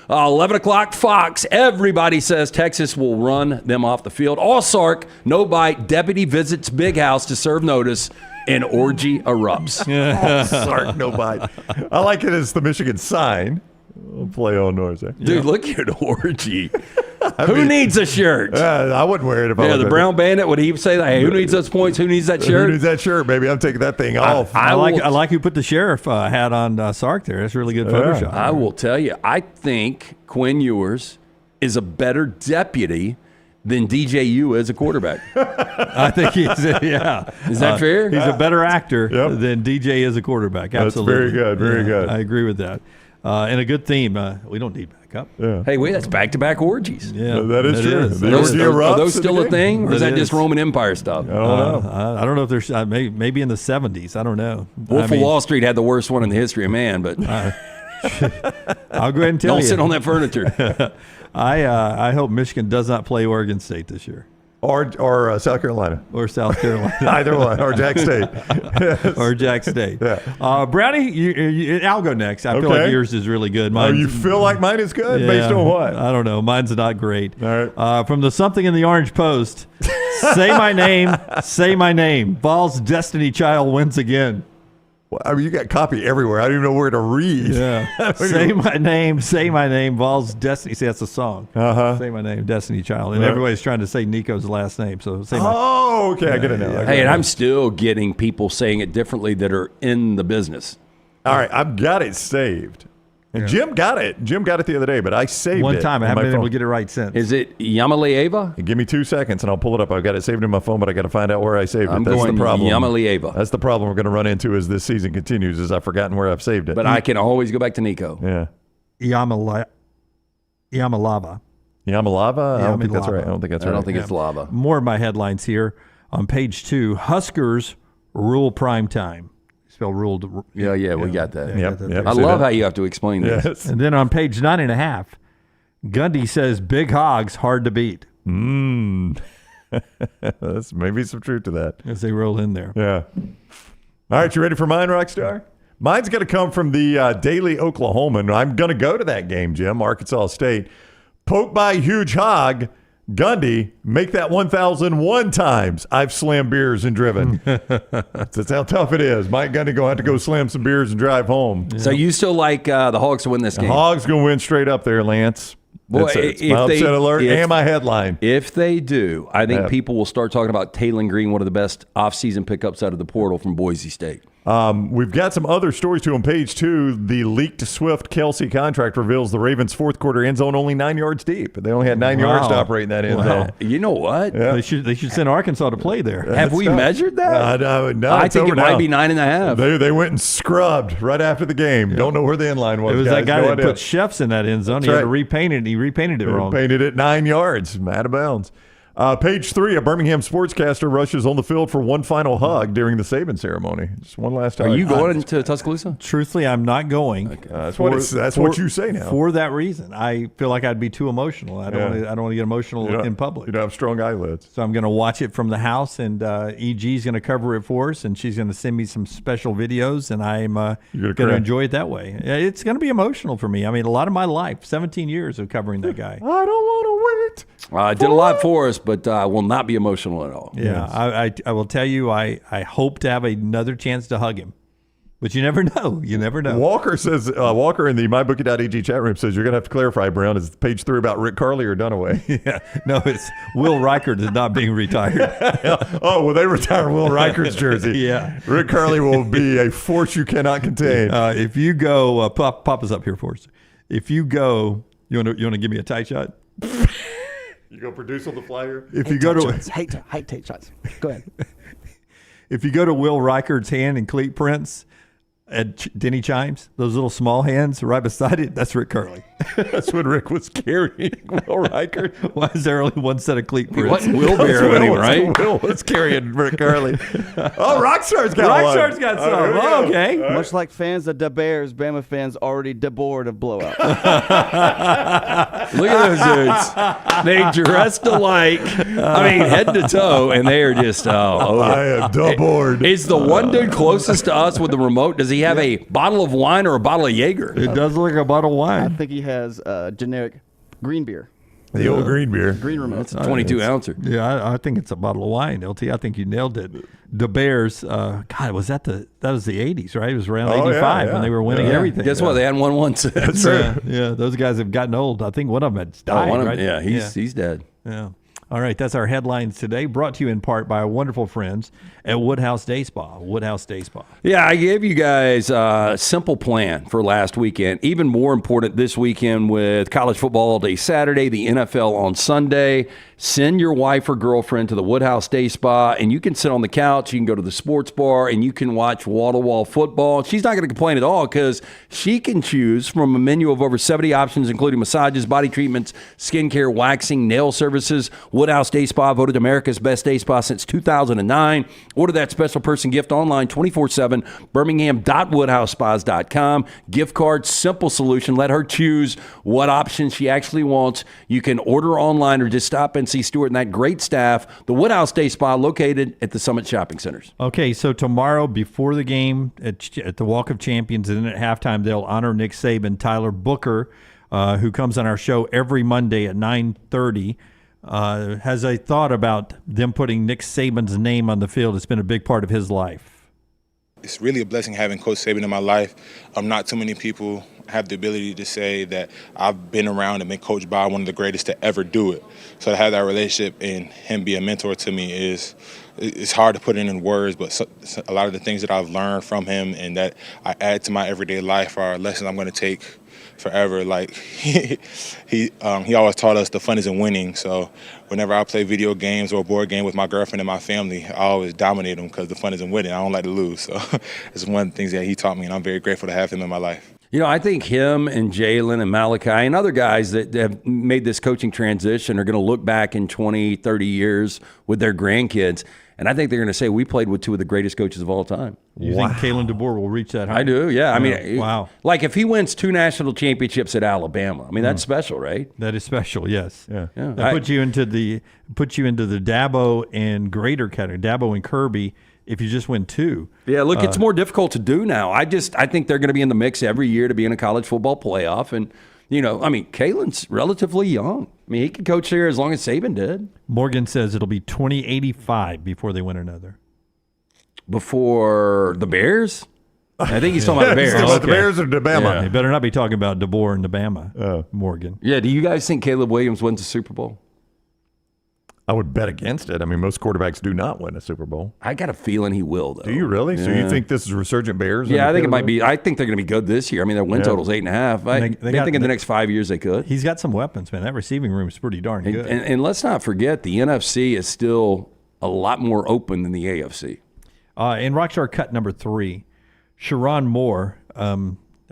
11 o'clock, Fox. Everybody says Texas will run them off the field. All Sark, no bite. Deputy visits Big House to serve notice, and orgy erupts. All Sark, no bite. I like it as the Michigan sign. We'll play on noise there. Dude, look at orgy. Who needs a shirt? I wouldn't wear it if I was the Brown Bandit. Would he say that? Hey, who needs those points? Who needs that shirt? Who needs that shirt, baby? I'm taking that thing off. I like who put the sheriff hat on Sark there. That's really good Photoshop. I will tell you, I think Quinn Ewers is a better deputy than DJU as a quarterback. I think he's Is that fair? He's a better actor than DJ is a quarterback. Absolutely. That's very good. Very good. I agree with that. And a good theme. We don't need backup. Yeah. Hey, wait, that's back-to-back orgies. Yeah, that is true. Are those still a thing, or is that just Roman Empire stuff? I don't know. I don't know if there's maybe in the 70s. I don't know. Wolf of Wall Street had the worst one in the history of man, but I'll go ahead and tell you. Don't sit on that furniture. I hope Michigan does not play Oregon State this year. Or South Carolina. Or South Carolina. Either one. Or Jack State. Yes. Or Jack State. Yeah. Brownie, I'll go next. I feel like yours is really good. You feel like mine is good? Based on what? I don't know. Mine's not great. All right. From the Something in the Orange Post, say my name, say my name. Ball's Destiny Child wins again. Well, I mean, you got copy everywhere. I don't even know where to read. Yeah. Say my name, Ball's Destiny. See, that's a song. Say my name, Destiny Child. And everybody's trying to say Nico's last name. So say my okay. I get it now. Hey, and I'm still getting people saying it differently that are in the business. All right. I've got it saved. And Jim got it. Jim got it the other day, but I saved it. One time. I haven't been phone. able to get it right since. Is it Yamaleeva? Give me 2 seconds, and I'll pull it up. I've got it saved in my phone, but I got to find out where I saved it. I'm That's going the problem. Yamaleeva. That's the problem we're going to run into as this season continues, is I've forgotten where I've saved it. But I can always go back to Nico. Yeah. Yamalava. Yamalava? I don't think that's right. I don't think that's right. I don't think it's lava. More of my headlines here. On page 2, Huskers rule prime time. Spell ruled. Yeah, we got that. Yep. I love how you have to explain this. Yes. And then on page 9.5, Gundy says big hogs hard to beat. That's maybe some truth to that. As they roll in there. Yeah. All right, you ready for mine, Rockstar? Mine's going to come from the Daily Oklahoman. I'm going to go to that game, Jim, Arkansas State. Poked by a huge hog. Gundy, make that 1,001 times I've slammed beers and driven. That's how tough it is. Mike Gundy going to have to go slam some beers and drive home. So you still like the Hogs to win this game? The Hogs going to win straight up there, Lance. Boy, it's my upset alert and my headline. If they do, I think people will start talking about Taylor Green, one of the best offseason pickups out of the portal from Boise State. We've got some other stories too on page 2. The leaked Swift-Kelsey contract reveals the Ravens' fourth quarter end zone only 9 yards deep. They only had 9 yards to operate in that end zone. You know what? Yeah. They should send Arkansas to play there. Have we measured that? No, I think it might be 9.5. They went and scrubbed right after the game. Don't know where the end line was. It was guys. that guy No that idea. put chefs in that end zone. That's He had to right. repaint it. He repainted it wrong. Painted it 9 yards. Out of bounds. Page 3, a Birmingham sportscaster rushes on the field for one final hug during the Saban ceremony. Just one last time. Are you going to Tuscaloosa? Truthfully, I'm not going. Okay. That's what you say now. For that reason, I feel like I'd be too emotional. I don't want to get emotional in public. You don't have strong eyelids. So I'm going to watch it from the house, and EG's going to cover it for us, and she's going to send me some special videos, and I'm going to enjoy it that way. It's going to be emotional for me. I mean, a lot of my life, 17 years of covering that guy. I don't want to wait. I did a lot for us, but I will not be emotional at all. Yeah, I will tell you, I hope to have another chance to hug him. But you never know. You never know. Walker says, Walker in the mybookie.ag chat room says, you're going to have to clarify, Brown, is page 3 about Rick Carley or Dunaway? Yeah. No, it's Will Reichert is not being retired. Oh, well, they retire Will Reichert's jersey. Yeah. Rick Carley will be a force you cannot contain. If you go, pop us up here for us. If you go, you want to give me a tight shot? You go produce on the flyer? If you go to hate tight shots. Go ahead. If you go to Will Reichert's hand and cleat prints at Denny Chimes, those little small hands right beside it, that's Rick Carley. That's what Rick was carrying, Will Reichert. Why is there only one set of cleat prints? What wheelbarrow anyway, right? Will was carrying Rick Carley. Oh, Rockstar's got one. Rockstar's got some. Oh, okay. Much like fans of the Bears, Bama fans already bored of blowout. Look at those dudes. They dressed alike. I mean, head to toe, and they are just over. I am bored. Is the one dude closest to us with the remote, does he have a bottle of wine or a bottle of Jaeger? It does look like a bottle of wine. I think he has generic green beer. The old green beer. Green remote. It's a 22-ouncer. Yeah, I think it's a bottle of wine, LT. I think you nailed it. The Bears, God, was that the 80s, right? It was around 85 when they were winning everything. Guess what? They hadn't won one since. That's right. Yeah, those guys have gotten old. I think one of them had died, right? Yeah, he's dead. Yeah. All right, that's our headlines today, brought to you in part by our wonderful friends at Woodhouse Day Spa. Woodhouse Day Spa. Yeah, I gave you guys a simple plan for last weekend. Even more important this weekend with college football all day Saturday, the NFL on Sunday. Send your wife or girlfriend to the Woodhouse Day Spa, and you can sit on the couch, you can go to the sports bar, and you can watch wall-to-wall football. She's not going to complain at all because she can choose from a menu of over 70 options, including massages, body treatments, skincare, waxing, nail services. Woodhouse Day Spa, voted America's best day spa since 2009. Order that special person gift online 24/7, birmingham.woodhousespas.com. Gift card, simple solution. Let her choose what option she actually wants. You can order online or just stop and see Stuart and that great staff. The Woodhouse Day Spa, located at the Summit Shopping Centers. Okay, so tomorrow before the game at the Walk of Champions, and then at halftime, they'll honor Nick Saban. Tyler Booker, who comes on our show every Monday at 9:30, has a thought about them putting Nick Saban's name on the field. It's been a big part of his life. It's really a blessing having Coach Saban in my life. Not too many people have the ability to say that I've been around and been coached by one of the greatest to ever do it. So to have that relationship and him be a mentor to me it's hard to put it in words, but a lot of the things that I've learned from him and that I add to my everyday life are lessons I'm going to take forever. Like he always taught us the fun is in winning. So whenever I play video games or a board game with my girlfriend and my family, I always dominate them because the fun is in winning. I don't like to lose. So it's one of the things that he taught me, and I'm very grateful to have him in my life. You know, I think him and Jalen and Malachi and other guys that have made this coaching transition are going to look back in 20, 30 years with their grandkids, and I think they're going to say, we played with two of the greatest coaches of all time. You think Kalen DeBoer will reach that high? I do, yeah. I mean, wow. Like if he wins 2 national championships at Alabama, I mean, that's special, right? That is special, yes. Yeah. That puts you into the Dabo and greater category, Dabo and Kirby. If you just win 2. Yeah, look, it's more difficult to do now. I think they're going to be in the mix every year to be in a college football playoff. And, you know, I mean, Kalen's relatively young. I mean, he could coach there as long as Saban did. Morgan says it'll be 2085 before they win another. Before the Bears? I think he's talking about the Bears. About the Bears or Alabama? Yeah. You better not be talking about DeBoer and Alabama, Morgan. Yeah, do you guys think Caleb Williams wins the Super Bowl? I would bet against it. I mean, most quarterbacks do not win a Super Bowl. I got a feeling he will, though. Do you really? Yeah. So you think this is resurgent Bears? Yeah, I think it might be. I think they're going to be good this year. I mean, their win total's 8.5. I think in the next 5 years they could. He's got some weapons, man. That receiving room is pretty darn good. And let's not forget, the NFC is still a lot more open than the AFC. In Rockstar cut number 3, Sharon Moore. I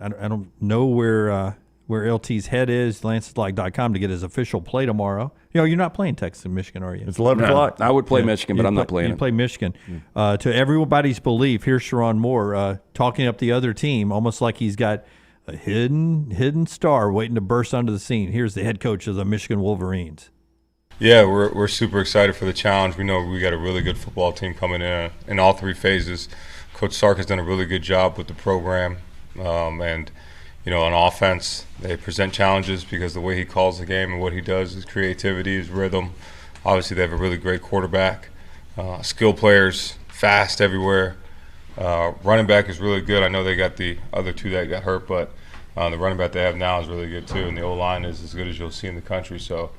don't know where LT's head is, lancetaylor.com to get his official play tomorrow. You know, you're not playing Texas and Michigan, are you? It's 11 o'clock. I would play Michigan, but I'm not playing it. You play Michigan. To everybody's belief, here's Sharon Moore talking up the other team, almost like he's got a hidden star waiting to burst onto the scene. Here's the head coach of the Michigan Wolverines. Yeah, we're super excited for the challenge. We know we got a really good football team coming in all 3 phases. Coach Sark has done a really good job with the program, and you know, on offense, they present challenges because the way he calls the game and what he does, his creativity, his rhythm. Obviously, they have a really great quarterback, skill players, fast everywhere. Running back is really good. I know they got the other 2 that got hurt, but the running back they have now is really good too, and the O-line is as good as you'll see in the country. So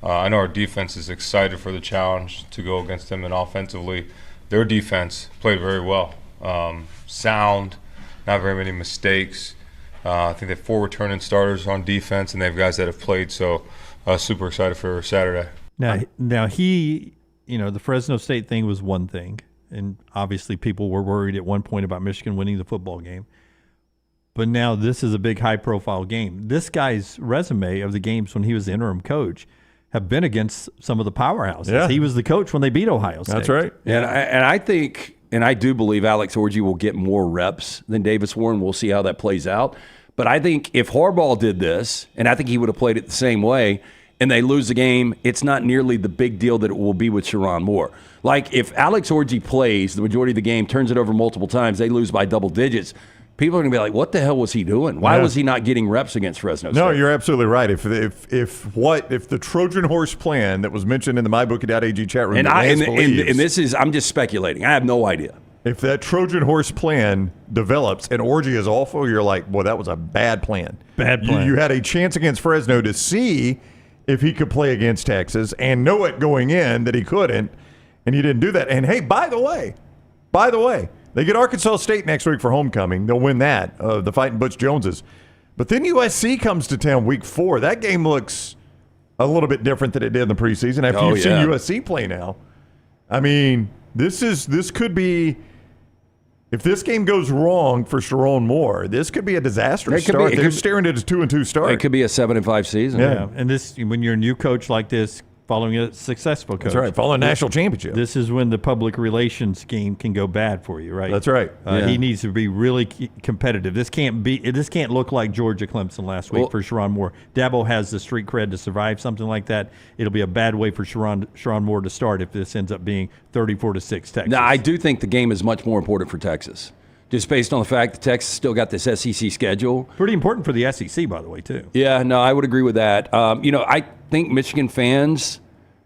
I know our defense is excited for the challenge to go against them, and offensively, their defense played very well. Sound, not very many mistakes. I think they have 4 returning starters on defense, and they have guys that have played. So, super excited for Saturday. Now he, you know, the Fresno State thing was one thing, and obviously people were worried at one point about Michigan winning the football game. But now this is a big, high-profile game. This guy's resume of the games when he was the interim coach have been against some of the powerhouses. Yeah. He was the coach when they beat Ohio State. That's right. And I think. And I do believe Alex Orji will get more reps than Davis Warren. We'll see how that plays out. But I think if Harbaugh did this, and I think he would have played it the same way, and they lose the game, it's not nearly the big deal that it will be with Sharon Moore. Like if Alex Orji plays the majority of the game, turns it over multiple times, they lose by double digits, people are going to be like, what the hell was he doing? Why was he not getting reps against Fresno State? No, you're absolutely right. If the Trojan horse plan that was mentioned in the mybookie.ag chat room, and this is, I'm just speculating. I have no idea. If that Trojan horse plan develops and Orji is awful, you're like, boy, that was a bad plan. Bad plan. You had a chance against Fresno to see if he could play against Texas and know it going in that he couldn't, and you didn't do that. And, hey, by the way, they get Arkansas State next week for homecoming. They'll win that, the Fighting Butch Joneses. But then USC comes to town week 4. That game looks a little bit different than it did in the preseason after you've seen USC play now. I mean, this could be – if this game goes wrong for Sharon Moore, this could be a disastrous start. They're staring at a 2-2 start. It could be a 7-5 season. Yeah, and this, when you're a new coach like this, following a successful coach. That's right, following a national championship. This is when the public relations game can go bad for you, right? That's right. He needs to be really competitive. This can't look like Georgia Clemson last week for Sharon Moore. Dabo has the street cred to survive something like that. It'll be a bad way for Sharon Moore to start if this ends up being 34-6 Texas. Now, I do think the game is much more important for Texas, just based on the fact that Texas still got this SEC schedule. Pretty important for the SEC, by the way, too. Yeah, no, I would agree with that. I think Michigan fans,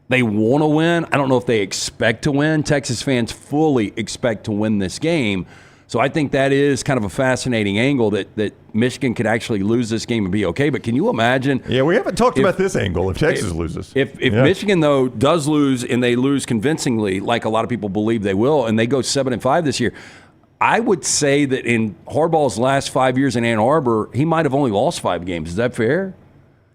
they want to win. I don't know if they expect to win. Texas fans fully expect to win this game. So I think that is kind of a fascinating angle that Michigan could actually lose this game and be okay. But can you imagine? Yeah, we haven't talked about this angle if Texas loses. If Michigan, though, does lose and they lose convincingly, like a lot of people believe they will, and they go 7-5 this year, I would say that in Harbaugh's last 5 years in Ann Arbor, he might have only lost 5 games. Is that fair?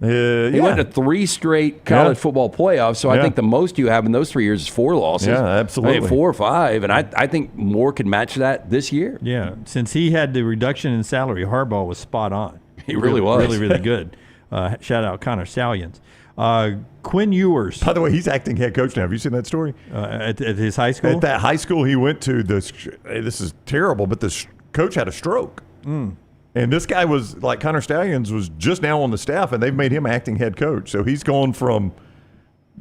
He went to 3 straight college football playoffs, so I think the most you have in those 3 years is 4 losses. Yeah, absolutely. I mean, 4 or 5, and I think Moore could match that this year. Yeah, since he had the reduction in salary, Harbaugh was spot on. He really was. Really, really good. Shout out Connor Stallions. Quinn Ewers. By the way, he's acting head coach now. Have you seen that story? At his high school? At that high school he went to, this is terrible, but this coach had a stroke. And this guy was, like Connor Stallions, was just now on the staff, and they've made him acting head coach. So he's gone from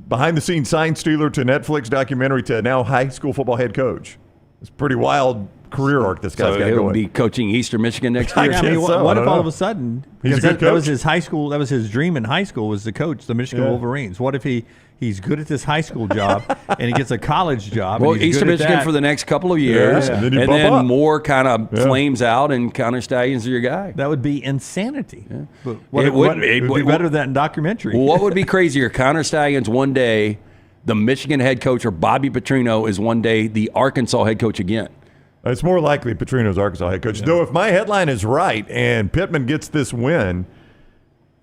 behind-the-scenes sign stealer to Netflix documentary to now high school football head coach. It's a pretty wild career arc this guy's got going. So he'll be coaching Eastern Michigan next year? I mean, what if all of a sudden, he's a good coach. That was his high school, that was his dream in high school, was to coach the Michigan Wolverines. What if he's good at this high school job and he gets a college job? Well, Eastern Michigan for the next couple of years, and then Moore kind of flames out, and Connor Stallions are your guy. That would be insanity. But it would be better than documentary. What would be crazier? Connor Stallions one day, the Michigan head coach, or Bobby Petrino is one day the Arkansas head coach again. It's more likely Petrino's Arkansas head coach. Though if my headline is right and Pittman gets this win,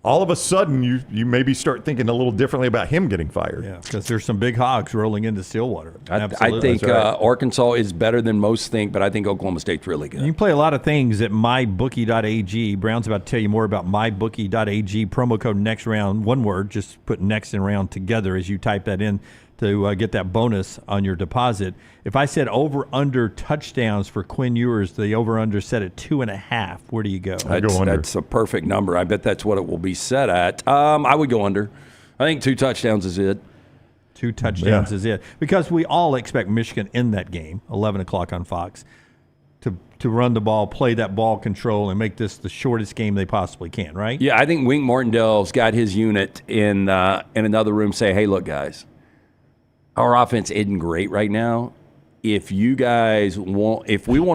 all of a sudden you maybe start thinking a little differently about him getting fired. Yeah, because there's some big hogs rolling into Stillwater. I think Arkansas is better than most think, but I think Oklahoma State's really good. You can play a lot of things at mybookie.ag. Brown's about to tell you more about mybookie.ag. Promo code next round, one word, just put next and round together as you type that in to get that bonus on your deposit. If I said over-under touchdowns for Quinn Ewers, the over-under set at 2.5, where do you go? I'd go under. That's a perfect number. I bet that's what it will be set at. I would go under. I think 2 touchdowns is it. 2 touchdowns is it. Because we all expect Michigan in that game, 11 o'clock on Fox, to run the ball, play that ball control, and make this the shortest game they possibly can, right? Yeah, I think Wink Martindale's got his unit in another room say, hey, look, guys, our offense isn't great right now. If we want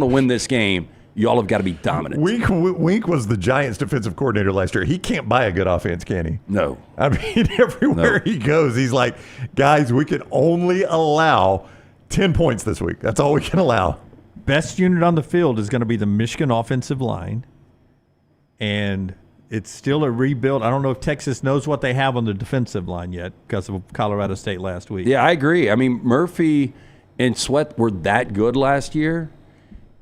to win this game, y'all have got to be dominant. Wink was the Giants' defensive coordinator last year. He can't buy a good offense, can he? No. I mean, everywhere he goes, he's like, guys, we can only allow 10 points this week. That's all we can allow. Best unit on the field is going to be the Michigan offensive line. And it's still a rebuild. I don't know if Texas knows what they have on the defensive line yet because of Colorado State last week. Yeah, I agree. I mean, Murphy and Sweat were that good last year,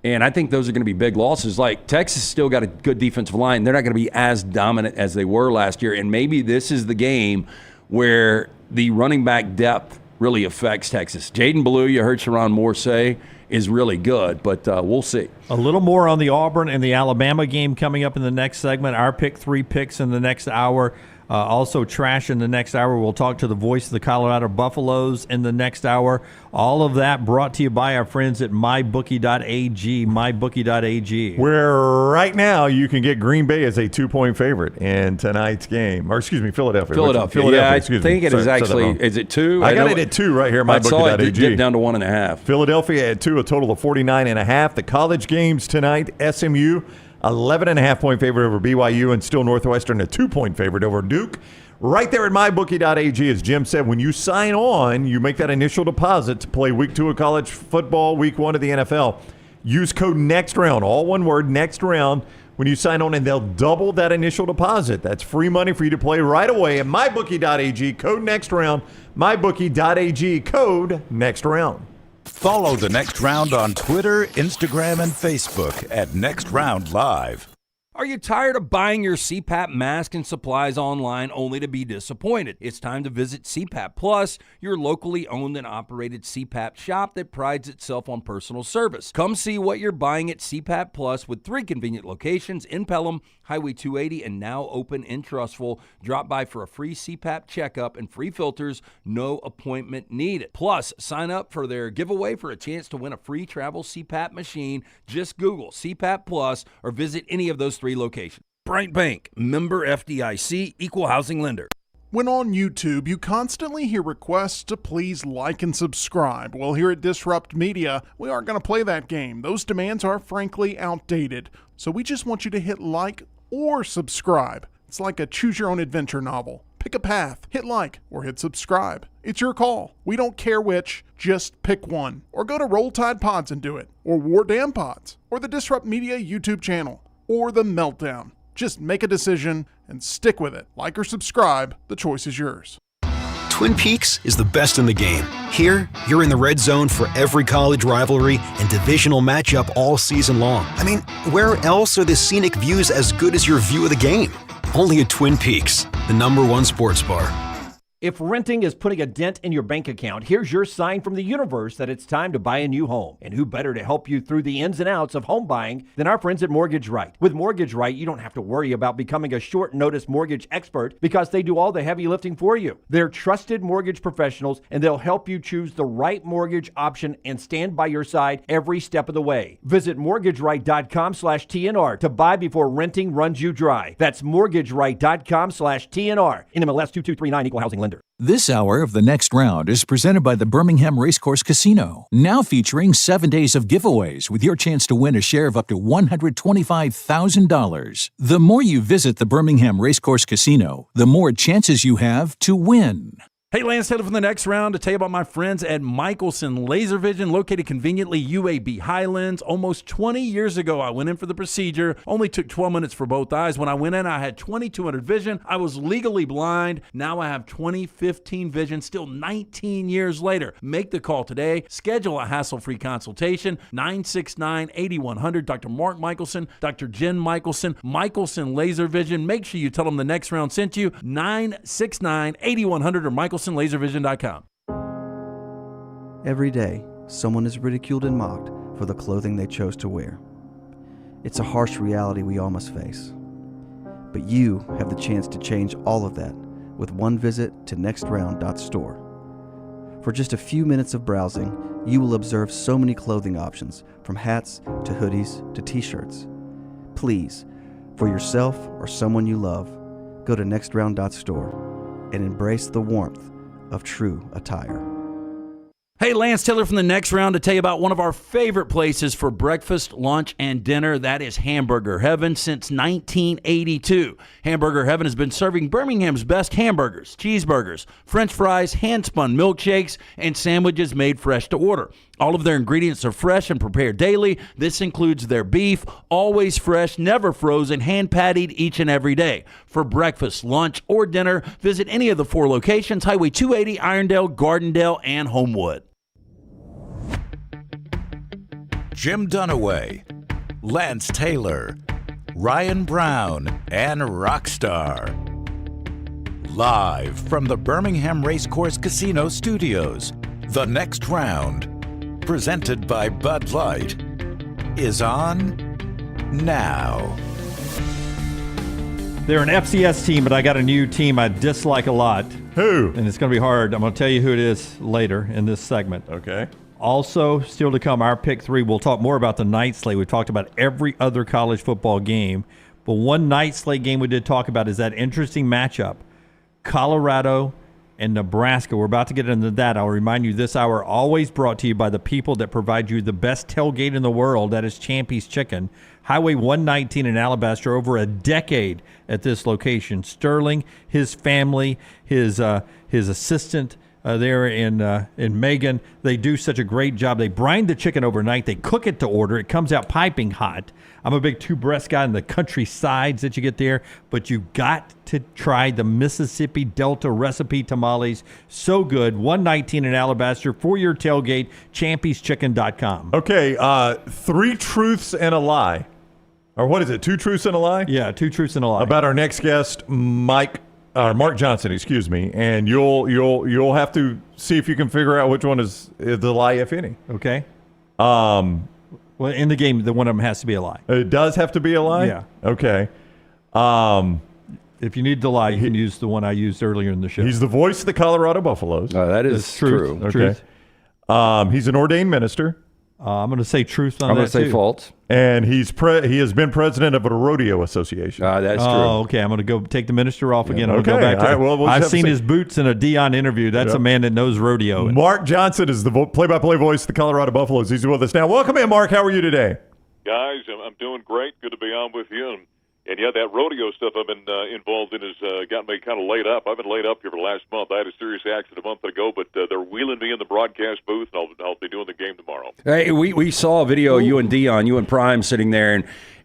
and I think those are going to be big losses. Like, Texas still got a good defensive line. They're not going to be as dominant as they were last year, and maybe this is the game where the running back depth really affects Texas. Jaden Ballou, you heard Sharon Moore say, is really good, but we'll see. A little more on the Auburn and the Alabama game coming up in the next segment. Our pick 3 picks in the next hour. Also, trash in the next hour. We'll talk to the voice of the Colorado Buffaloes in the next hour. All of that brought to you by our friends at mybookie.ag, mybookie.ag. Where right now you can get Green Bay as a 2-point favorite in tonight's game. Or excuse me, Philadelphia. Yeah, I excuse think me. it is actually, is it 2? I got it at 2 right here, I saw it mybookie.ag. dip down to 1.5. Philadelphia at 2, a total of 49.5. The college games tonight, SMU, 11.5-point favorite over BYU, and still Northwestern, a 2-point favorite over Duke. Right there at mybookie.ag, as Jim said, when you sign on, you make that initial deposit to play week 2 of college football, week 1 of the NFL. Use code NEXTROUND, all one word, next round, when you sign on, and they'll double that initial deposit. That's free money for you to play right away at mybookie.ag, code NEXTROUND, mybookie.ag, code NEXTROUND. Follow The Next Round on Twitter, Instagram, and Facebook at Next Round Live. Are you tired of buying your CPAP mask and supplies online only to be disappointed? It's time to visit CPAP Plus, your locally owned and operated CPAP shop that prides itself on personal service. Come see what you're buying at CPAP Plus with 3 convenient locations in Pelham, Highway 280, and now open in Trustful. Drop by for a free CPAP checkup and free filters, no appointment needed. Plus, sign up for their giveaway for a chance to win a free travel CPAP machine. Just Google CPAP Plus or visit any of those 3 locations. Bryant Bank, member FDIC, equal housing lender. When on YouTube, you constantly hear requests to please like and subscribe. Well, here at Disrupt Media, we aren't going to play that game. Those demands are frankly outdated. So we just want you to hit like or subscribe. It's like a choose-your-own-adventure novel. Pick a path, hit like, or hit subscribe. It's your call. We don't care which, just pick one. Or go to Roll Tide Pods and do it. Or War Damn Pods. Or the Disrupt Media YouTube channel. Or the Meltdown. Just make a decision and stick with it. Like or subscribe, the choice is yours. Twin Peaks is the best in the game. Here, you're in the red zone for every college rivalry and divisional matchup all season long. I mean, where else are the scenic views as good as your view of the game? Only at Twin Peaks, the #1 sports bar. If renting is putting a dent in your bank account, here's your sign from the universe that it's time to buy a new home. And who better to help you through the ins and outs of home buying than our friends at Mortgage Right. With Mortgage Right, you don't have to worry about becoming a short-notice mortgage expert because they do all the heavy lifting for you. They're trusted mortgage professionals, and they'll help you choose the right mortgage option and stand by your side every step of the way. Visit mortgageright.com/TNR to buy before renting runs you dry. That's mortgageright.com/TNR. NMLS 2239, equal housing lender. This hour of The Next Round is presented by the Birmingham Racecourse Casino, now featuring 7 days of giveaways with your chance to win a share of up to $125,000. The more you visit the Birmingham Racecourse Casino, the more chances you have to win. Hey, Lance Taylor from The Next Round to tell you about my friends at Michelson Laser Vision, located conveniently UAB Highlands. Almost 20 years ago, I went in for the procedure. Only took 12 minutes for both eyes. When I went in, I had 2200 vision. I was legally blind. Now I have 20/15 vision, still 19 years later. Make the call today. Schedule a hassle-free consultation. 969-8100. Dr. Mark Michelson, Dr. Jen Michelson, Michelson Laser Vision. Make sure you tell them The Next Round sent you. 969-8100 or MichelsonLaserVision.com. Every day, someone is ridiculed and mocked for the clothing they chose to wear. It's a harsh reality we all must face. But you have the chance to change all of that with one visit to nextround.store. For just a few minutes of browsing, you will observe so many clothing options, from hats to hoodies to t-shirts. Please, for yourself or someone you love, go to nextround.store and embrace the warmth of true attire. Hey, Lance Taylor from The Next Round to tell you about one of our favorite places for breakfast, lunch, and dinner. That is Hamburger Heaven since 1982. Hamburger Heaven has been serving Birmingham's best hamburgers, cheeseburgers, French fries, hand-spun milkshakes, and sandwiches made fresh to order. All of their ingredients are fresh and prepared daily. This includes their beef, always fresh, never frozen, hand-pattied each and every day. For breakfast, lunch, or dinner, visit any of the 4 locations, Highway 280, Irondale, Gardendale, and Homewood. Jim Dunaway, Lance Taylor, Ryan Brown, and Rockstar. Live from the Birmingham Racecourse Casino Studios, The Next Round, presented by Bud Light, is on now. They're an FCS team, but I got a new team I dislike a lot. Who? And it's going to be hard. I'm going to tell you who it is later in this segment. Okay. Also, still to come, our pick 3. We'll talk more about the night slate. We talked about every other college football game. But one night slate game we did talk about is that interesting matchup, Colorado and Nebraska. We're about to get into that. I'll remind you, this hour always brought to you by the people that provide you the best tailgate in the world. That is Champy's Chicken. Highway 119 in Alabaster, over a decade at this location. Sterling, his family, his assistant there in Megan, they do such a great job. They brine the chicken overnight. They cook it to order. It comes out piping hot. I'm a big two-breast guy in the country sides that you get there, but you got to try the Mississippi Delta recipe tamales. So good. 119 in Alabaster for your tailgate, champyschicken.com. Okay, 3 truths and a lie. Or what is it, 2 truths and a lie? Yeah, 2 truths and a lie. About our next guest, Mark Johnson, excuse me, and you'll have to see if you can figure out which one is the lie, if any. Okay. Well, in the game, the one of them has to be a lie. It does have to be a lie? Yeah. Okay. If you need the lie, you can use the one I used earlier in the show. He's the voice of the Colorado Buffaloes. That is true. Okay. Truth. He's an ordained minister. I'm going to say truth on that, I'm going to say too. false. And he has been president of a rodeo association. That's true. Oh, okay. I'm going to go take the minister off again. I'll go Okay. back to All right, well, we'll just I've have to seen see. his boots in a Dion interview. That's a man that knows rodeo. Mark Johnson is the play-by-play voice of the Colorado Buffaloes. He's with us now. Welcome in, Mark. How are you today? Guys, I'm doing great. Good to be on with you. And yeah, that rodeo stuff I've been involved in has gotten me kind of laid up. I've been laid up here for the last month. I had a serious accident a month ago, but they're wheeling me in the broadcast booth, and I'll be doing the game tomorrow. Hey, we saw a video of you and Dion, you and Prime sitting there,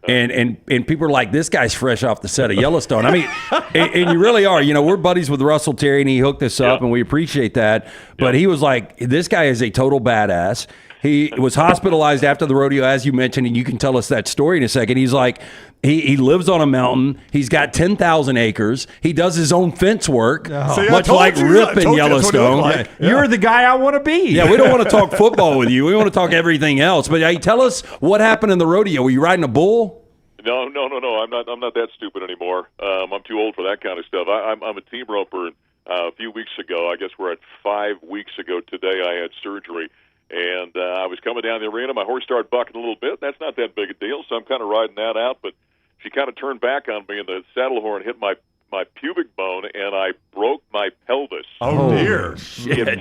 and people are like, this guy's fresh off the set of Yellowstone. I mean, and you really are. You know, we're buddies with Russell Terry, and he hooked us up, and we appreciate that. But he was like, this guy is a total badass. He was hospitalized after the rodeo, as you mentioned, and you can tell us that story in a second. He's like, he lives on a mountain. He's got 10,000 acres. He does his own fence work, much like Rip in Yellowstone. Like. Yeah. You're the guy I want to be. Yeah, we don't want to talk football with you. We want to talk everything else. But hey, tell us what happened in the rodeo. Were you riding a bull? No. I'm not that stupid anymore. I'm too old for that kind of stuff. I'm a team roper. A few weeks ago, I guess we're at 5 weeks ago today, I had surgery. And I was coming down the arena. My horse started bucking a little bit. That's not that big a deal, so I'm kind of riding that out. But she kind of turned back on me, and the saddle horn hit my pubic bone, and I broke my pelvis. Oh, dear. It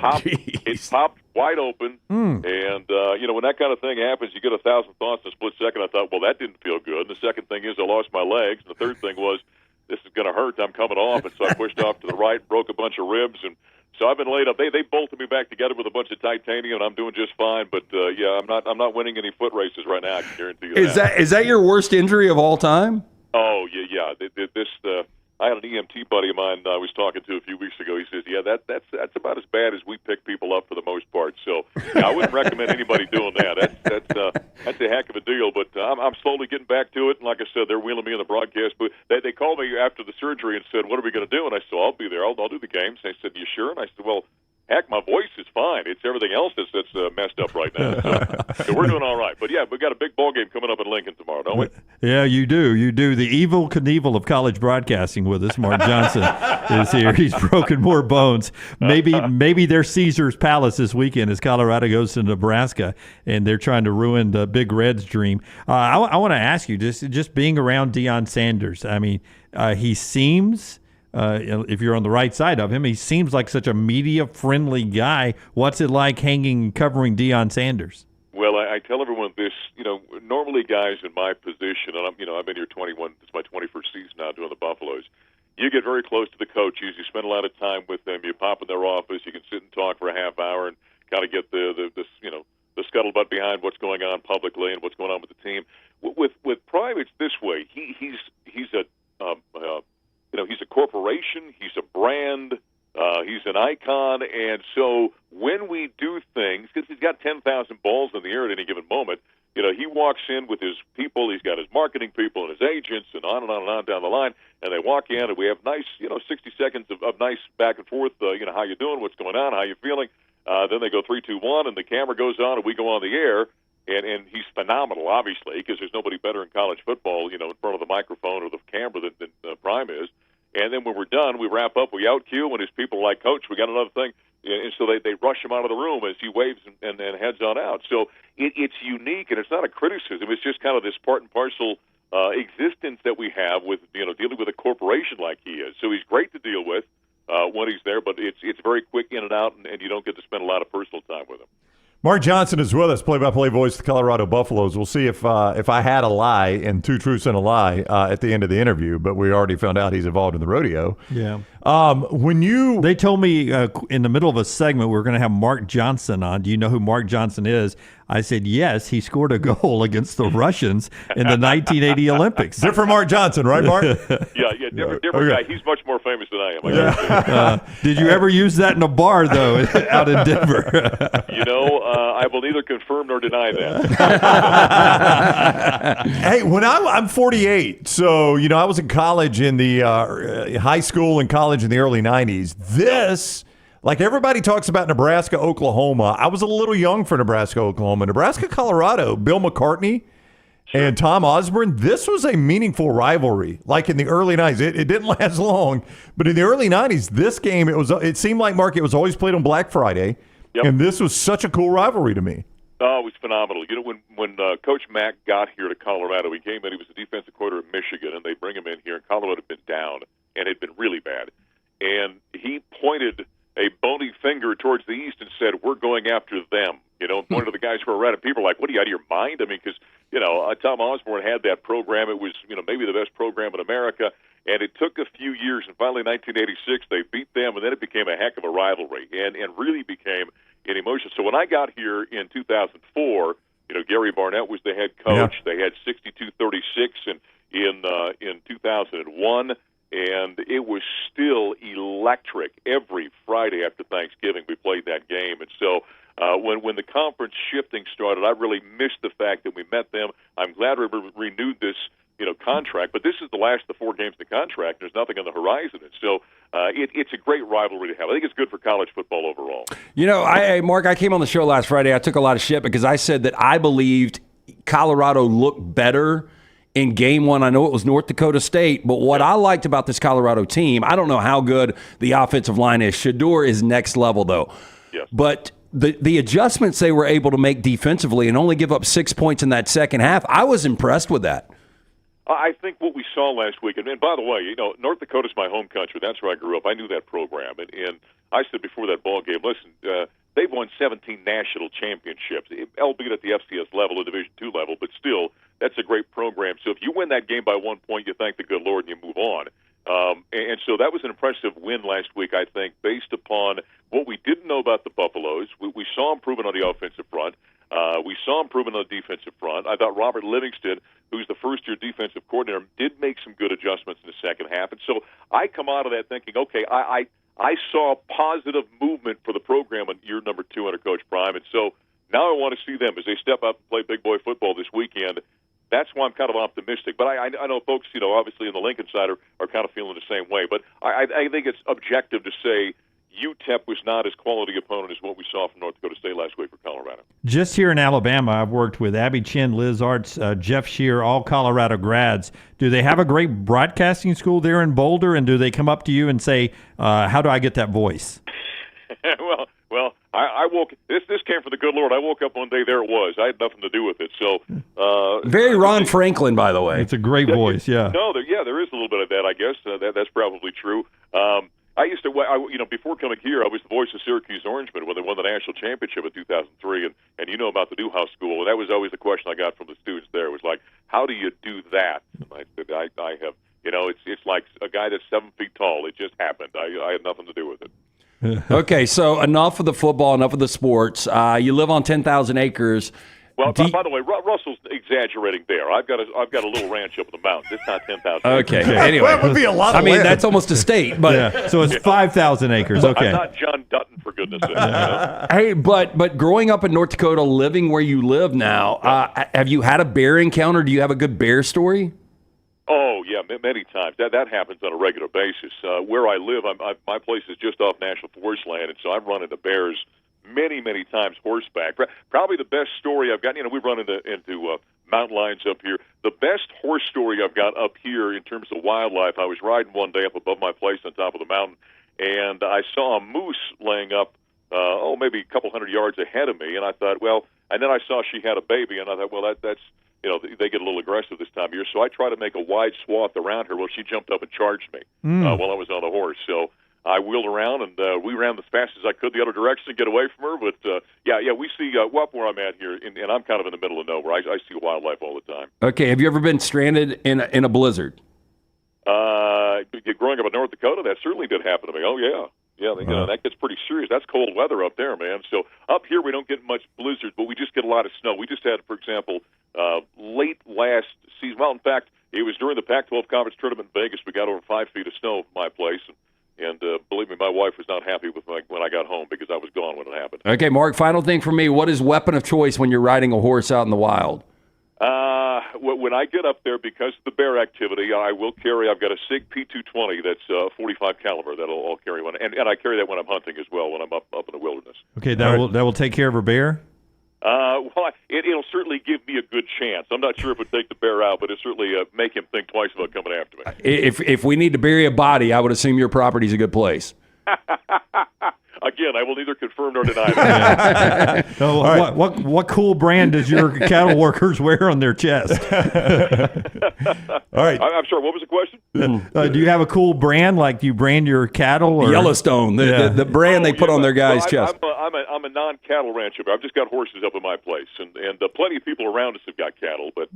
popped wide open. And, when that kind of thing happens, you get 1,000 thoughts in a split second. I thought, well, that didn't feel good. And the second thing is I lost my legs. And the third thing was, this is going to hurt. I'm coming off. And so I pushed off to the right, broke a bunch of ribs, and so I've been laid up. They bolted me back together with a bunch of titanium, and I'm doing just fine. But I'm not winning any foot races right now. I can guarantee you that. Is that your worst injury of all time? Oh yeah. I had an EMT buddy of mine I was talking to a few weeks ago. He says, that's about as bad as we pick people up for the most part. So I wouldn't recommend anybody doing that. That's a heck of a deal. But I'm slowly getting back to it. And like I said, they're wheeling me in the broadcast booth. They called me after the surgery and said, what are we going to do? And I said, I'll be there. I'll do the games. And they said, you sure? And I said, well, heck, my voice is fine. It's everything else that's messed up right now. So we're doing all right. But, yeah, we've got a big ball game coming up in Lincoln tomorrow, don't we? Yeah, you do. You do. The evil Knievel of college broadcasting with us, Mark Johnson, is here. He's broken more bones. Maybe they're Caesar's Palace this weekend as Colorado goes to Nebraska, and they're trying to ruin the Big Red's dream. I want to ask you, just being around Deion Sanders, I mean, he seems... if you're on the right side of him, he seems like such a media-friendly guy. What's it like covering Deion Sanders? Well, I tell everyone this. Normally guys in my position, and I've been here 21. It's my 21st season now doing the Buffaloes. You get very close to the coaches. You spend a lot of time with them. You pop in their office. You can sit and talk for a half hour and kind of get the scuttlebutt behind what's going on publicly and what's going on with the team. With Prime, it's this way. He's a corporation, he's a brand, he's an icon, and so when we do things, because he's got 10,000 balls in the air at any given moment, he walks in with his people, he's got his marketing people and his agents, and on and on and on down the line, and they walk in, and we have nice, 60 seconds of nice back and forth, how you doing, what's going on, how you feeling, then they go 3, 2, 1, and the camera goes on, and we go on the air. And he's phenomenal, obviously, because there's nobody better in college football, in front of the microphone or the camera than Prime. Prime is. And then when we're done, we wrap up, we out cue, and his people are like, Coach, we got another thing. And so they rush him out of the room as he waves and heads on out. So it's unique, and it's not a criticism. It's just kind of this part and parcel existence that we have with, dealing with a corporation like he is. So he's great to deal with when he's there, but it's very quick in and out, and you don't get to spend a lot of personal time with him. Mark Johnson is with us, play-by-play voice of the Colorado Buffaloes. We'll see if I had a lie and two truths and a lie at the end of the interview, but we already found out he's involved in the rodeo. Yeah. They told me in the middle of a segment we were going to have Mark Johnson on. Do you know who Mark Johnson is? I said, yes, he scored a goal against the Russians in the 1980 Olympics. Different Mark Johnson, right, Mark? Yeah, different guy. He's much more famous than I am. Did you ever use that in a bar, though, out in Denver? I will neither confirm nor deny that. Hey, I'm 48, so I was in college in the high school and college in the early 90s. This, like everybody talks about Nebraska, Oklahoma, I was a little young for Nebraska, Oklahoma. Nebraska, Colorado, Bill McCartney and Tom Osborne, this was a meaningful rivalry. Like in the early 90s, it didn't last long, but in the early 90s, this game, it seemed like, Mark, it was always played on Black Friday. Yep. And this was such a cool rivalry to me. Oh, it was phenomenal. When Coach Mack got here to Colorado, he came in, he was the defensive coordinator of Michigan, and they bring him in here, and Colorado had been down and had been really bad. And he pointed a bony finger towards the east and said, we're going after them. Pointed to the guys who were around, and people were like, what are you, out of your mind? I mean, because, Tom Osborne had that program. It was, maybe the best program in America. And it took a few years, and finally in 1986, they beat them, and then it became a heck of a rivalry and really became an emotion. So when I got here in 2004, Gary Barnett was the head coach. Yeah. They had 62-36 in 2001, and it was still electric. Every Friday after Thanksgiving, we played that game. And so when the conference shifting started, I really missed the fact that we met them. I'm glad we renewed this contract, but this is the last of the 4 games of the contract. There's nothing on the horizon, and so it's a great rivalry to have. I think it's good for college football overall. Mark, I came on the show last Friday. I took a lot of shit because I said that I believed Colorado looked better in game 1. I know it was North Dakota State, but what I liked about this Colorado team, I don't know how good the offensive line is. Shador is next level, though. Yes. But the adjustments they were able to make defensively and only give up 6 points in that second half, I was impressed with that. I think what we saw last week, and by the way, North Dakota's my home country. That's where I grew up. I knew that program. And I said before that ball game, listen, they've won 17 national championships, albeit at the FCS level, the Division II level, but still, that's a great program. So if you win that game by 1 point, you thank the good Lord and you move on. And so that was an impressive win last week, I think, based upon what we didn't know about the Buffaloes. We saw improvement on the offensive front. We saw improvement on the defensive front. I thought Robert Livingston, who's the first-year defensive coordinator, did make some good adjustments in the second half. And so I come out of that thinking, okay, I saw positive movement for the program in year number 2 under Coach Prime. And so now I want to see them as they step up and play big boy football this weekend. That's why I'm kind of optimistic. But I know folks, obviously in the Lincoln side are kind of feeling the same way. But I think it's objective to say UTEP was not as quality opponent as what we saw from North Dakota State last week for Colorado. Just here in Alabama, I've worked with Abby Chin, Liz Arts, Jeff Shear, all Colorado grads. Do they have a great broadcasting school there in Boulder, and do they come up to you and say, how do I get that voice? Well, I woke. This came from the good Lord. I woke up one day, there it was. I had nothing to do with it. So very Ron Franklin, by the way. It's a great voice. Yeah. No, there is a little bit of that. I guess that's probably true. I used to, before coming here, I was the voice of Syracuse Orangemen when they won the national championship in 2003, and you know about the Newhouse School. And that was always the question I got from the students there. It was like, how do you do that? And I said, I have, it's like a guy that's 7 feet tall. It just happened. I had nothing to do with it. Okay, so enough of the football, enough of the sports. You live on 10,000 acres. Well, by the way, Russell's exaggerating there. I've got a little ranch up in the mountains. It's not 10,000 acres. Okay, anyway. That would be a lot of land. That's almost a state. But yeah. So it's 5,000 acres. Okay. I'm not John Dutton, for goodness sake. Hey, but growing up in North Dakota, living where you live now, have you had a bear encounter? Do you have a good bear story? Oh, yeah, many times. That happens on a regular basis. Where I live, my place is just off National Forest land, and so I've run into bears many, many times horseback. Probably the best story I've got, we've run into mountain lions up here. The best horse story I've got up here in terms of wildlife, I was riding one day up above my place on top of the mountain, and I saw a moose laying up, maybe a couple hundred yards ahead of me, and I thought, well, and then I saw she had a baby, and I thought, well, that's, they get a little aggressive this time of year, so I tried to make a wide swath around her. Well, she jumped up and charged me while I was on the horse, so I wheeled around, and we ran as fast as I could the other direction to get away from her. But, we see up where I'm at here, and I'm kind of in the middle of nowhere. I see wildlife all the time. Okay, have you ever been stranded in a blizzard? Growing up in North Dakota, that certainly did happen to me. Oh, yeah. Yeah, that gets pretty serious. That's cold weather up there, man. So up here we don't get much blizzards, but we just get a lot of snow. We just had, for example, late last season. Well, in fact, it was during the Pac-12 Conference Tournament in Vegas. We got over 5 feet of snow at my place, and believe me, my wife was not happy with when I got home because I was gone when it happened. Okay, Mark, final thing for me. What is weapon of choice when you're riding a horse out in the wild? When I get up there, because of the bear activity, I've got a SIG P220 that's 45 caliber that I'll carry one, and I carry that when I'm hunting as well, when I'm up in the wilderness. Okay, that will take care of a bear? It'll certainly give me a good chance. I'm not sure if it would take the bear out, but it'll certainly make him think twice about coming after me. If we need to bury a body, I would assume your property's a good place. Again, I will neither confirm nor deny that. So what cool brand does your cattle workers wear on their chest? All right. I'm sorry, what was the question? Do you have a cool brand, like do you brand your cattle? Or? Yellowstone, the brand they put on their guys' chest. I'm a non-cattle rancher, but I've just got horses up in my place, and plenty of people around us have got cattle, but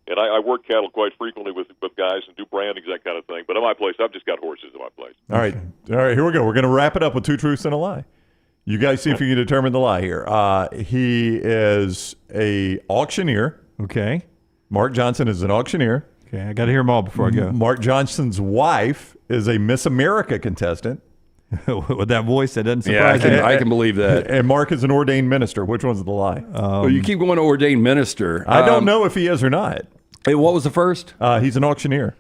and I work cattle quite frequently with guys and do brandings, that kind of thing. But at my place, I've just got horses at my place. All right, here we go. We're going to wrap it up with 2 truths and a lie. You guys see if you can determine the lie here. He is a auctioneer. Okay. Mark Johnson is an auctioneer. Okay, I got to hear them all before I go. Mark Johnson's wife is a Miss America contestant. With that voice, that doesn't surprise me. I can believe that. And Mark is an ordained minister. Which one's the lie? Well, you keep going to ordained minister. I don't know if he is or not. Hey, what was the first? He's an auctioneer.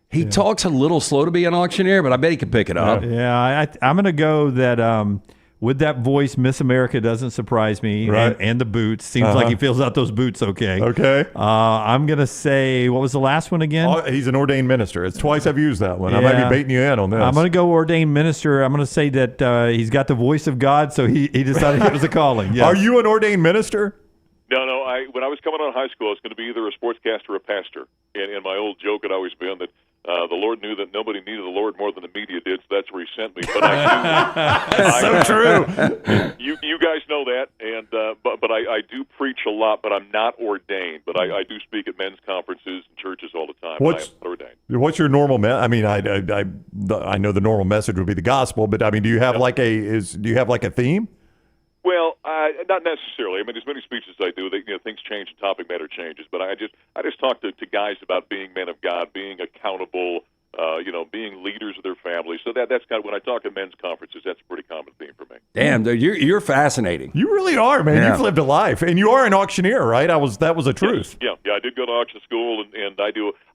He talks a little slow to be an auctioneer, but I bet he can pick it up. Yeah, I'm going to go that with that voice, Miss America doesn't surprise me. Right. And the boots. Seems like he fills out those boots okay. Okay. I'm going to say, what was the last one again? He's an ordained minister. It's twice I've used that one. Yeah. I might be baiting you in on this. I'm going to go ordained minister. I'm going to say that he's got the voice of God, so he decided it was a calling. Yes. Are you an ordained minister? No. When I was coming out of high school, I was going to be either a sportscaster or a pastor. And my old joke had always been that the Lord knew that nobody needed the Lord more than the media did, so that's where he sent me. But That's so true. You guys know that, and but I do preach a lot, but I'm not ordained. But I do speak at men's conferences and churches all the time. I am ordained. What's your normal? I mean, I know the normal message would be the gospel, but I mean, do you have like a theme? Well, not necessarily. I mean, as many speeches as I do, things change and topic matter changes. But I just talk to guys about being men of God, being accountable, being leaders of their families. So that's kind of when I talk at men's conferences. That's a pretty common theme for me. Damn, dude, you're fascinating. You really are, man. Yeah. You've lived a life, and you are an auctioneer, right? That was a truth. Yeah. I did go to auction school, and I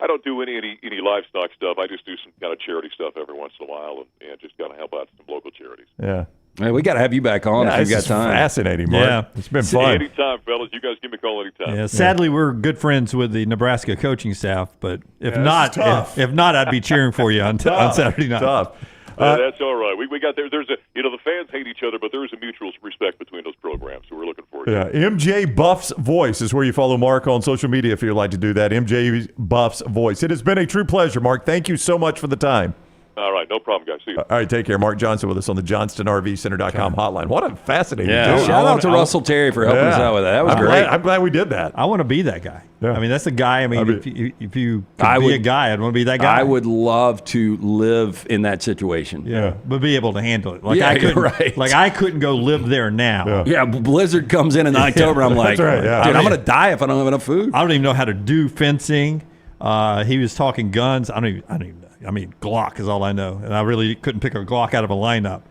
don't do any livestock stuff. I just do some kind of charity stuff every once in a while, and just kind of help out some local charities. Yeah. Hey, we got to have you back on if you've got time. Fascinating, Mark. Yeah. It's been fun. Anytime, fellas. You guys give me a call anytime. Yeah, sadly, we're good friends with the Nebraska coaching staff, but if not, I'd be cheering for you on Saturday night. Tough. That's all right. We got there's a the fans hate each other, but there is a mutual respect between those programs, so we're looking forward to it. MJ Buff's Voice is where you follow Mark on social media if you'd like to do that. MJ Buff's Voice. It has been a true pleasure, Mark. Thank you so much for the time. All right, no problem, guys. See you. All right, take care. Mark Johnson with us on the JohnstonRVCenter.com hotline. What a fascinating dude. Shout out to Russell Terry for helping us out with that. That was great. I'm glad we did that. I want to be that guy. Yeah. I mean, that's the guy. If you could be a guy, I'd want to be that guy. I would love to live in that situation. Yeah, but be able to handle it. Like I couldn't go live there now. Yeah, Blizzard comes in October. I'm like, dude, I'm going to die if I don't have enough food. I don't even know how to do fencing. He was talking guns. I don't even know. I mean, Glock is all I know, and I really couldn't pick a Glock out of a lineup.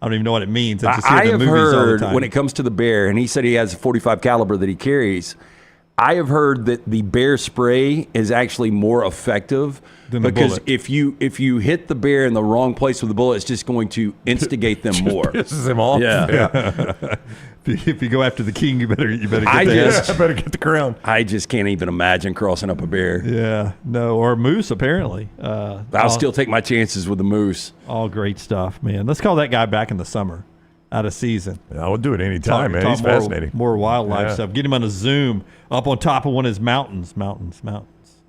I don't even know what it means. I just hear the movies all the time. When it comes to the bear, and he said he has a 45 caliber that he carries. I have heard that the bear spray is actually more effective because if you hit the bear in the wrong place with the bullet, it's just going to instigate them more. Pisses him off. Yeah. If you go after the king, you better get better get the crown. I just can't even imagine crossing up a bear. Yeah, no, or a moose apparently. I'll still take my chances with the moose. All great stuff, man. Let's call that guy back in the summer. Out of season. I would do it anytime, man. He's fascinating. More wildlife stuff. Get him on a Zoom up on top of one of his mountains,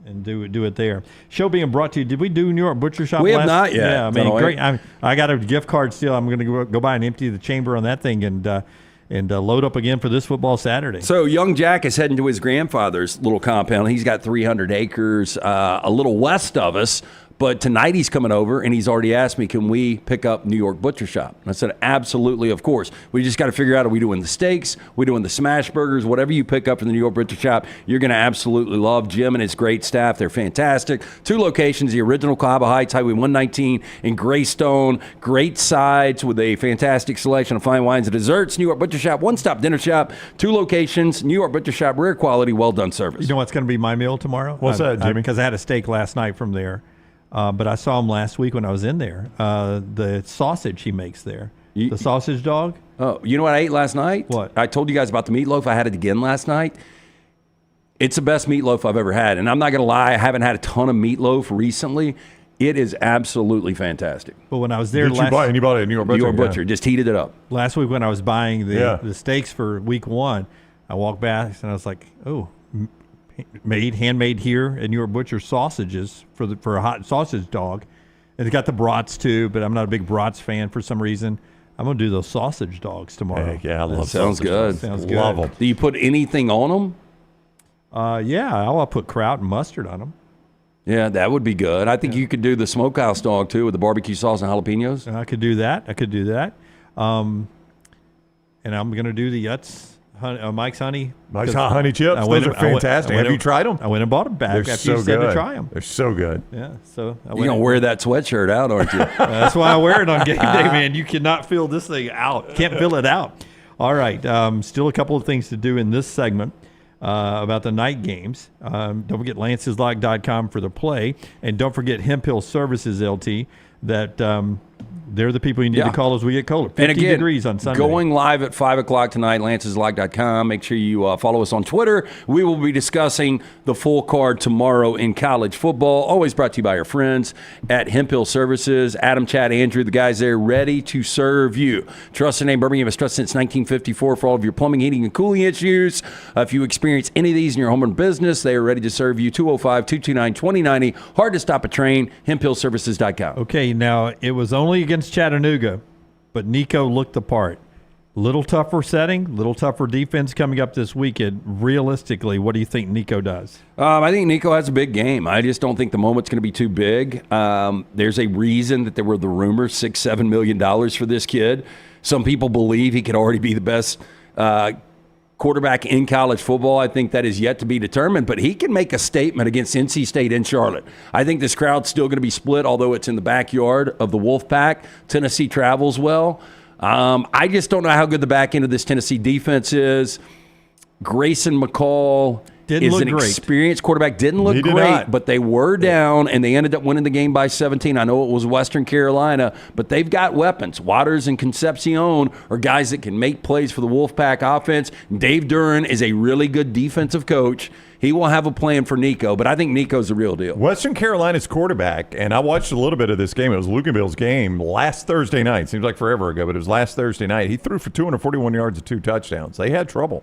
and do it there. Show being brought to you. Did we do New York Butcher Shop? We have not yet. Yeah, I mean, great. I got a gift card still. I'm going to go by and empty the chamber on that thing and load up again for this football Saturday. So young Jack is heading to his grandfather's little compound. He's got 300 acres a little west of us. But tonight he's coming over, and he's already asked me, can we pick up New York Butcher Shop? And I said, absolutely, of course. We just got to figure out, are we doing the steaks? Are we doing the smash burgers? Whatever you pick up from the New York Butcher Shop, you're going to absolutely love. Jim and his great staff, they're fantastic. 2 locations, the original Cahaba Heights, Highway 119 in Greystone. Great sides with a fantastic selection of fine wines and desserts. New York Butcher Shop, one-stop dinner shop. 2 locations, New York Butcher Shop, rare quality, well-done service. You know what's going to be my meal tomorrow? What's that, Jimmy? Because I had a steak last night from there. But I saw him last week when I was in there. The sausage he makes there. The sausage dog. Oh, you know what I ate last night? What? I told you guys about the meatloaf. I had it again last night. It's the best meatloaf I've ever had. And I'm not going to lie, I haven't had a ton of meatloaf recently. It is absolutely fantastic. But when I was there you buy it at New York Butcher? New York Butcher. Just heated it up. Last week when I was buying the steaks for week 1, I walked back and I was like, oh, handmade here at New York Butcher sausages for a hot sausage dog. And it's got the brats too, but I'm not a big brats fan for some reason. I'm going to do those sausage dogs tomorrow. Heck yeah, I love Sounds good. Sounds good. Love them. Do you put anything on them? Yeah, I'll put kraut and mustard on them. Yeah, that would be good. I think you could do the smokehouse dog too with the barbecue sauce and jalapenos. I could do that. And I'm going to do the Utz. Mike's Honey Chips. Those are fantastic. Have you tried them? I went and bought them back after you said to try them. They're so good. Yeah. So you're going to wear that sweatshirt out, aren't you? That's why I wear it on game day, man. You cannot fill this thing out. Can't fill it out. All right. Still a couple of things to do in this segment about the night games. Don't forget lanceslock.com for the play. And don't forget Hemp Hill Services, LT, that they're the people you need to call as we get colder. 50 degrees on Sunday. Going live at 5 o'clock tonight, lanceslock.com. Make sure you follow us on Twitter. We will be discussing the full card tomorrow in college football. Always brought to you by our friends at Hemp Hill Services. Adam, Chad, Andrew, the guys there ready to serve you. Trusted name Birmingham has trusted since 1954 for all of your plumbing, heating, and cooling issues. If you experience any of these in your home or business, they are ready to serve you. 205-229-2090. Hard to stop a train. HempHillServices.com. Okay, now it was only against Chattanooga, but Nico looked the part. Little tougher setting, little tougher defense coming up this weekend. Realistically, what do you think Nico does? I think Nico has a big game. I just don't think the moment's going to be too big. There's a reason that there were the rumors, $6-7 million for this kid. Some people believe he could already be the best quarterback in college football. I think that is yet to be determined, but he can make a statement against NC State and Charlotte. I think this crowd's still going to be split, although it's in the backyard of the Wolfpack. Tennessee travels well. I just don't know how good the back end of this Tennessee defense is. Grayson McCall is an experienced quarterback. Didn't look great, but they were down, and they ended up winning the game by 17. I know it was Western Carolina, but they've got weapons. Waters and Concepcion are guys that can make plays for the Wolfpack offense. Dave Duran is a really good defensive coach. He will have a plan for Nico, but I think Nico's the real deal. Western Carolina's quarterback, and I watched a little bit of this game. It was Luganville's game last Thursday night. Seems like forever ago, but it was last Thursday night. He threw for 241 yards and 2 touchdowns. They had trouble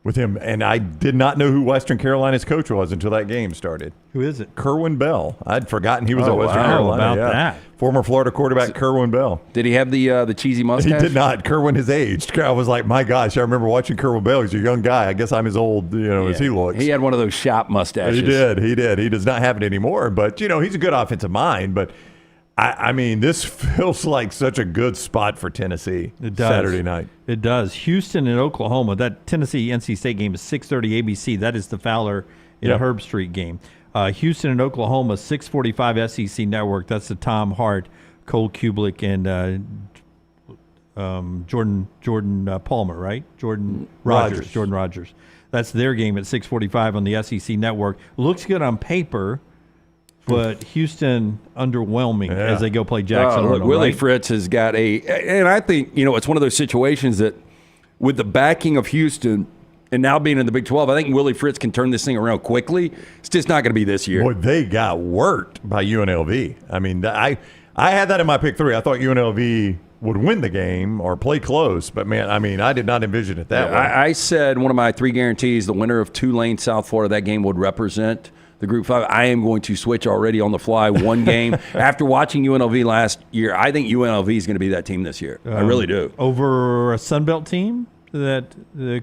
with him, and I did not know who Western Carolina's coach was until that game started. Who is it? Kerwin Bell. I'd forgotten he was at Western Carolina. About that. Former Florida quarterback Kerwin Bell. Did he have the cheesy mustache? He did not. Kerwin has aged. I was like, my gosh, I remember watching Kerwin Bell. He's a young guy. I guess I'm as old, as he looks. He had one of those shop mustaches. He did. He does not have it anymore, but, he's a good offensive mind, but I mean, this feels like such a good spot for Tennessee. It does. Saturday night. It does. Houston and Oklahoma. That Tennessee-NC State game is 6:30 ABC. That is the Fowler and Herb Street game. Houston and Oklahoma, 6:45 SEC Network. That's the Tom Hart, Cole Kublik, and Jordan Palmer, right? Jordan Rogers. That's their game at 6:45 on the SEC Network. Looks good on paper, but Houston underwhelming as they go play Jackson. Look, Willie Fritz has got and I think, it's one of those situations that with the backing of Houston and now being in the Big 12, I think Willie Fritz can turn this thing around quickly. It's just not going to be this year. Boy, they got worked by UNLV. I mean, I had that in my pick 3. I thought UNLV would win the game or play close, but man, I mean, I did not envision it that way. I said one of my 3 guarantees, the winner of Tulane, South Florida, that game would represent the Group 5. I am going to switch already on the fly one game. After watching UNLV last year, I think UNLV is going to be that team this year. I really do. Over a Sunbelt team? That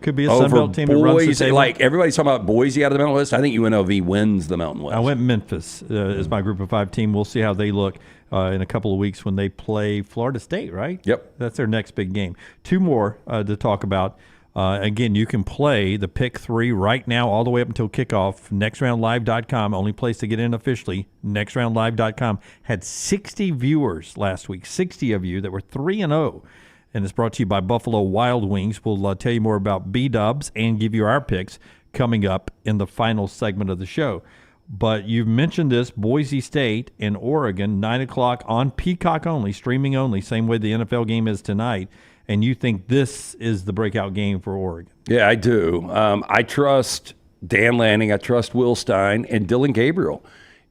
could be a Sunbelt team that runs the table? Like everybody's talking about Boise out of the Mountain West. I think UNLV wins the Mountain West. I went Memphis as my Group of 5 team. We'll see how they look in a couple of weeks when they play Florida State, right? Yep. That's their next big game. 2 more to talk about. Again, you can play the pick 3 right now all the way up until kickoff. Nextroundlive.com, only place to get in officially. Nextroundlive.com had 60 viewers last week, 60 of you that were 3-0. And it's brought to you by Buffalo Wild Wings. We'll tell you more about B-dubs and give you our picks coming up in the final segment of the show. But you've mentioned this, Boise State and Oregon, 9 o'clock on Peacock only, streaming only, same way the NFL game is tonight. And you think this is the breakout game for Oregon? Yeah, I do. I trust Dan Lanning. I trust Will Stein and Dylan Gabriel.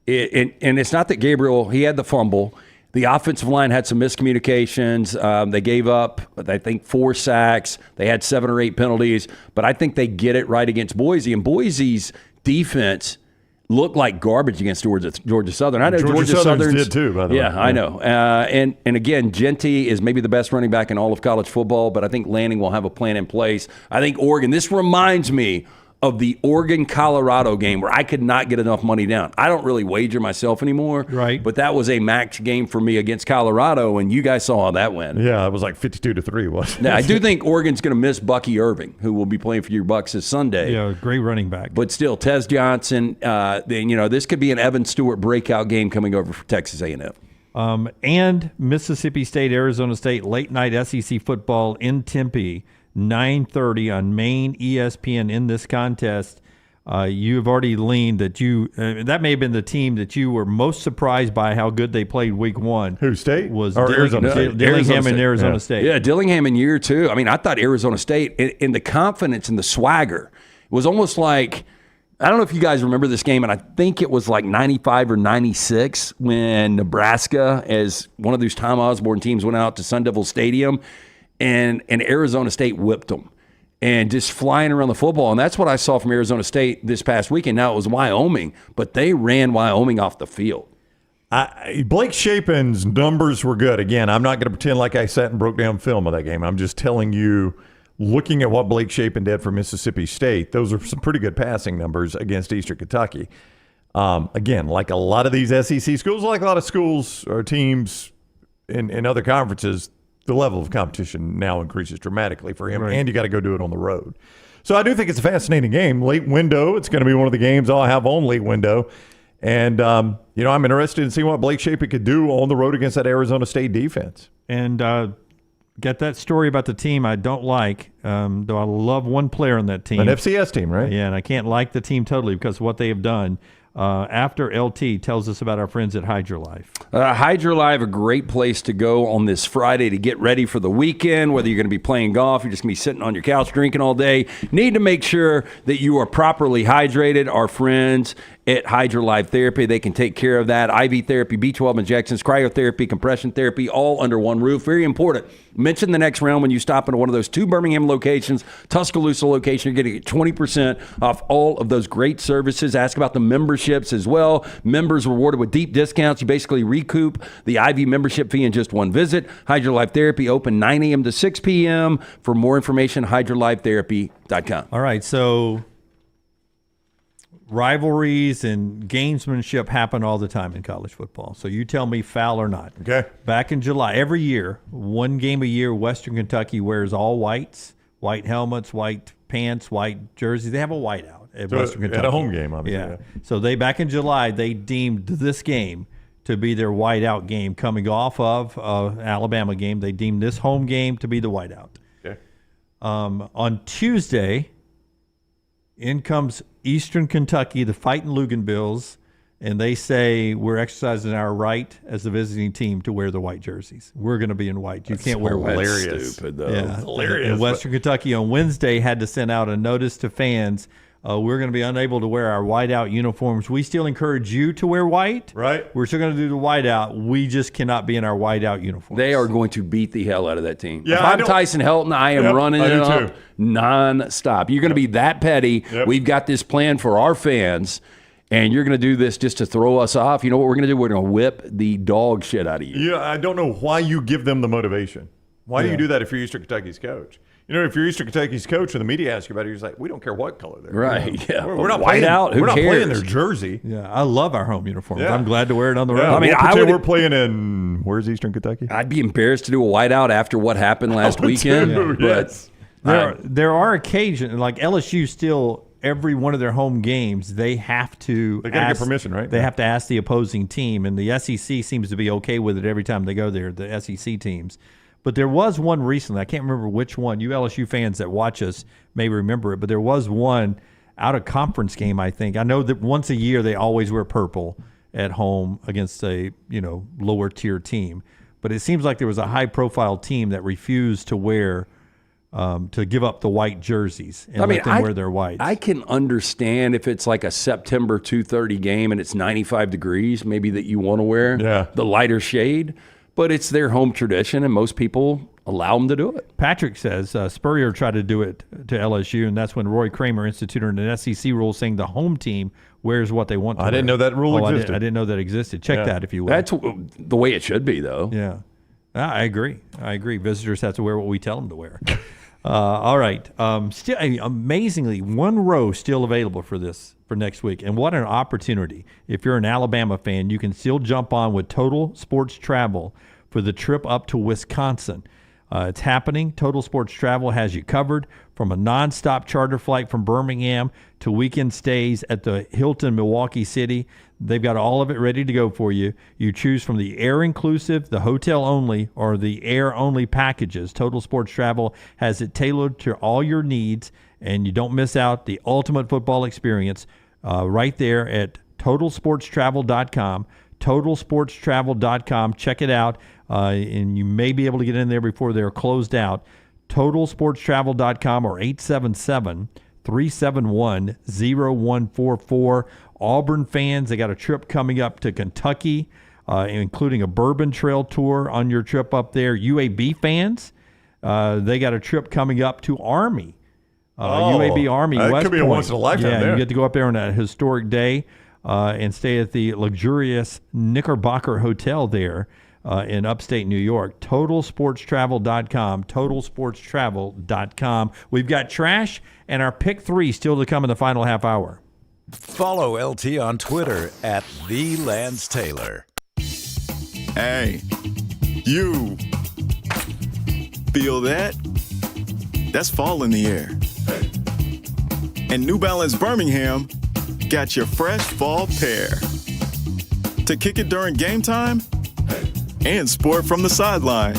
And it's not that Gabriel, he had the fumble. The offensive line had some miscommunications. They gave up, I think, 4 sacks. They had 7 or 8 penalties. But I think they get it right against Boise. And Boise's defense looked like garbage against Georgia Southern. I know Georgia Southern did too, by the way. Yeah, I know. And again, Genty is maybe the best running back in all of college football, but I think Lanning will have a plan in place. I think Oregon, this reminds me of the Oregon-Colorado game where I could not get enough money down. I don't really wager myself anymore. Right. But that was a max game for me against Colorado, and you guys saw how that went. Yeah, it was like 52-3, wasn't it? Now, I do think Oregon's going to miss Bucky Irving, who will be playing for your Bucks this Sunday. Yeah, great running back. But still, Tez Johnson, this could be an Evan Stewart breakout game coming over for Texas A&M. And Mississippi State, Arizona State, late night SEC football in Tempe. 9:30 on main ESPN in this contest. You've already leaned that that may have been the team that you were most surprised by how good they played week 1. Who, State? Was Arizona State? Dillingham and Arizona State. Yeah, Dillingham in year 2. I mean, I thought Arizona State, in the confidence and the swagger, it was almost like, I don't know if you guys remember this game, and I think it was like 95 or 96 when Nebraska, as one of those Tom Osborne teams, went out to Sun Devil Stadium, and Arizona State whipped them and just flying around the football. And that's what I saw from Arizona State this past weekend. Now, it was Wyoming, but they ran Wyoming off the field. Blake Shapen's numbers were good. Again, I'm not going to pretend like I sat and broke down film of that game. I'm just telling you, looking at what Blake Shapen did for Mississippi State, those are some pretty good passing numbers against Eastern Kentucky. Again, like a lot of these SEC schools, like a lot of schools or teams in other conferences, the level of competition now increases dramatically for him, and you got to go do it on the road. So I do think it's a fascinating game. Late window, it's going to be one of the games I'll have on late window. And, I'm interested in seeing what Blake Shapen could do on the road against that Arizona State defense. And got that story about the team I don't like, though I love one player on that team. An FCS team, right? Yeah, and I can't like the team totally because of what they have done. After LT tells us about our friends at HydroLife. HydroLife, a great place to go on this Friday to get ready for the weekend, whether you're going to be playing golf, you're just going to be sitting on your couch drinking all day. Need to make sure that you are properly hydrated. Our friends at HydroLife Therapy, they can take care of that. IV therapy, B12 injections, cryotherapy, compression therapy, all under one roof. Very important. Mention the next round when you stop into one of those 2 Birmingham locations, Tuscaloosa location. You're going to get 20% off all of those great services. Ask about the memberships as well. Members rewarded with deep discounts. You basically recoup the IV membership fee in just one visit. HydroLife Therapy open 9 a.m. to 6 p.m. For more information, hydrolifetherapy.com. All right, so rivalries and gamesmanship happen all the time in college football. So you tell me foul or not. Okay. Back in July, every year, one game a year, Western Kentucky wears all whites, white helmets, white pants, white jerseys. They have a whiteout at Western Kentucky. At a home game, obviously. Yeah. So back in July, they deemed this game to be their whiteout game coming off of Alabama game. They deemed this home game to be the whiteout. Okay. On Tuesday, In comes Eastern Kentucky, the Fighting Luganbills, and they say we're exercising our right as the visiting team to wear the white jerseys. We're going to be in white. You can't wear white. Hilarious. Stupid, though. Yeah. Hilarious. And Western Kentucky on Wednesday had to send out a notice to fans. We're going to be unable to wear our whiteout uniforms. We still encourage you to wear white. Right. We're still going to do the whiteout. We just cannot be in our whiteout uniforms. They are going to beat the hell out of that team. Yeah, if I'm Tyson Helton, I am running it up nonstop. You're going to be that petty. Yep. We've got this plan for our fans, and you're going to do this just to throw us off. You know what we're going to do? We're going to whip the dog shit out of you. Yeah, I don't know why you give them the motivation. Why do you do that if you're Eastern Kentucky's coach? You know, if you're Eastern Kentucky's coach and the media asks you about it, you're just like, we don't care what color they're. Right, yeah. We're not white playing out. Who We're not cares? playing their jersey. Yeah, I love our home uniforms. Yeah. I'm glad to wear it on the road. Yeah, I mean, we're playing in, where's Eastern Kentucky? I'd be embarrassed to do a whiteout after what happened last weekend. Too, but yes. There are occasions, like LSU still, every one of their home games, they have to They got to get permission, right? They have to ask the opposing team, and the SEC seems to be okay with it every time they go there, the SEC teams. But there was one recently, I can't remember which one. You LSU fans that watch us may remember it, but there was one out of conference game, I think. I know that once a year they always wear purple at home against a lower tier team. But it seems like there was a high profile team that refused to wear to give up the white jerseys and let them wear their whites. I can understand if it's like a September 2:30 game and it's 95 degrees, maybe that you want to wear the lighter shade. But it's their home tradition, and most people allow them to do it. Patrick says Spurrier tried to do it to LSU, and that's when Roy Kramer instituted an SEC rule saying the home team wears what they want to wear. I didn't know that rule existed. I didn't know that existed. Check that if you will. That's the way it should be, though. Yeah. I agree. Visitors have to wear what we tell them to wear. All right. Still, amazingly, one row still available for next week. And what an opportunity. If you're an Alabama fan, you can still jump on with Total Sports Travel for the trip up to Wisconsin. It's happening. Total Sports Travel has you covered from a nonstop charter flight from Birmingham to weekend stays at the Hilton Milwaukee City. They've got all of it ready to go for you. You choose from the air inclusive, the hotel only, or the air only packages. Total Sports Travel has it tailored to all your needs, and you don't miss out the ultimate football experience right there at totalsportstravel.com. Totalsportstravel.com. Check it out, and you may be able to get in there before they're closed out. Totalsportstravel.com or 877-371-0144. Auburn fans, they got a trip coming up to Kentucky, including a Bourbon Trail tour on your trip up there. UAB fans, they got a trip coming up to Army. UAB Army West Point. That could be a once-in-a-lifetime there. You get to go up there on a historic day and stay at the luxurious Knickerbocker Hotel there in upstate New York. Totalsportstravel.com. Totalsportstravel.com. We've got trash and our pick 3 still to come in the final half hour. Follow LT on Twitter at thelancetaylor. Hey, you. Feel that? That's fall in the air. And New Balance Birmingham got your fresh fall pair. To kick it during game time and sport from the sideline.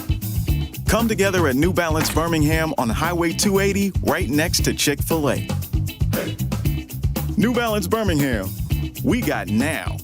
Come together at New Balance Birmingham on Highway 280 right next to Chick-fil-A. New Balance Birmingham, we got now.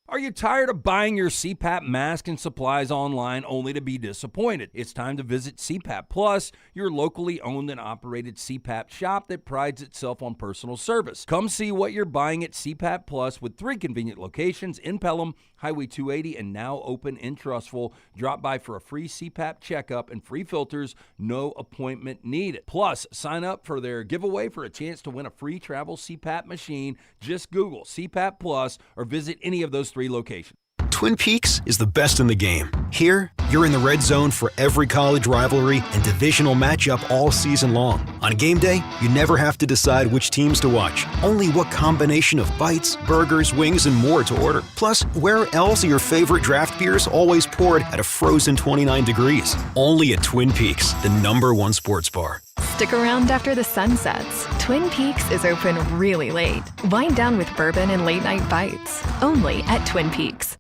Are you tired of buying your CPAP mask and supplies online only to be disappointed? It's time to visit CPAP Plus, your locally owned and operated CPAP shop that prides itself on personal service. Come see what you're buying at CPAP Plus with 3 convenient locations in Pelham, Highway 280, and now open in Trustful. Drop by for a free CPAP checkup and free filters, no appointment needed. Plus, sign up for their giveaway for a chance to win a free travel CPAP machine. Just Google CPAP Plus or visit any of those 3 locations. Twin Peaks is the best in the game. Here, you're in the red zone for every college rivalry and divisional matchup all season long. On game day, you never have to decide which teams to watch, only what combination of bites, burgers, wings, and more to order. Plus, where else are your favorite draft beers always poured at a frozen 29 degrees? Only at Twin Peaks, the #1 sports bar. Stick around after the sun sets. Twin Peaks is open really late. Wind down with bourbon and late-night bites. Only at Twin Peaks.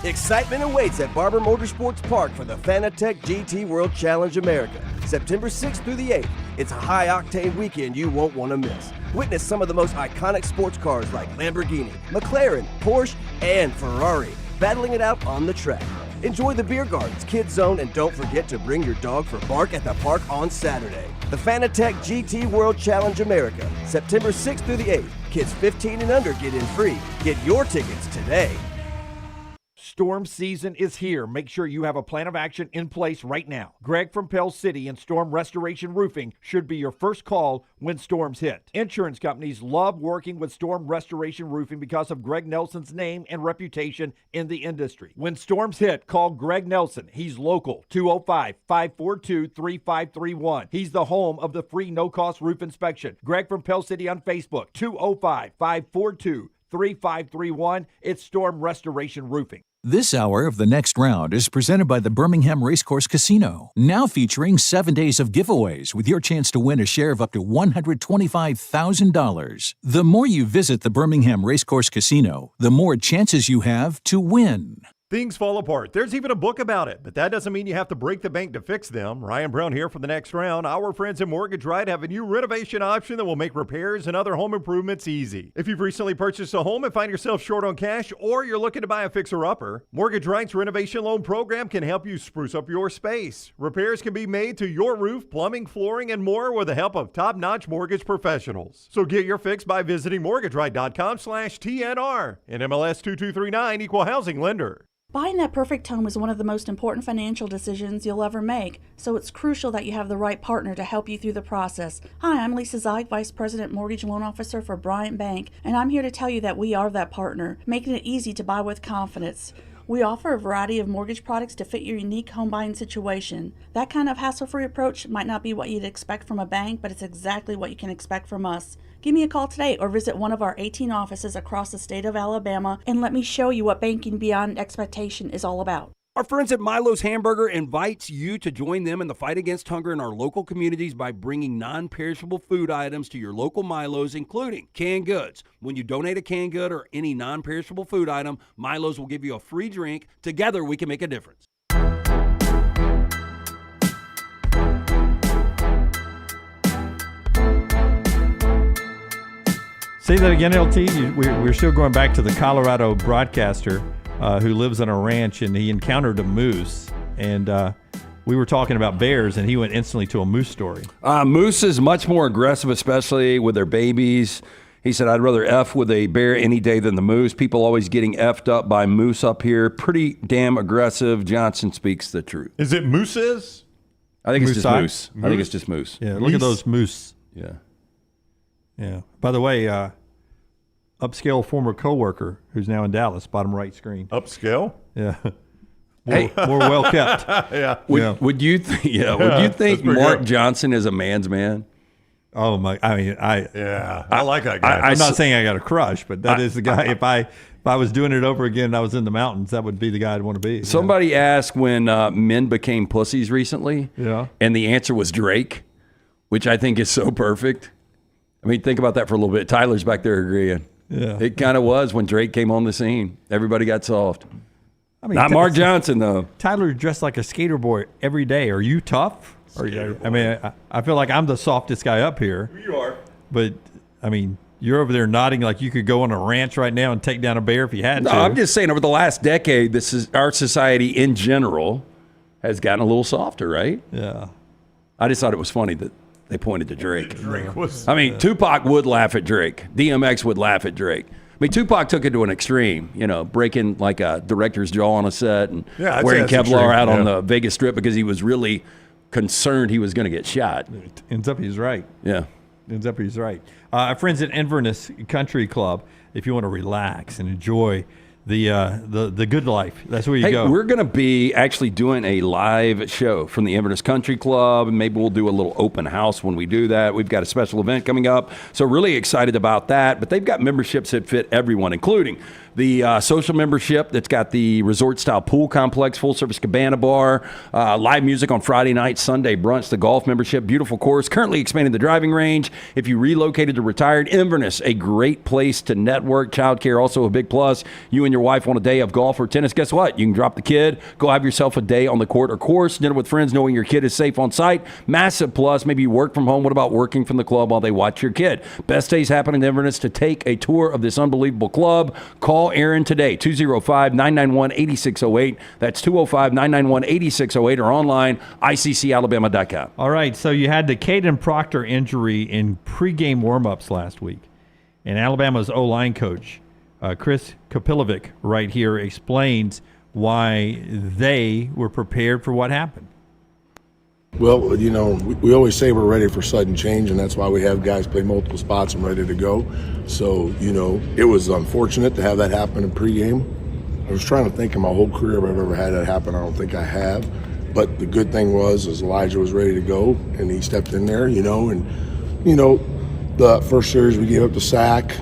Excitement awaits at Barber Motorsports Park for the Fanatec GT World Challenge America. September 6th through the 8th. It's a high-octane weekend you won't want to miss. Witness some of the most iconic sports cars like Lamborghini, McLaren, Porsche, and Ferrari battling it out on the track. Enjoy the beer gardens, kids zone, and don't forget to bring your dog for bark at the park on Saturday. The Fanatec GT World Challenge America, September 6th through the 8th. Kids 15 and under get in free. Get your tickets today. Storm season is here. Make sure you have a plan of action in place right now. Greg from Pell City and Storm Restoration Roofing should be your first call when storms hit. Insurance companies love working with Storm Restoration Roofing because of Greg Nelson's name and reputation in the industry. When storms hit, call Greg Nelson. He's local, 205-542-3531. He's the home of the free no-cost roof inspection. Greg from Pell City on Facebook, 205-542-3531. It's Storm Restoration Roofing. This hour of The Next Round is presented by the Birmingham Racecourse Casino, now featuring 7 days of giveaways with your chance to win a share of up to $125,000. The more you visit the Birmingham Racecourse Casino, the more chances you have to win. Things fall apart. There's even a book about it, but that doesn't mean you have to break the bank to fix them. Ryan Brown here for The Next Round. Our friends at Mortgage Right have a new renovation option that will make repairs and other home improvements easy. If you've recently purchased a home and find yourself short on cash, or you're looking to buy a fixer-upper, Mortgage Right's renovation loan program can help you spruce up your space. Repairs can be made to your roof, plumbing, flooring, and more with the help of top-notch mortgage professionals. So get your fix by visiting mortgageright.com/TNR. And MLS 2239, Equal Housing Lender. Buying that perfect home is one of the most important financial decisions you'll ever make, so it's crucial that you have the right partner to help you through the process. Hi, I'm Lisa Zeig, Vice President Mortgage Loan Officer for Bryant Bank, and I'm here to tell you that we are that partner, making it easy to buy with confidence. We offer a variety of mortgage products to fit your unique home buying situation. That kind of hassle-free approach might not be what you'd expect from a bank, but it's exactly what you can expect from us. Give me a call today or visit one of our 18 offices across the state of Alabama and let me show you what banking beyond expectation is all about. Our friends at Milo's Hamburger invites you to join them in the fight against hunger in our local communities by bringing non-perishable food items to your local Milo's, including canned goods. When you donate a canned good or any non-perishable food item, Milo's will give you a free drink. Together, we can make a difference. Say that again, LT. We're still going back to the Colorado broadcaster who lives on a ranch, and he encountered a moose. And we were talking about bears, and he went instantly to a moose story. Moose is much more aggressive, especially with their babies. He said, I'd rather F with a bear any day than the moose. People always getting F'd up by moose up here. Pretty damn aggressive. Johnson speaks the truth. Is it mooses? I think it's Moose just eye? moose. I think it's just moose. Yeah, look at those moose. Yeah. Yeah. By the way, upscale former coworker who's now in Dallas, bottom right screen. Upscale? Yeah. Hey, more well kept. Yeah. Would you think Mark Johnson is a man's man? Oh my! I mean, I like that guy. I'm not saying I got a crush, but that is the guy. If I was doing it over again and I was in the mountains, that would be the guy I'd want to be. Somebody asked when men became pussies recently. Yeah. And the answer was Drake, which I think is so perfect. I mean, think about that for a little bit. Tyler's back there agreeing. Yeah. It kind of was when Drake came on the scene. Everybody got soft. I mean, not Mark Johnson, though. Tyler dressed like a skater boy every day. Are you tough? I mean, I feel like I'm the softest guy up here. You are. But, I mean, you're over there nodding like you could go on a ranch right now and take down a bear if you had to. No, I'm just saying over the last decade, this is our society in general has gotten a little softer, right? Yeah. I just thought it was funny that they pointed to Drake. Was, Tupac would laugh at Drake. DMX would laugh at Drake. I mean, Tupac took it to an extreme, breaking like a director's jaw on a set and wearing Kevlar out on the Vegas Strip because he was really concerned he was going to get shot. Ends up he's right. Yeah. Ends up he's right. Our friends at Inverness Country Club, if you want to relax and enjoy the good life, that's where you go. We're going to be actually doing a live show from the Inverness Country Club, and maybe we'll do a little open house when we do that. We've got a special event coming up, so really excited about that. But they've got memberships that fit everyone, including the social membership that's got the resort-style pool complex, full-service cabana bar, live music on Friday night, Sunday brunch, the golf membership, beautiful course, currently expanding the driving range. If you relocated to retired, Inverness, a great place to network. Child care also a big plus. You and your wife on a day of golf or tennis, guess what? You can drop the kid, go have yourself a day on the court or course, dinner with friends knowing your kid is safe on site. Massive plus. Maybe you work from home. What about working from the club while they watch your kid? Best days happen in Inverness. To take a tour of this unbelievable club, call Aaron today, 205-991-8608. That's 205-991-8608 or online, iccalabama.com. All right, so you had the Caden Proctor injury in pregame warm-ups last week. And Alabama's O-line coach, Chris Kapilovic, right here, explains why they were prepared for what happened. Well, you know, we always say we're ready for sudden change, and that's why we have guys play multiple spots and ready to go. So, you know, it was unfortunate to have that happen in pregame. I was trying to think in my whole career if I've ever had that happen. I don't think I have. But the good thing was Elijah was ready to go, and he stepped in there, you know. And, you know, the first series we gave up the sack.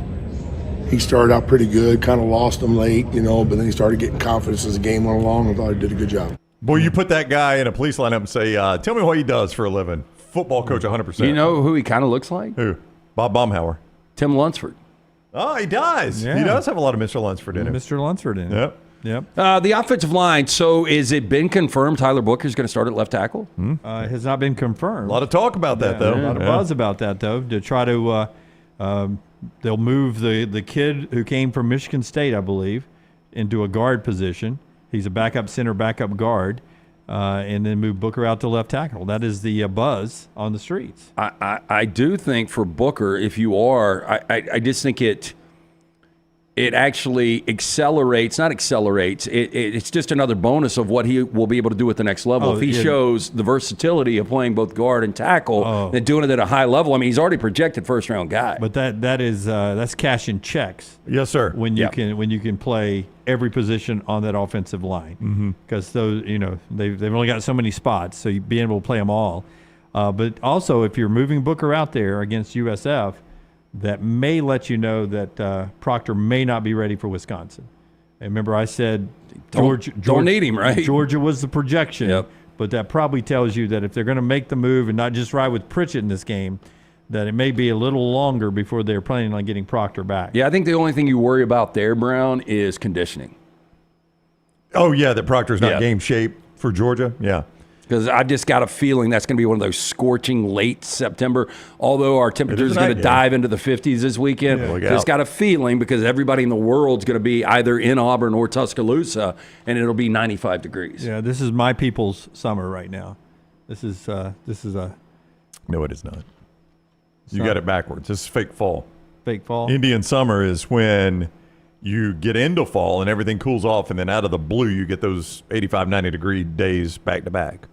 He started out pretty good, kind of lost him late, you know, but then he started getting confidence as the game went along. I thought he did a good job. Boy, you put that guy in a police lineup and say, tell me what he does for a living. Football coach, 100%. You know who he kind of looks like? Who? Bob Baumhauer. Tim Lunceford. Oh, he does. Yeah. He does have a lot of Mr. Lunceford in him. Mr. Lunceford in Yep. Yep. The offensive line, so is it been confirmed Tyler Booker's going to start at left tackle? Has not been confirmed. A lot of talk about that, though. A lot of buzz about that, though, to try to they'll move the kid who came from Michigan State, I believe, into a guard position. He's a backup center, backup guard, and then move Booker out to left tackle. That is the buzz on the streets. I do think for Booker, if you are, I just think it actually accelerates, it's just another bonus of what he will be able to do at the next level. If he shows the versatility of playing both guard and tackle and doing it at a high level, I mean, he's already projected first-round guy. But that's cashing checks. Yes, sir. When you can play every position on that offensive line, because those, you know, they've only got so many spots, so you being able to play them all. But also, if you're moving Booker out there against USF, that may let you know that Proctor may not be ready for Wisconsin. And remember, I said Georgia don't need him, right? Georgia was the projection, but that probably tells you that if they're going to make the move and not just ride with Pritchett in this game, that it may be a little longer before they're planning on getting Proctor back. Yeah, I think the only thing you worry about there, Brown, is conditioning. Oh, yeah, that Proctor's not game shape for Georgia? Yeah. Because I just got a feeling that's going to be one of those scorching late September, although our temperature is going to dive into the 50s this weekend. Just got a feeling because everybody in the world's going to be either in Auburn or Tuscaloosa, and it'll be 95 degrees. Yeah, this is my people's summer right now. This is a... No, it is not. You got it backwards. This is fake fall. Fake fall? Indian summer is when you get into fall and everything cools off, and then out of the blue you get those 85, 90-degree days back-to-back.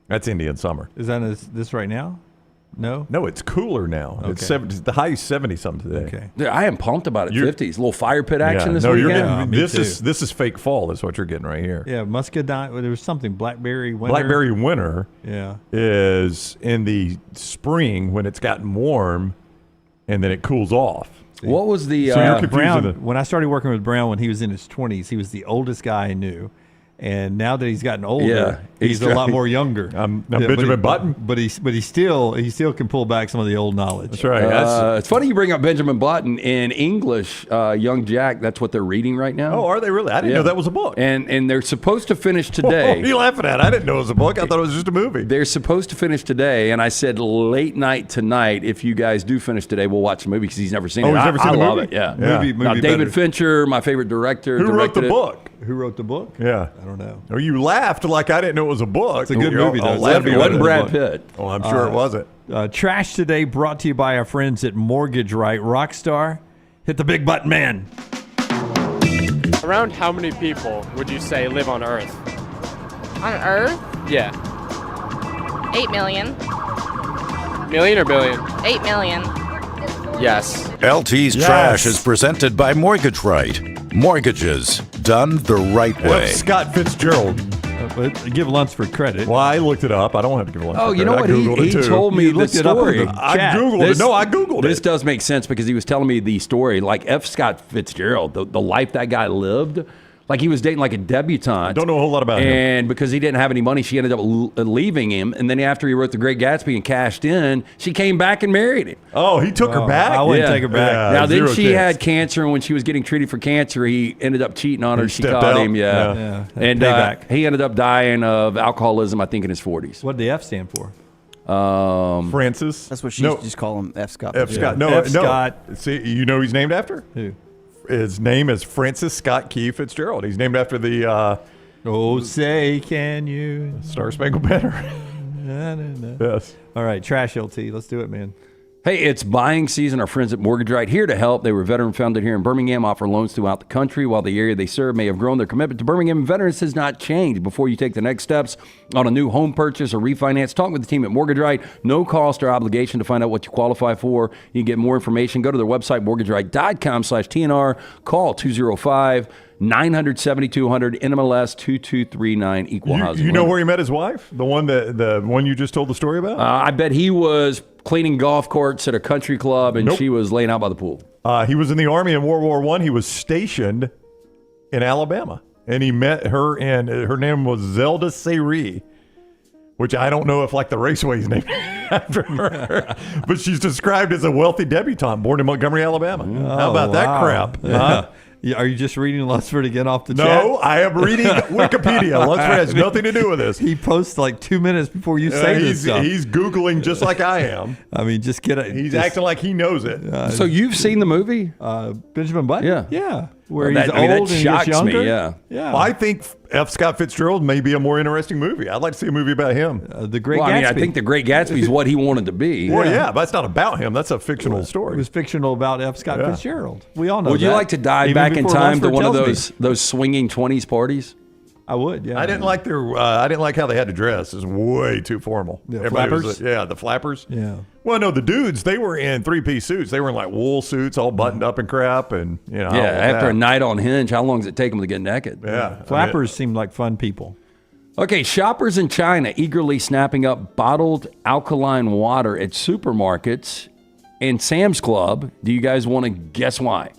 That's Indian summer. Is that this right now? No? No, it's cooler now. Okay. It's 70, the high is 70-something today. Okay. Yeah, I am pumped about it. 50s. A little fire pit action this weekend. You're getting, me this is fake fall. That's what you're getting right here. Yeah, muscadine. There was something, blackberry winter. Blackberry winter yeah. is in the spring when it's gotten warm, and then it cools off. What was the so you're Brown? When I started working with Brown when he was in his 20s, he was the oldest guy I knew. And now that he's gotten older, he's a lot more younger. Benjamin Button, but he still can pull back some of the old knowledge. That's right. It's funny you bring up Benjamin Button. In English, Young Jack, that's what they're reading right now. Oh, are they really? I didn't know that was a book. And they're supposed to finish today. What are you laughing at? I didn't know it was a book. I thought it was just a movie. They're supposed to finish today, and I said late night tonight. If you guys do finish today, we'll watch the movie because he's never seen it. He's never seen the love movie? It. Yeah. Movie now, David better. Fincher, my favorite director, Who wrote the book? Who wrote the book? Yeah. I don't know. Oh, you laughed like I didn't know it was a book. It's a good movie, though. It wasn't Brad Pitt. Oh, I'm sure it wasn't. Trash Today brought to you by our friends at Mortgage Right. Rockstar, hit the big button, man. Around how many people would you say live on Earth? On Earth? Yeah. 8 million. Million or billion? 8 million. Yes. LT's Trash is presented by Mortgage Right. Mortgages done the right way. Scott Fitzgerald. Give Lunceford credit. Well, I looked it up. I don't have to give Lunceford credit. You know what? He told me the story. I Googled it. No, I Googled it. This does make sense because he was telling me the story. Like F. Scott Fitzgerald, the life that guy lived, Like he was dating like a debutante. Don't know a whole lot about him. And because he didn't have any money, she ended up leaving him. And then after he wrote The Great Gatsby and cashed in, she came back and married him. Oh, he took her back? I wouldn't take her back. Now, then she had cancer, and when she was getting treated for cancer, he ended up cheating on her. She caught him, And he ended up dying of alcoholism, I think, in his 40s. What did the F stand for? Francis. That's what she used to just call him, F. Scott. F. Scott. No, F. no. Scott. See, you know who he's named after? Who? His name is Francis Scott Key Fitzgerald. He's named after the Oh, say can you Star Spangled Banner. Yes. All right, trash LT. Let's do it, man. Hey, it's buying season. Our friends at Mortgage Right here to help. They were veteran founded here in Birmingham, offer loans throughout the country. While the area they serve may have grown, their commitment to Birmingham veterans has not changed. Before you take the next steps on a new home purchase or refinance, talk with the team at Mortgage Right. No cost or obligation to find out what you qualify for. You can get more information. Go to their website, mortgageright.com/TNR. Call 205-900-7200, NMLS 2239, equal housing. You know where he met his wife? The one you just told the story about? I bet he was cleaning golf courts at a country club, and she was laying out by the pool. He was in the Army in World War I. He was stationed in Alabama, and he met her, and her name was Zelda Seri, which I don't know if like the raceway is named after her, but she's described as a wealthy debutante born in Montgomery, Alabama. How about that crap? Yeah. Are you just reading Lunceford again off the chat? No, I am reading Wikipedia. Lunceford has nothing to do with this. He posts like 2 minutes before you say this stuff. He's Googling just like I am. I mean, just get it. He's acting like he knows it. So you've seen the movie? Benjamin Button? Yeah. Where he's old and he gets younger? Yeah. Well, I think F. Scott Fitzgerald may be a more interesting movie. I'd like to see a movie about him. The Great Gatsby. I think The Great Gatsby is what he wanted to be. Well, yeah, but it's not about him. That's a fictional story. It was fictional about F. Scott Fitzgerald. We all know Would that. you like to dive Even back in before time to Lunceford one of tells those swinging 20s parties? I would, yeah. I didn't like I didn't like how they had to dress. It's way too formal. The flappers? The flappers. Yeah. Well, no, the dudes, they were in 3-piece suits. They were in like wool suits, all buttoned up and crap. And, After a night on Hinge, how long does it take them to get naked? Yeah. Flappers seem like fun people. Okay, shoppers in China eagerly snapping up bottled alkaline water at supermarkets and Sam's Club. Do you guys want to guess why?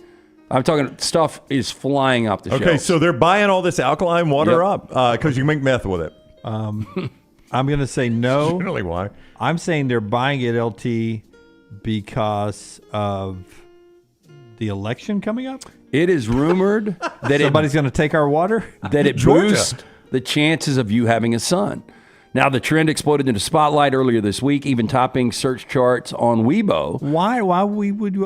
I'm talking stuff is flying off the shelves. Okay, so they're buying all this alkaline water up because you can make meth with it. I'm going to say no. Generally why? I'm saying they're buying it, LT, because of the election coming up. It is rumored that somebody's going to take our water. That it boosts the chances of you having a son. Now, the trend exploded into spotlight earlier this week, even topping search charts on Weibo. Why we would?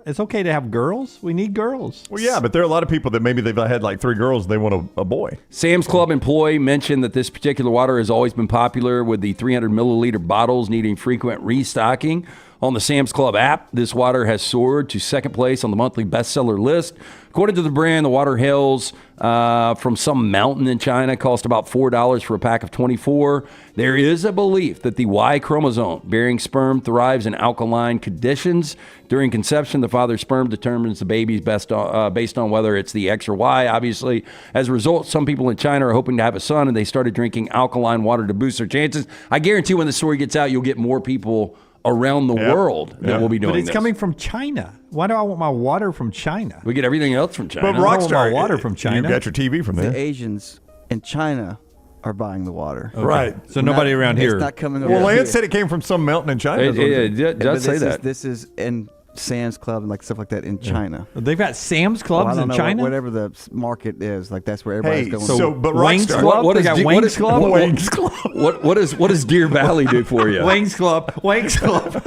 It's okay to have girls. We need girls. Well, yeah, but there are a lot of people that maybe they've had like 3 girls and they want a boy. Sam's Club employee mentioned that this particular water has always been popular, with the 300 milliliter bottles needing frequent restocking. On the Sam's Club app, this water has soared to second place on the monthly bestseller list. According to the brand, the water hails from some mountain in China, cost about $4 for a pack of 24. There is a belief that the Y chromosome bearing sperm thrives in alkaline conditions. During conception, the father's sperm determines the baby's based on whether it's the X or Y, obviously. As a result, some people in China are hoping to have a son, and they started drinking alkaline water to boost their chances. I guarantee when the story gets out, you'll get more people around the world that will be doing this. But it's coming from China. Why do I want my water from China? We get everything else from China. But Rockstar, I want my water from China. You got your TV from there. The Asians in China are buying the water. Okay. Right. So nobody around here. It's not coming over Well, here. Lance said it came from some mountain in China. It does say that. This is in Sam's Club and like stuff like that in China. They've got Sam's Clubs in China? Whatever the market is, like that's where everybody's going. So, but Wings Rockstar, Club? What They is got Wings Club? Wings Club. What does Deer Valley do for you? Wings Club. Wings Club.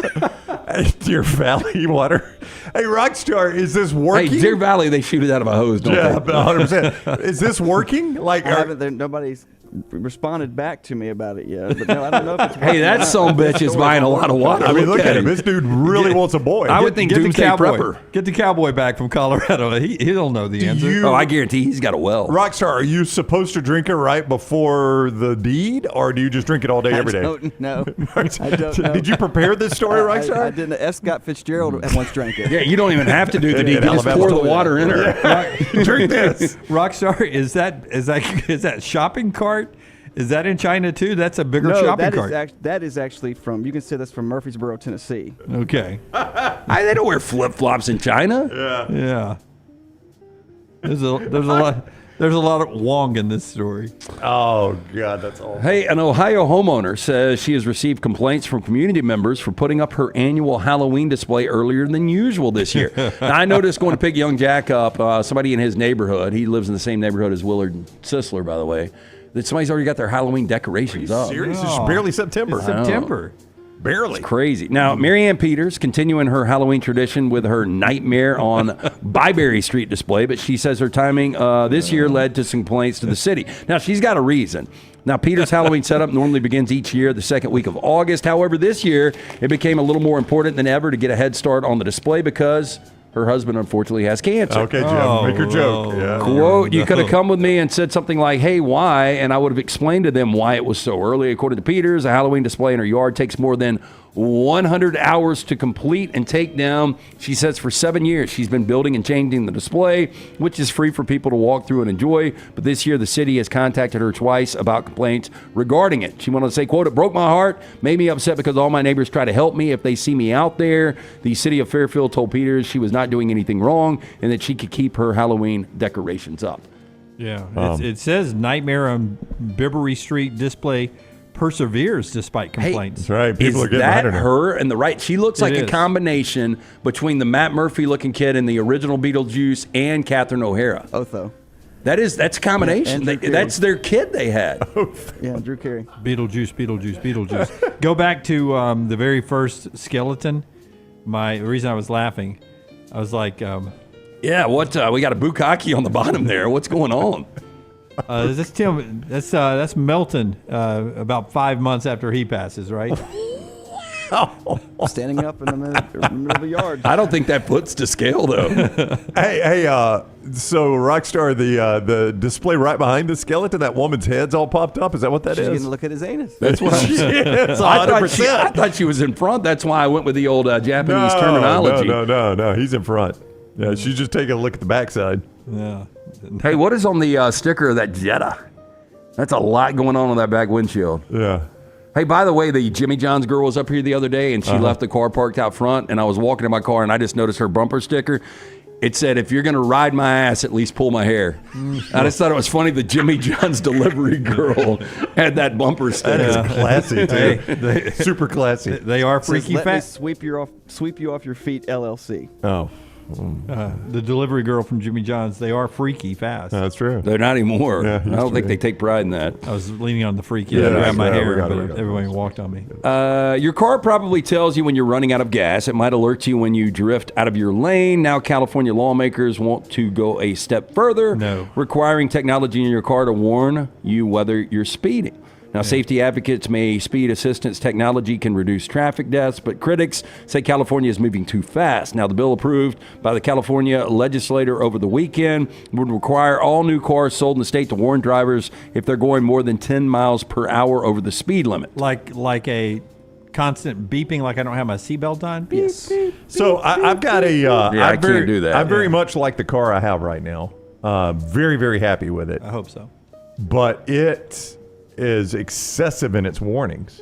Deer Valley water. Hey, Rockstar, is this working? Hey, Deer Valley, they shoot it out of a hose, don't Yeah, they? 100%. Is this working? Like, Nobody's responded back to me about it yet. But no, I don't know if it's Hey, that son bitch is buying a lot of water. I mean, look at him. This dude really wants a boy. I would think get the Doomsday cowboy. Prepper. Get the cowboy back from Colorado. He'll know the answer. I guarantee he's got a well. Rockstar, are you supposed to drink it right before the deed, or do you just drink it all day, every day? I don't know. I don't know. Did you prepare this story, Rockstar? I didn't. F. Scott Fitzgerald once drank it. Yeah, you don't even have to do the deed. You just pour the water in her. Drink this. Rockstar, is that shopping cart? Is that in China too? That's a bigger shopping cart. That is actually from. You can say that's from Murfreesboro, Tennessee. Okay. They don't wear flip flops in China. Yeah. There's a lot. There's a lot of Wong in this story. Oh, God, that's awful. Hey, an Ohio homeowner says she has received complaints from community members for putting up her annual Halloween display earlier than usual this year. Now, I noticed going to pick young Jack up, somebody in his neighborhood, he lives in the same neighborhood as Willard Sisler, by the way, that somebody's already got their Halloween decorations up. Serious? It's barely September. Barely. It's crazy. Now, Marianne Peters continuing her Halloween tradition with her Nightmare on Byberry Street display, but she says her timing this year led to some complaints to the city. Now, she's got a reason. Now, Peters' Halloween setup normally begins each year the second week of August. However, this year, it became a little more important than ever to get a head start on the display because her husband, unfortunately, has cancer. Okay, Jim, make your joke. Yeah. Quote, you could have come with me and said something like, hey, why? And I would have explained to them why it was so early. According to Peters, a Halloween display in her yard takes more than 100 hours to complete and take down. She says for 7 years she's been building and changing the display, which is free for people to walk through and enjoy. But this year the city has contacted her twice about complaints regarding it. She wanted to say, quote, it broke my heart, made me upset because all my neighbors try to help me if they see me out there. The city of Fairfield told Peters she was not doing anything wrong and that she could keep her Halloween decorations up. Yeah, it says Nightmare on Bibbery Street display perseveres despite complaints. That's right. People are getting that behind her and the right? She looks like It a is. combination between the Matt Murphy looking kid and the original Beetlejuice and Catherine O'Hara. Otho. That's a combination. And Drew That's their kid they had. Yeah, Drew Carey. Beetlejuice. Go back to the very first skeleton. The reason I was laughing, I was like, Yeah, what? We got a bukkake on the bottom there. What's going on? that's Tim. That's Melton. About 5 months after he passes, right? Standing up in the middle of the yard. I don't think that puts to scale though. Hey, so Rockstar, the display right behind the skeleton, that woman's head's all popped up. Is that what that She's is? getting to look at his anus. That's what I'm saying. I thought she was in front. That's why I went with the old Japanese terminology. No. He's in front. Yeah, she's just taking a look at the backside. Yeah. Hey, what is on the sticker of that Jetta? That's a lot going on that back windshield. Yeah. Hey, by the way, the Jimmy John's girl was up here the other day, and she left the car parked out front, and I was walking in my car, and I just noticed her bumper sticker. It said, if you're going to ride my ass, at least pull my hair. I just thought it was funny the Jimmy John's delivery girl had that bumper sticker. That is classy, too. Super classy. They are freaky Let me fast. sweep you off your feet, LLC. Oh. The delivery girl from Jimmy John's, they are freaky fast. That's true. They're not anymore. Yeah, I don't think they take pride in that. I was leaning on the freaky Yeah, to grab my yeah, hair, we got it, but we got it. everybody walked on me. Your car probably tells you when you're running out of gas. It might alert you when you drift out of your lane. Now, California lawmakers want to go a step further, requiring technology in your car to warn you whether you're speeding. Now, safety advocates say speed assistance technology can reduce traffic deaths, but critics say California is moving too fast. Now, the bill approved by the California legislature over the weekend would require all new cars sold in the state to warn drivers if they're going more than 10 miles per hour over the speed limit. Like a constant beeping, like I don't have my seatbelt on. Beep, Yes. beep, So I've got a. I can't do that. I very much like the car I have right now. Very, very happy with it. I hope so. But it is excessive in its warnings.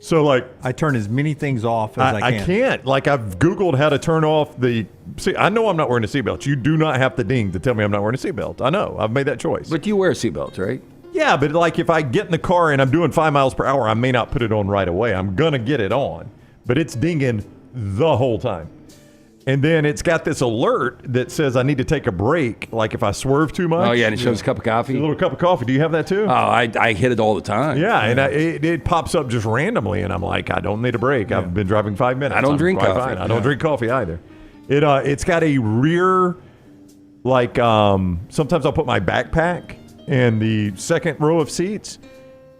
So, like, I turn as many things off as I can. I can't. Like, I've Googled how to turn off the. See, I know I'm not wearing a seatbelt. You do not have to ding to tell me I'm not wearing a seatbelt. I know. I've made that choice. But you wear seatbelts, right? Yeah, but like if I get in the car and I'm doing 5 miles per hour, I may not put it on right away. I'm going to get it on. But it's dinging the whole time. And then it's got this alert that says I need to take a break, like if I swerve too much. Oh, yeah, and it shows a cup of coffee. A little cup of coffee. Do you have that too? Oh, I hit it all the time. Yeah, and it pops up just randomly, and I'm like, I don't need a break. I've been driving 5 minutes. I don't drink quite coffee. fine. I don't drink coffee either. It's got a rear, like sometimes I'll put my backpack in the second row of seats,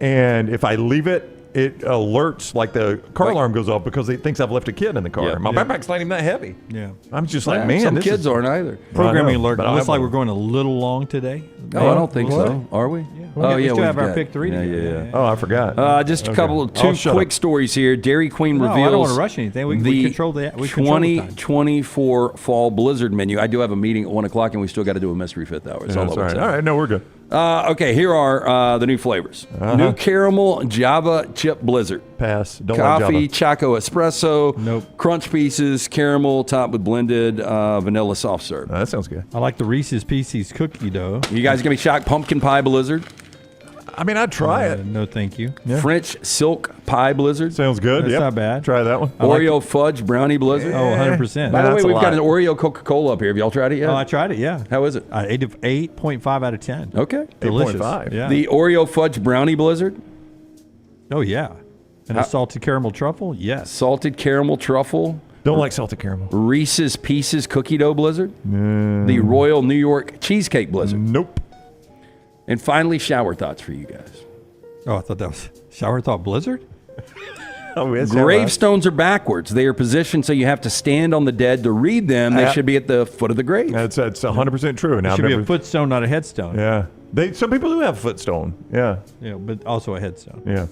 and if I leave it, it alerts, like the car alarm goes off because it thinks I've left a kid in the car. Yeah. My backpack's not even that heavy. Yeah. I'm just like, man, some this kids is, aren't either. Programming I know, alert. but It I looks have like one. we're going a little long today. Oh, I don't think so. Are we? Well, Oh, we yeah, still have we've our got- pick three. Yeah, to do. yeah. Oh, I forgot. Just a Okay. couple of I'll two shut quick up. stories here. Dairy Queen No, I reveals don't want to rush anything. We control the 2024 fall blizzard menu. I do have a meeting at 1 o'clock, and we still got to do a mystery fifth hour. It's Yeah, all that's over all right. time. All right, no, we're good. Okay, here are the new flavors. New caramel Java chip blizzard. Pass. Don't Coffee, like Java. Choco espresso. Nope. Crunch pieces, caramel topped with blended vanilla soft serve. That sounds good. I like the Reese's Pieces cookie dough. You guys gonna be shocked? Pumpkin pie blizzard. I mean, I'd try it. No, thank you. French silk pie blizzard. Sounds good. That's Yep. not bad. Try that one. Oreo fudge brownie blizzard. Oh, 100%. By the way, That's a we've got lot. an Oreo Coca-Cola up here. Have y'all tried it yet? Oh, I tried it, yeah. How is it? 8.5 out of 10. Okay. Delicious. 8.5. Yeah. The Oreo fudge brownie blizzard. Oh, yeah. And a salted caramel truffle? Yes. Salted caramel truffle. Don't like salted caramel. Reese's Pieces cookie dough blizzard. The Royal New York cheesecake blizzard. Nope. And finally, shower thoughts for you guys. Oh, I thought that was Shower Thought Blizzard? Oh, yes, Gravestones are backwards. They are positioned so you have to stand on the dead to read them. They should be at the foot of the grave. That's 100% true. Now It should be a footstone, not a headstone. Yeah. Some people do have a footstone. Yeah. Yeah, but also a headstone. Yeah.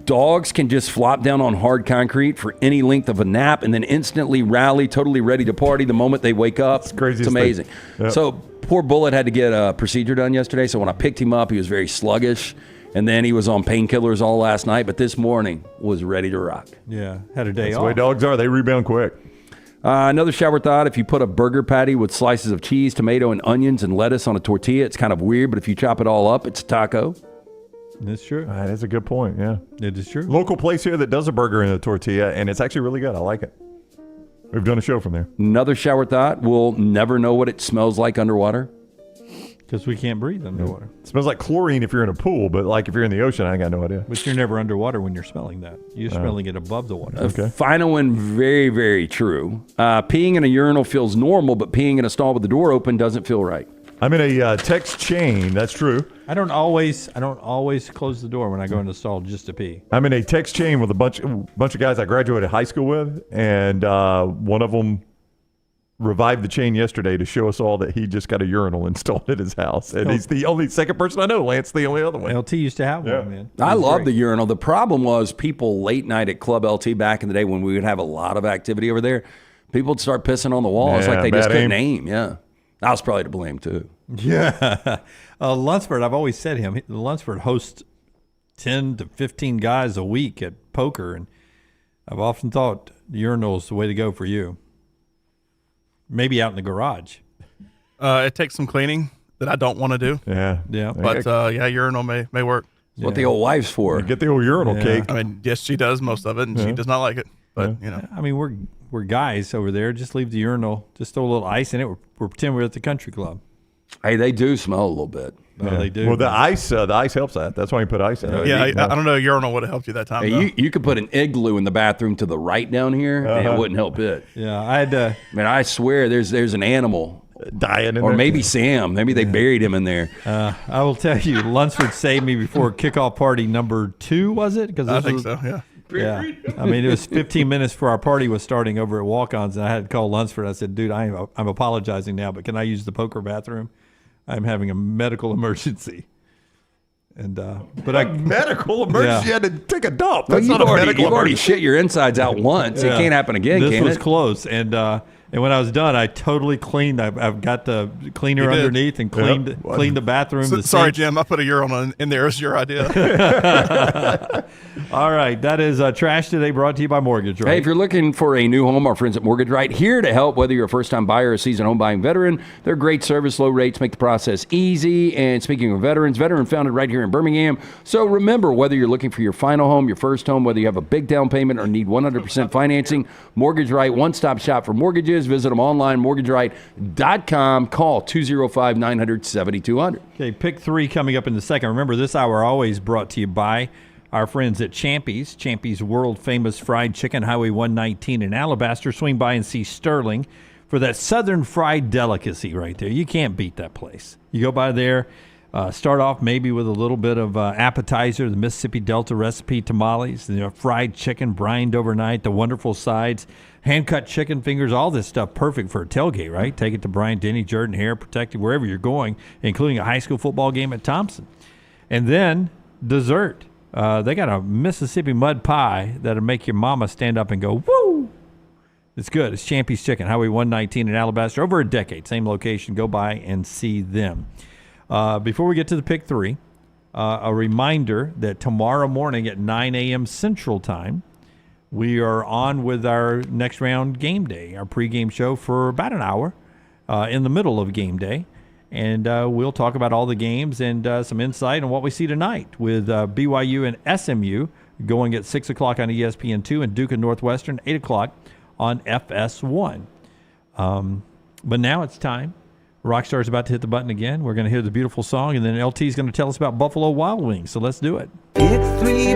Dogs can just flop down on hard concrete for any length of a nap and then instantly rally, totally ready to party the moment they wake up. It's crazy. It's amazing. Yep. So poor Bullet had to get a procedure done yesterday. So when I picked him up, he was very sluggish. And then he was on painkillers all last night. But this morning was ready to rock. Yeah, had a day That's off. the way dogs are. They rebound quick. Another shower thought, if you put a burger patty with slices of cheese, tomato, and onions and lettuce on a tortilla, it's kind of weird. But if you chop it all up, it's a taco. That's true. That is a good point, yeah. It is true. Local place here that does a burger in a tortilla, and it's actually really good. I like it. We've done a show from there. Another shower thought, we'll never know what it smells like underwater. Because we can't breathe underwater. It smells like chlorine if you're in a pool, but like if you're in the ocean, I got no idea. But you're never underwater when you're smelling that. You're smelling it above the water. Okay. Final one, very, very true. Peeing in a urinal feels normal, but peeing in a stall with the door open doesn't feel right. I'm in a text chain. That's true. I don't always close the door when I go in the stall just to pee. I'm in a text chain with a bunch of guys I graduated high school with, and one of them revived the chain yesterday to show us all that he just got a urinal installed at his house, and he's the only second person I know. Lance, the only other one. LT used to have one, man. I love the urinal. The problem was people late night at Club LT back in the day when we would have a lot of activity over there. People would start pissing on the walls like they just couldn't aim. Yeah, I was probably to blame too. Yeah, Lunceford. I've always said Lunceford hosts 10 to 15 guys a week at poker, and I've often thought the urinal's the way to go for you. Maybe out in the garage. It takes some cleaning that I don't want to do. Yeah. But urinal may work. That's what the old wife's for. Get the old urinal cake. I mean, yes, she does most of it, and she does not like it. But I mean, we're guys over there. Just leave the urinal. Just throw a little ice in it. We're pretend we're at the country club. Hey, they do smell a little bit. Oh, they do. Well, the ice helps that. That's why you put ice in it. I don't know. Urinal would have helped you that time. Hey, you could put an igloo in the bathroom to the right down here, and it wouldn't help it. Yeah, I had to. Man, I swear, there's an animal dying in or there. maybe Sam. Maybe they buried him in there. I will tell you, Lunceford saved me before kickoff party number 2, was it? Because I think so. Yeah. Yeah, I mean, it was 15 minutes before our party was starting over at Walk-Ons, and I had to call Lunceford. I said, "Dude, I'm apologizing now, but can I use the poker bathroom? I'm having a medical emergency." And but I medical emergency. You had to take a dump. Well, That's not a medical you've already emergency. shit your insides out once. It can't happen again. This can was it? close, and when I was done, I totally cleaned. I've got the cleaner underneath and cleaned the bathroom. Sorry, Jim. I put a urinal in there. It's your idea. All right, that is Trash Today, brought to you by Mortgage Right. Hey, if you're looking for a new home, our friends at Mortgage Right here to help. Whether you're a first-time buyer or a seasoned home buying veteran, their great service, low rates make the process easy. And speaking of veterans, veteran founded right here in Birmingham. So remember, whether you're looking for your final home, your first home, whether you have a big down payment or need 100% financing, Mortgage Right, one-stop shop for mortgages. Visit them online, mortgageright.com. Call 205-900-7200. Okay, pick 3 coming up in the second. Remember, this hour always brought to you by our friends at Champy's. Champy's world-famous fried chicken, Highway 119 in Alabaster. Swing by and see Sterling for that southern fried delicacy right there. You can't beat that place. You go by there, start off maybe with a little bit of appetizer, the Mississippi Delta recipe tamales, fried chicken brined overnight, the wonderful sides, hand-cut chicken fingers, all this stuff perfect for a tailgate, right? Take it to Bryant Denny, Jordan Hare, protected wherever you're going, including a high school football game at Thompson. And then dessert. They got a Mississippi mud pie that'll make your mama stand up and go, woo! It's good. It's Champy's Chicken, Highway 119 in Alabaster. Over a decade, same location. Go by and see them. Before we get to the pick three, a reminder that tomorrow morning at 9 a.m. Central Time, we are on with our next round game day, our pregame show for about an hour in the middle of game day. And we'll talk about all the games and some insight on what we see tonight with BYU and SMU going at 6 o'clock on ESPN2 and Duke and Northwestern, 8 o'clock on FS1. But now it's time. Rockstar's about to hit the button again. We're going to hear the beautiful song, and then LT's going to tell us about Buffalo Wild Wings. So let's do it. Pick three,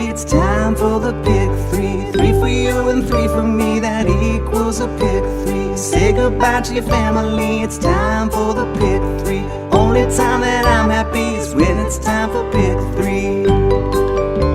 it's time for the pick three. 3 for you and 3 for me, that equals a pick three. Say goodbye to your family, it's time for the pick three. Only time that I'm happy is when it's time for pick three.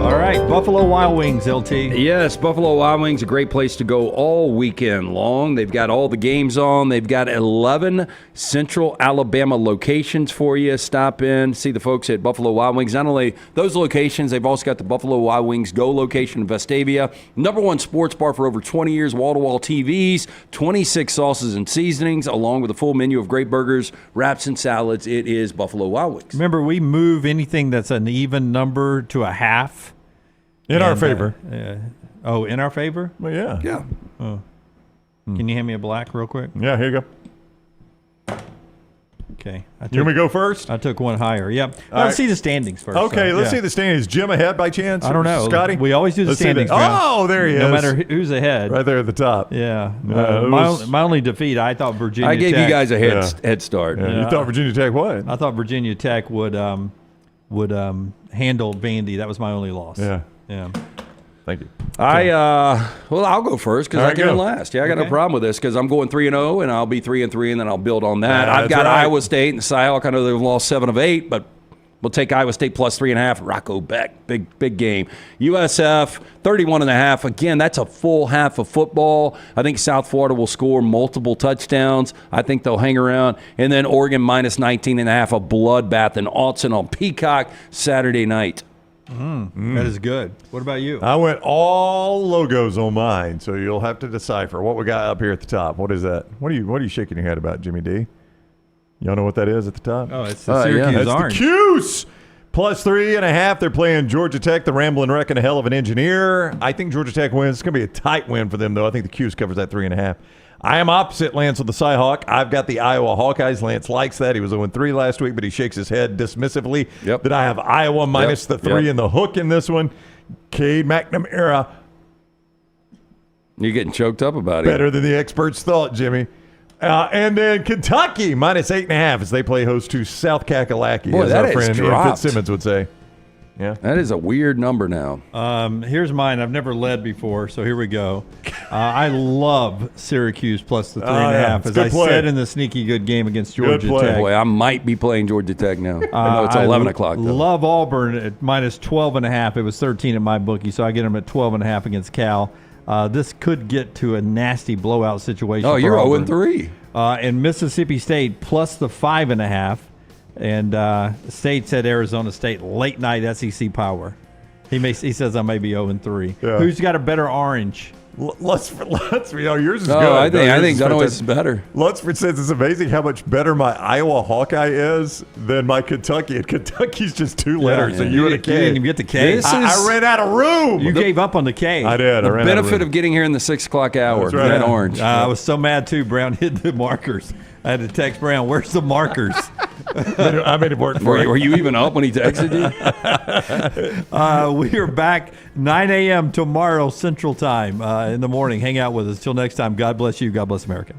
All right, Buffalo Wild Wings, LT. Yes, Buffalo Wild Wings, a great place to go all weekend long. They've got all the games on. They've got 11 Central Alabama locations for you. Stop in, see the folks at Buffalo Wild Wings. Not only those locations, they've also got the Buffalo Wild Wings Go location in Vestavia. #1 sports bar for over 20 years, wall-to-wall TVs, 26 sauces and seasonings, along with a full menu of great burgers, wraps, and salads. It is Buffalo Wild Wings. Remember, we move anything that's an even number to a half. In our favor. In our favor? Well, yeah. Yeah. Oh. Can you hand me a black real quick? Yeah, here you go. Okay. You want me to go first? I took one higher. Yep. All Let's see the standings first. Okay, let's see the standings. Is Jim ahead by chance? I don't know. Scotty? We always do the standings. Oh, there he is. No matter who's ahead. Right there at the top. Yeah. Was- My only defeat, I thought Virginia Tech. I gave you guys a head start. Yeah. You thought Virginia Tech what? I thought Virginia Tech would handle Vandy. That was my only loss. Yeah. Yeah. Thank you. I'll go first because I came in last. Yeah, I got no Okay. problem with this because I'm going 3-0, and I'll be 3-3, and then I'll build on that. Yeah, I've got that's right. Iowa State and Cyhawk. I know they've lost 7 of 8, but we'll take Iowa State plus 3.5. Rocco Beck, big game. USF 31.5. Again, that's a full half of football. I think South Florida will score multiple touchdowns. I think they'll hang around. And then Oregon minus 19.5. A bloodbath in Autzen on Peacock Saturday night. That is good. What about you? I went all logos on mine, so you'll have to decipher what we got up here at the top. What is that? What are you shaking your head about, Jimmy D? Y'all know what that is at the top? Oh, it's the Syracuse Orange. It's the Cuse! Plus 3.5. They're playing Georgia Tech. The Ramblin' Wreck and a hell of an engineer. I think Georgia Tech wins. It's going to be a tight win for them, though. I think the Cuse covers that 3.5. I am opposite Lance with the Cyhawk. I've got the Iowa Hawkeyes. Lance likes that. He was 0-3 last week, but he shakes his head dismissively. Yep. That I have Iowa minus the 3 in the hook in this one. Cade McNamara. You're getting choked up about it. Better than the experts thought, Jimmy. And then Kentucky minus 8.5 as they play host to South Kakalaki, Boy, as that our has friend Ian dropped. Fitzsimmons would say. Yeah, that is a weird number now. Here's mine. I've never led before, so here we go. I love Syracuse plus the 3.5, as I said in the sneaky good game against Georgia Tech. Boy, I might be playing Georgia Tech now. I know it's 11 o'clock, though. Love Auburn at minus 12.5. It was 13 at my bookie, so I get them at 12.5 against Cal. This could get to a nasty blowout situation. Oh, for you're Auburn. 0-3. And Mississippi State plus the 5.5. And State said Arizona State late night SEC power. He says I may be 0-3. Yeah. Who's got a better orange? Lunceford, yours is good. I think yours Dunaway is is better. Lunceford says it's amazing how much better my Iowa Hawkeye is than my Kentucky. And Kentucky's just 2 letters, a U and a K. You didn't even get the K. I ran out of room. You gave up on the K. I did. The benefit of getting here in the 6 o'clock hour. That's right. That orange. I was so mad, too. Brown hid the markers. I had to text Brown, where's the markers? I made it work for you. Were you even up when he texted you? We are back 9 a.m. tomorrow Central Time in the morning. Hang out with us. Till next time, God bless you. God bless America.